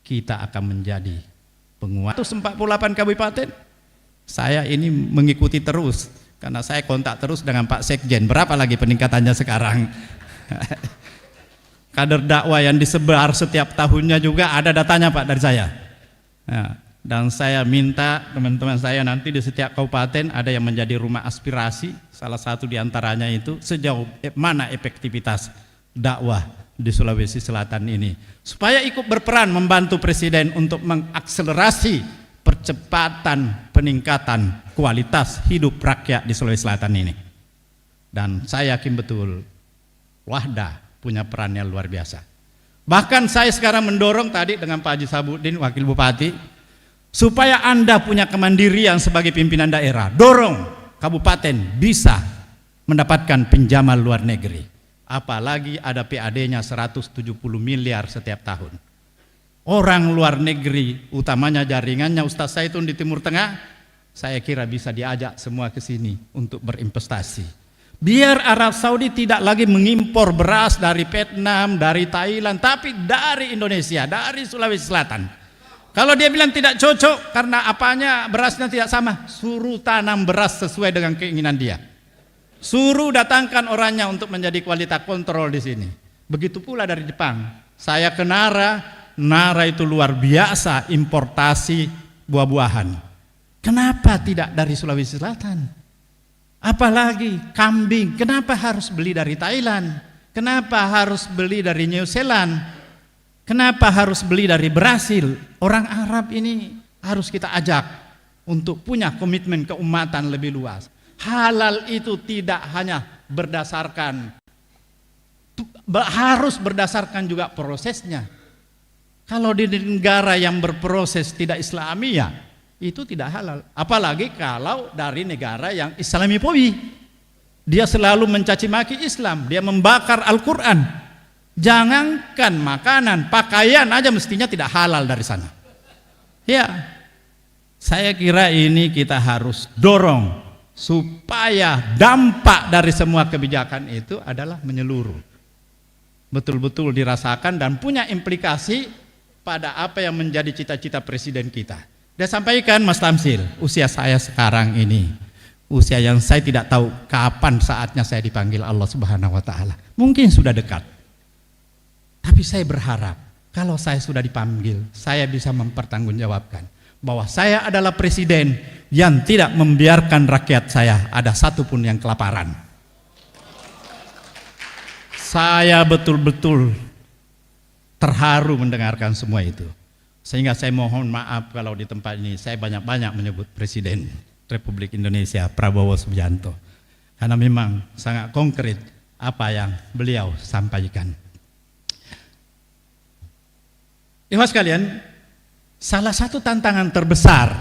kita akan menjadi penguat. 148 kabupaten, saya ini mengikuti terus, karena saya kontak terus dengan Pak Sekjen, berapa lagi peningkatannya sekarang. Kader dakwah yang disebar setiap tahunnya juga ada datanya Pak dari saya. Nah, dan saya minta teman-teman saya nanti di setiap kabupaten ada yang menjadi rumah aspirasi, salah satu diantaranya itu sejauh mana efektivitas dakwah di Sulawesi Selatan ini, supaya ikut berperan membantu Presiden untuk mengakselerasi percepatan peningkatan kualitas hidup rakyat di Sulawesi Selatan ini. Dan saya yakin betul Wahda punya peran yang luar biasa. Bahkan saya sekarang mendorong tadi dengan Pak Haji Sabudin, Wakil Bupati, supaya Anda punya kemandirian sebagai pimpinan daerah. Dorong kabupaten bisa mendapatkan pinjaman luar negeri. Apalagi ada PAD-nya 170 miliar setiap tahun. Orang luar negeri, utamanya jaringannya Ustaz Saitun di Timur Tengah, saya kira bisa diajak semua ke sini untuk berinvestasi. Biar Arab Saudi tidak lagi mengimpor beras dari Vietnam, dari Thailand, tapi dari Indonesia, dari Sulawesi Selatan. Kalau dia bilang tidak cocok karena apanya berasnya tidak sama, suruh tanam beras sesuai dengan keinginan dia. Suruh datangkan orangnya untuk menjadi kualitas kontrol di sini. Begitu pula dari Jepang. Saya ke Nara itu luar biasa importasi buah-buahan. Kenapa tidak dari Sulawesi Selatan? Apalagi kambing, kenapa harus beli dari Thailand? Kenapa harus beli dari New Zealand? Kenapa harus beli dari Brasil? Orang Arab ini harus kita ajak untuk punya komitmen keumatan lebih luas. Halal itu tidak hanya berdasarkan, harus berdasarkan juga prosesnya. Kalau di negara yang berproses tidak Islami, ya itu tidak halal. Apalagi kalau dari negara yang Islamifobi, dia selalu mencaci maki Islam, dia membakar Al-Quran. Jangankan makanan, pakaian aja mestinya tidak halal dari sana. Ya, saya kira ini kita harus dorong supaya dampak dari semua kebijakan itu adalah menyeluruh, betul-betul dirasakan dan punya implikasi pada apa yang menjadi cita-cita presiden kita. Dia sampaikan, Mas Tamsil, usia saya sekarang ini, usia yang saya tidak tahu kapan saatnya saya dipanggil Allah Subhanahu wa Ta'ala. Mungkin sudah dekat. Tapi saya berharap kalau saya sudah dipanggil, saya bisa mempertanggungjawabkan bahwa saya adalah presiden yang tidak membiarkan rakyat saya ada satupun yang kelaparan. Saya betul-betul terharu mendengarkan semua itu. Sehingga saya mohon maaf kalau di tempat ini saya banyak-banyak menyebut Presiden Republik Indonesia Prabowo Subianto. Karena memang sangat konkret apa yang beliau sampaikan. Ikhwan sekalian, salah satu tantangan terbesar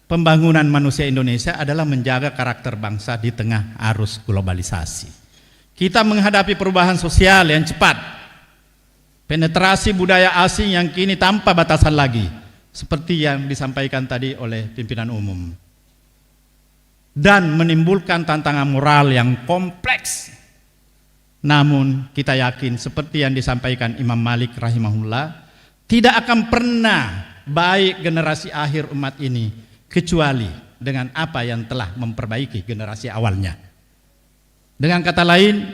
pembangunan manusia Indonesia adalah menjaga karakter bangsa di tengah arus globalisasi. Kita menghadapi perubahan sosial yang cepat, penetrasi budaya asing yang kini tanpa batasan lagi, seperti yang disampaikan tadi oleh pimpinan umum, dan menimbulkan tantangan moral yang kompleks. Namun kita yakin seperti yang disampaikan Imam Malik rahimahullah, tidak akan pernah baik generasi akhir umat ini kecuali dengan apa yang telah memperbaiki generasi awalnya. Dengan kata lain,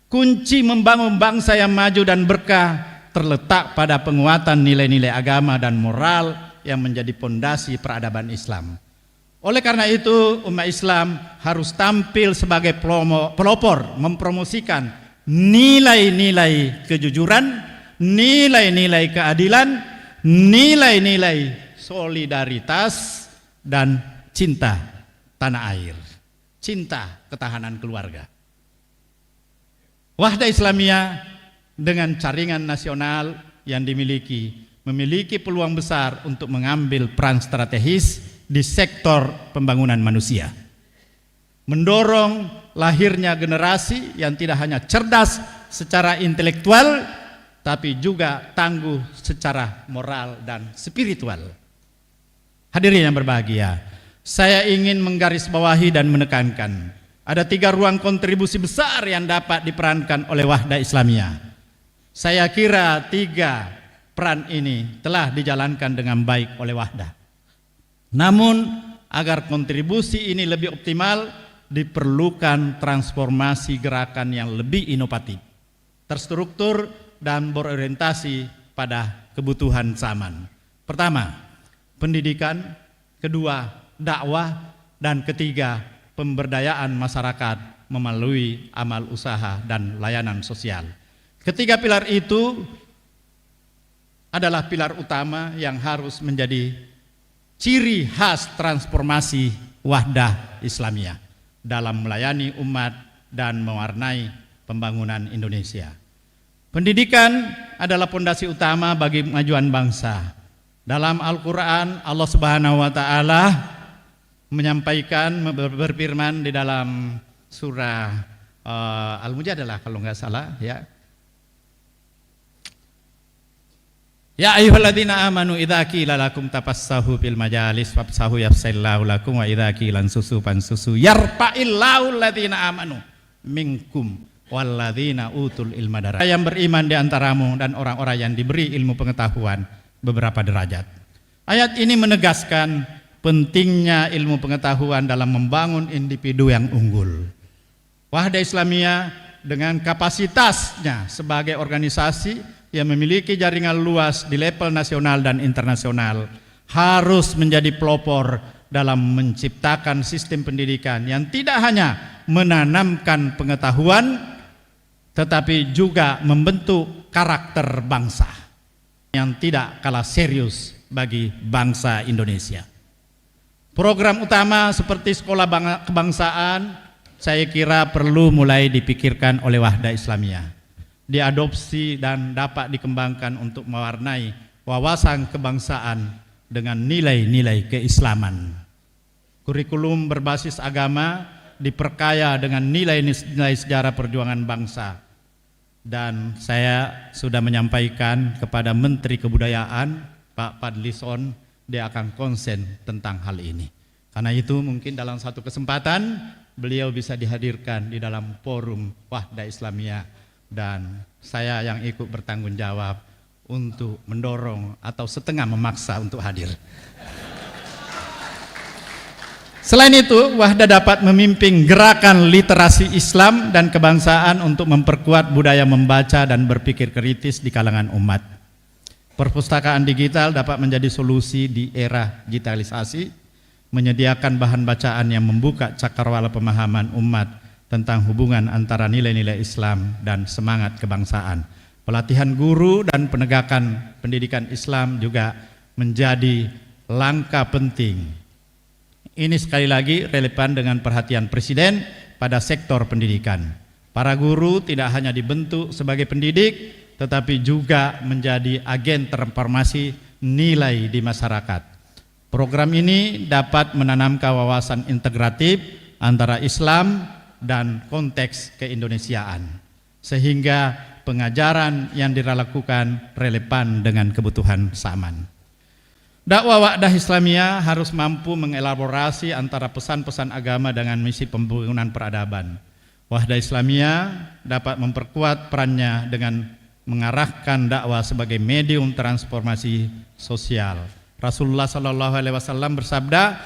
kunci membangun bangsa yang maju dan berkah terletak pada penguatan nilai-nilai agama dan moral yang menjadi pondasi peradaban Islam. Oleh karena itu, umat Islam harus tampil sebagai pelopor mempromosikan nilai-nilai kejujuran, nilai-nilai keadilan, nilai-nilai solidaritas, dan cinta tanah air, cinta ketahanan keluarga. Wahda Islamiyah dengan jaringan nasional yang memiliki peluang besar untuk mengambil peran strategis di sektor pembangunan manusia, mendorong lahirnya generasi yang tidak hanya cerdas secara intelektual, tapi juga tangguh secara moral dan spiritual. Hadirin yang berbahagia, saya ingin menggarisbawahi dan menekankan ada 3 ruang kontribusi besar yang dapat diperankan oleh Wahda Islamiyah. Saya kira 3 peran ini telah dijalankan dengan baik oleh Wahda. Namun agar kontribusi ini lebih optimal, diperlukan transformasi gerakan yang lebih inovatif, terstruktur, dan berorientasi pada kebutuhan zaman. Pertama, pendidikan. Kedua, dakwah. Dan ketiga, pemberdayaan masyarakat melalui amal usaha dan layanan sosial. Ketiga pilar itu adalah pilar utama yang harus menjadi ciri khas transformasi Wahdah Islamiyah dalam melayani umat dan mewarnai pembangunan Indonesia. Pendidikan adalah pondasi utama bagi kemajuan bangsa. Dalam Al-Quran, Allah Subhanahu wa Ta'ala menyampaikan, berfirman di dalam surah Al-Mujadalah kalau nggak salah, ya. Ya ayyuhalladzina amanu idza qila lakum tafassahu fil majalis fafsahu yafsallahu lakum wa idza qila ansusu fansusu yarfa'illahu alladzina amanu minkum walladzina utul ilma darajat. Yang beriman di antaramu dan orang-orang yang diberi ilmu pengetahuan beberapa derajat. Ayat ini menegaskan pentingnya ilmu pengetahuan dalam membangun individu yang unggul. Wahda Islamiyah dengan kapasitasnya sebagai organisasi yang memiliki jaringan luas di level nasional dan internasional harus menjadi pelopor dalam menciptakan sistem pendidikan yang tidak hanya menanamkan pengetahuan tetapi juga membentuk karakter bangsa yang tidak kalah serius bagi bangsa Indonesia. Program utama seperti sekolah kebangsaan saya kira perlu mulai dipikirkan oleh Wahda Islamiyah, diadopsi dan dapat dikembangkan untuk mewarnai wawasan kebangsaan dengan nilai-nilai keislaman. Kurikulum berbasis agama diperkaya dengan nilai-nilai sejarah perjuangan bangsa. Dan saya sudah menyampaikan kepada Menteri Kebudayaan Pak Fadlison, dia akan konsen tentang hal ini. Karena itu mungkin dalam satu kesempatan beliau bisa dihadirkan di dalam forum Wahda Islamiyah dan saya yang ikut bertanggung jawab untuk mendorong atau setengah memaksa untuk hadir. Selain itu, Wahda dapat memimpin gerakan literasi Islam dan kebangsaan untuk memperkuat budaya membaca dan berpikir kritis di kalangan umat. Perpustakaan digital dapat menjadi solusi di era digitalisasi, menyediakan bahan bacaan yang membuka cakrawala pemahaman umat tentang hubungan antara nilai-nilai Islam dan semangat kebangsaan. Pelatihan guru dan penegakan pendidikan Islam juga menjadi langkah penting. Ini sekali lagi relevan dengan perhatian Presiden pada sektor pendidikan. Para guru tidak hanya dibentuk sebagai pendidik, tetapi juga menjadi agen transformasi nilai di masyarakat. Program ini dapat menanamkan wawasan integratif antara Islam dan konteks keindonesiaan, sehingga pengajaran yang dilakukan relevan dengan kebutuhan zaman. Dakwah Wahdah Islamiyah harus mampu mengelaborasi antara pesan-pesan agama dengan misi pembangunan peradaban. Wahdah Islamiyah dapat memperkuat perannya dengan mengarahkan dakwah sebagai medium transformasi sosial. Rasulullah SAW bersabda,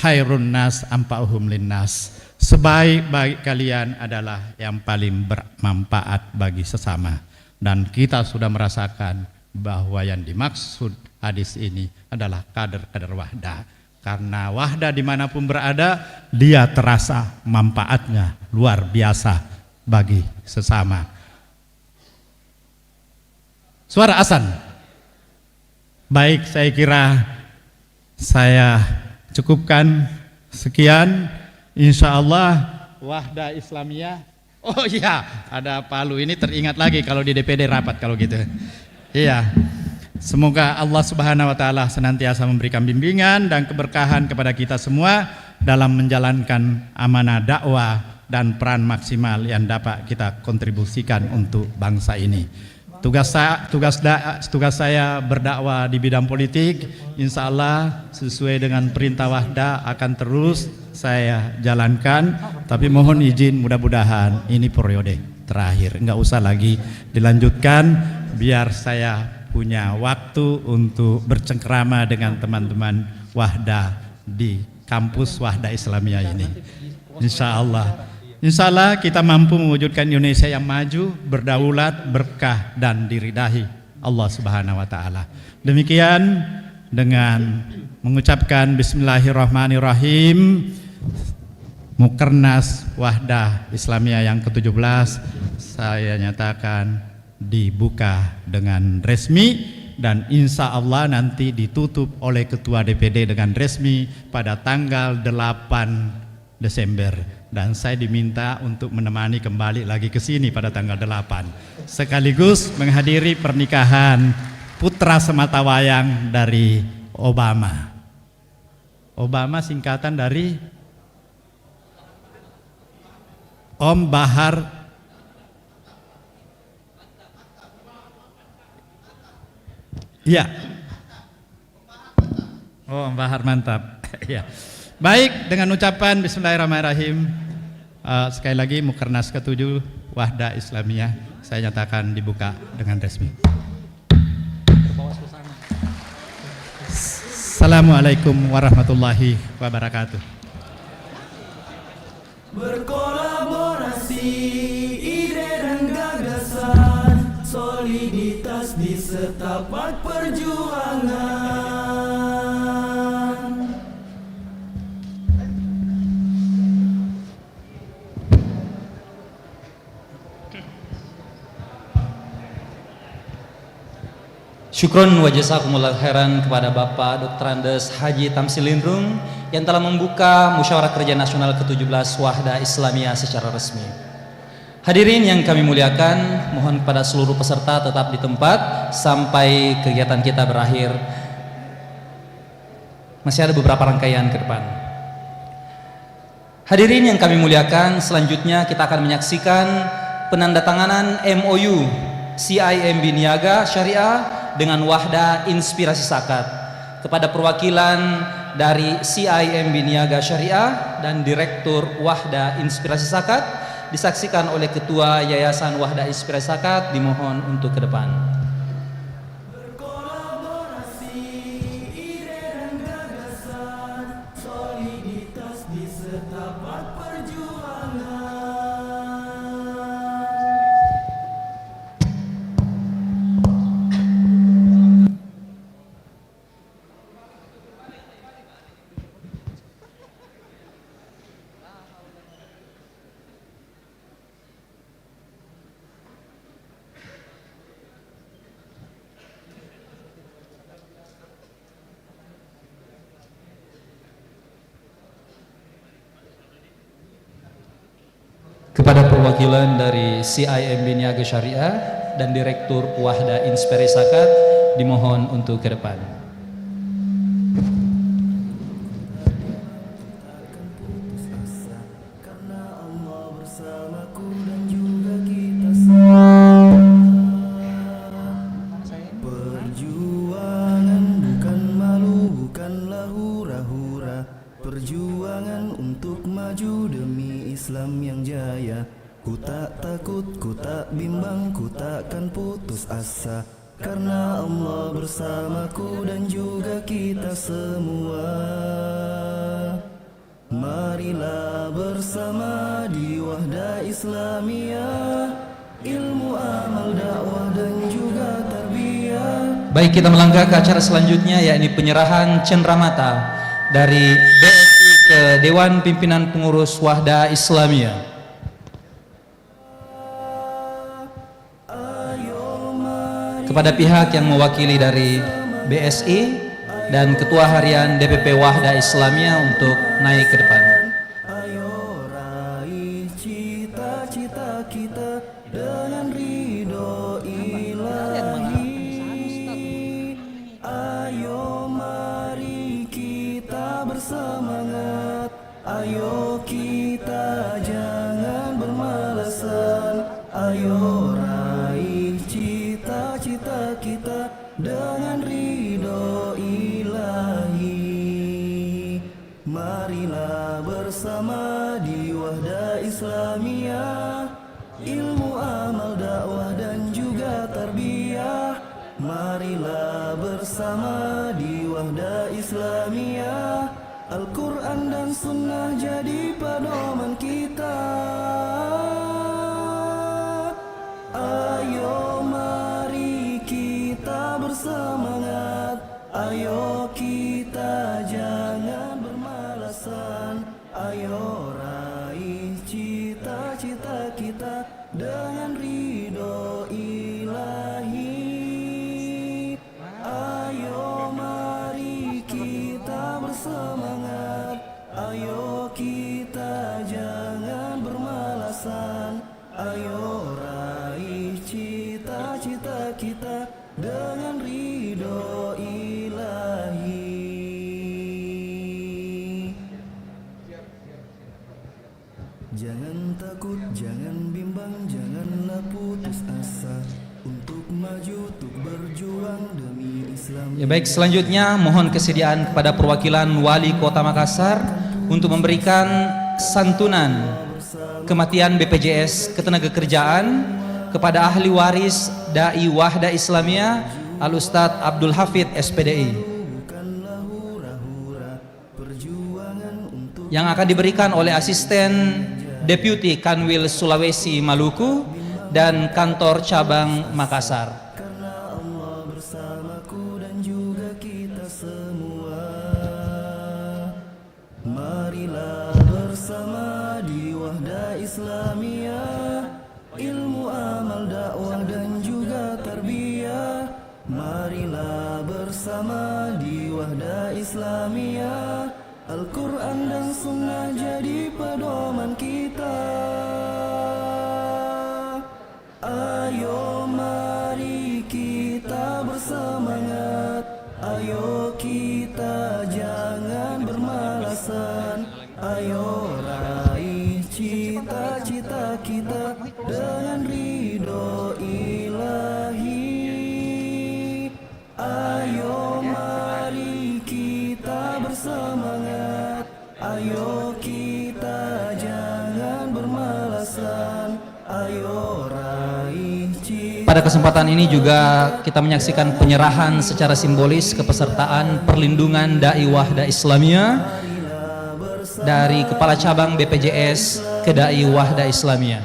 "Khairun nas anfa'uhum linnas." Sebaik-baik kalian adalah yang paling bermanfaat bagi sesama. Dan kita sudah merasakan bahwa yang dimaksud hadis ini adalah kader-kader Wahdah. Karena Wahdah dimanapun berada, dia terasa manfaatnya luar biasa bagi sesama. Suara azan. Baik, saya kira saya cukupkan sekian. Insya Allah Wahdah Islamiyah. Oh iya, ada Palu ini teringat lagi kalau di DPD rapat kalau gitu. Iya. Semoga Allah Subhanahu wa taala senantiasa memberikan bimbingan dan keberkahan kepada kita semua dalam menjalankan amanah dakwah dan peran maksimal yang dapat kita kontribusikan untuk bangsa ini. Tugas saya berdakwah di bidang politik, insya Allah sesuai dengan perintah Wahdah akan terus saya jalankan. Tapi mohon izin, mudah-mudahan ini periode terakhir, enggak usah lagi dilanjutkan, biar saya punya waktu untuk bercengkrama dengan teman-teman Wahdah di kampus Wahdah Islamiyah ini. Insya Allah kita mampu mewujudkan Indonesia yang maju, berdaulat, berkah dan diridai Allah Subhanahu wa taala. Demikian dengan mengucapkan bismillahirrahmanirrahim, Mukernas Wahdah Islamiyah yang ke-17 saya nyatakan dibuka dengan resmi dan insya Allah nanti ditutup oleh Ketua DPD dengan resmi pada tanggal 8 Desember. Dan saya diminta untuk menemani kembali lagi ke sini pada tanggal 8 sekaligus menghadiri pernikahan putra sematawayang dari Obama. Obama singkatan dari Om Bahar. Iya. Oh, Om Bahar, mantap. Iya. Baik, dengan ucapan bismillahirrahmanirrahim, sekali lagi Mukernas ke-7 Wahdah Islamiyah saya nyatakan dibuka dengan resmi. Assalamualaikum warahmatullahi wabarakatuh. Berkolaborasi ide dan gagasan, soliditas di setapak perjuangan. Syukron wa jazakumullah khairan kepada Bapak Dr. Andes Haji Tamsil Lindrung yang telah membuka Musyawarah Kerja Nasional ke-17 Wahdah Islamiyah secara resmi. Hadirin yang kami muliakan, mohon kepada seluruh peserta tetap di tempat sampai kegiatan kita berakhir. Masih ada beberapa rangkaian ke depan. Hadirin yang kami muliakan, selanjutnya kita akan menyaksikan penandatanganan MOU CIMB Niaga Syariah dengan Wahdah Inspirasi Zakat. Kepada perwakilan dari CIMB Niaga Syariah dan Direktur Wahdah Inspirasi Zakat disaksikan oleh Ketua Yayasan Wahdah Inspirasi Zakat, dimohon untuk ke depan. kepada perwakilan dari CIMB Niaga Syariah dan Direktur Wahda Inspirasi Zakat dimohon untuk ke depan. Perjuangan bukan malu, bukanlah hura-hura. Perjuangan untuk maju demi Islam yang jaya. Ku tak takut, ku tak bimbang, ku takkan putus asa. Karena Allah bersamaku dan juga kita semua. Marilah bersama di Wahda Islamiyah, ilmu amal dakwah dan juga tarbiyah. Baik, kita melangkah ke acara selanjutnya, yakni penyerahan cenderamata dari BSI ke Dewan Pimpinan Pengurus Wahda Islamiyah. Kepada pihak yang mewakili dari BSI dan Ketua Harian DPP Wahda Islamiyah untuk naik ke depan. Cita-cita kita dengan ridho ilahi. Ayo mari kita bersemangat. Ayo kita jangan bermalasan. Ayo raih cita-cita kita dengan ridho ilahi. Marilah bersama di Wahda Islamiyah, ilmu amal dakwah dan juga tarbiyah. Marilah bersama di Wahda Islamiyah, Al-Quran dan Sunnah jadi pedoman kita. Ayo mari kita bersemangat. Ayo kita jangan bermalasan. Ayo raih cita-cita kita dengan ridho ilahi. Ayo mari kita bersemangat. Ayo kita jangan bermalasan. Ayo raih cita-cita kita dengan ridho ilahi. Jangan takut, jangan bimbang, janganlah putus asa. Untuk maju, untuk berjuang demi Islam. Ya baik, selanjutnya mohon kesediaan kepada perwakilan Wali Kota Makassar untuk memberikan santunan kematian BPJS Ketenagakerjaan kepada ahli waris Dai Wahda Islamiyah Al-Ustadz Abdul Hafid SPDI yang akan diberikan oleh asisten Deputi Kanwil Sulawesi Maluku dan kantor cabang Makassar. Marilah bersama di Wahda Islamiyah, ilmu amal dakwah dan juga tarbiyah. Marilah bersama di Wahda Islamiyah, Al-Quran dan Sunnah jadi pedoman kita. Ayo mari kita bersemangat. Ayo kita jangan bermalasan. Ayo raih cita-cita kita dengan ridho ilahi. Ayo mari kita bersemangat. Ayo kita jangan bermalasan. Ayo raih cita. Pada kesempatan ini juga kita menyaksikan penyerahan secara simbolis kepesertaan perlindungan Dai Wahda Islamiyah dari Kepala Cabang BPJS ke Dai Wahda Islamiyah.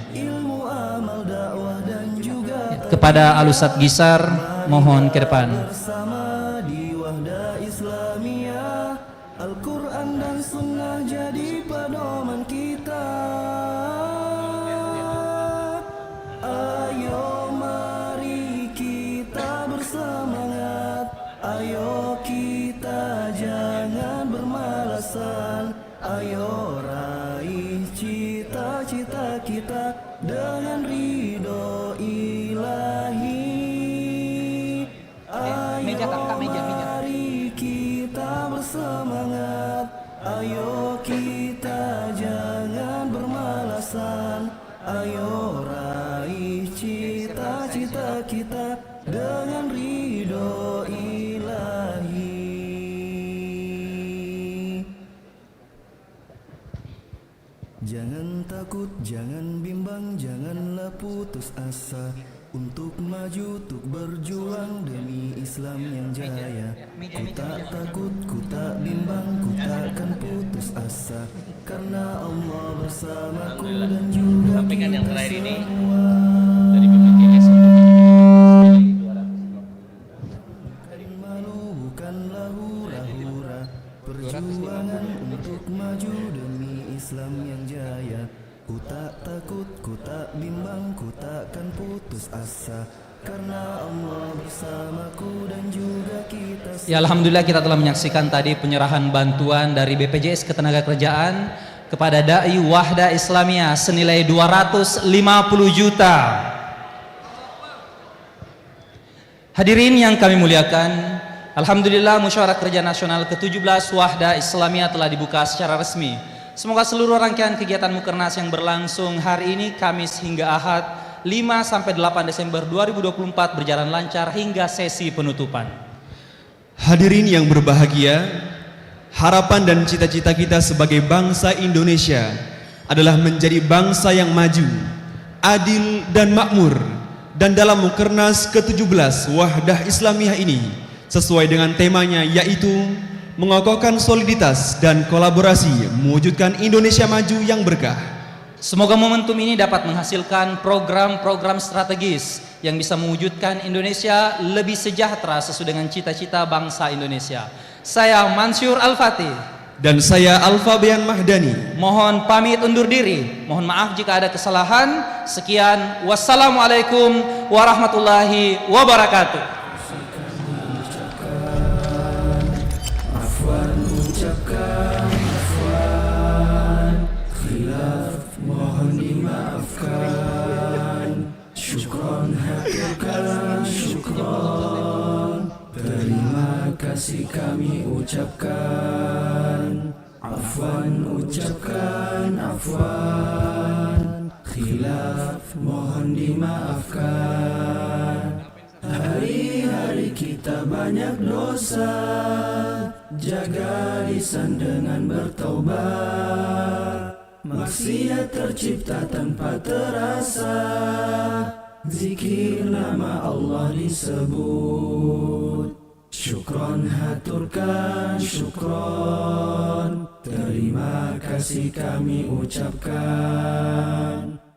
Kepada Al-Ustadz Gisar mohon ke depan. Bersama di Wahda Islamiyah, Al-Quran dan Sunnah jadi pedoman kita. Ayo mari kita bersemangat. Ayo kita jangan bermalasan. Ayo raih cita-cita kita bersemangat. Ayo kita jangan bermalasan. Ayo raih cita-cita kita dengan ridho ilahi. Jangan takut, jangan bimbang, janganlah putus asa. Untuk maju, untuk berjuang demi Islam yang jaya. Ku tak takut, ku tak bimbang, ku takkan putus asa. Karena Allah bersamaku dan juga kita semua. Malu bukanlah hura-hura, perjuangan untuk maju demi Islam yang jaya. Ku tak takut, ku tak bimbang, ku takkan putus asa. Karena Allah bersamaku dan juga kita semua. Ya, alhamdulillah kita telah menyaksikan tadi penyerahan bantuan dari BPJS Ketenagakerjaan kepada dai Wahda Islamiyah senilai 250 juta. Hadirin yang kami muliakan, alhamdulillah Musyawarah Kerja Nasional ke-17 Wahda Islamiyah telah dibuka secara resmi. Semoga seluruh rangkaian kegiatan Mukernas yang berlangsung hari ini Kamis hingga Ahad 5-8 Desember 2024 berjalan lancar hingga sesi penutupan. Hadirin yang berbahagia, harapan dan cita-cita kita sebagai bangsa Indonesia adalah menjadi bangsa yang maju, adil dan makmur. Dan dalam Mukernas ke-17 Wahdah Islamiyah ini sesuai dengan temanya, yaitu mengokohkan soliditas dan kolaborasi mewujudkan Indonesia maju yang berkah. Semoga momentum ini dapat menghasilkan program-program strategis yang bisa mewujudkan Indonesia lebih sejahtera sesuai dengan cita-cita bangsa Indonesia. Saya Mansyur Al-Fatih dan saya Alfabian Mahdani. Mohon pamit undur diri. Mohon maaf jika ada kesalahan. Sekian. Wassalamualaikum warahmatullahi wabarakatuh. Ucapkan afwan, khilaf mohon dimaafkan. Syukron haturkan syukron, terima kasih kami ucapkan. Afwan ucapkan afwan, khilaf mohon dimaafkan. Hari-hari kita banyak dosa, jaga lisan dengan bertaubat. Maksiat tercipta tanpa terasa, zikir nama Allah disebut. Syukron haturkan syukron, terima kasih kami ucapkan.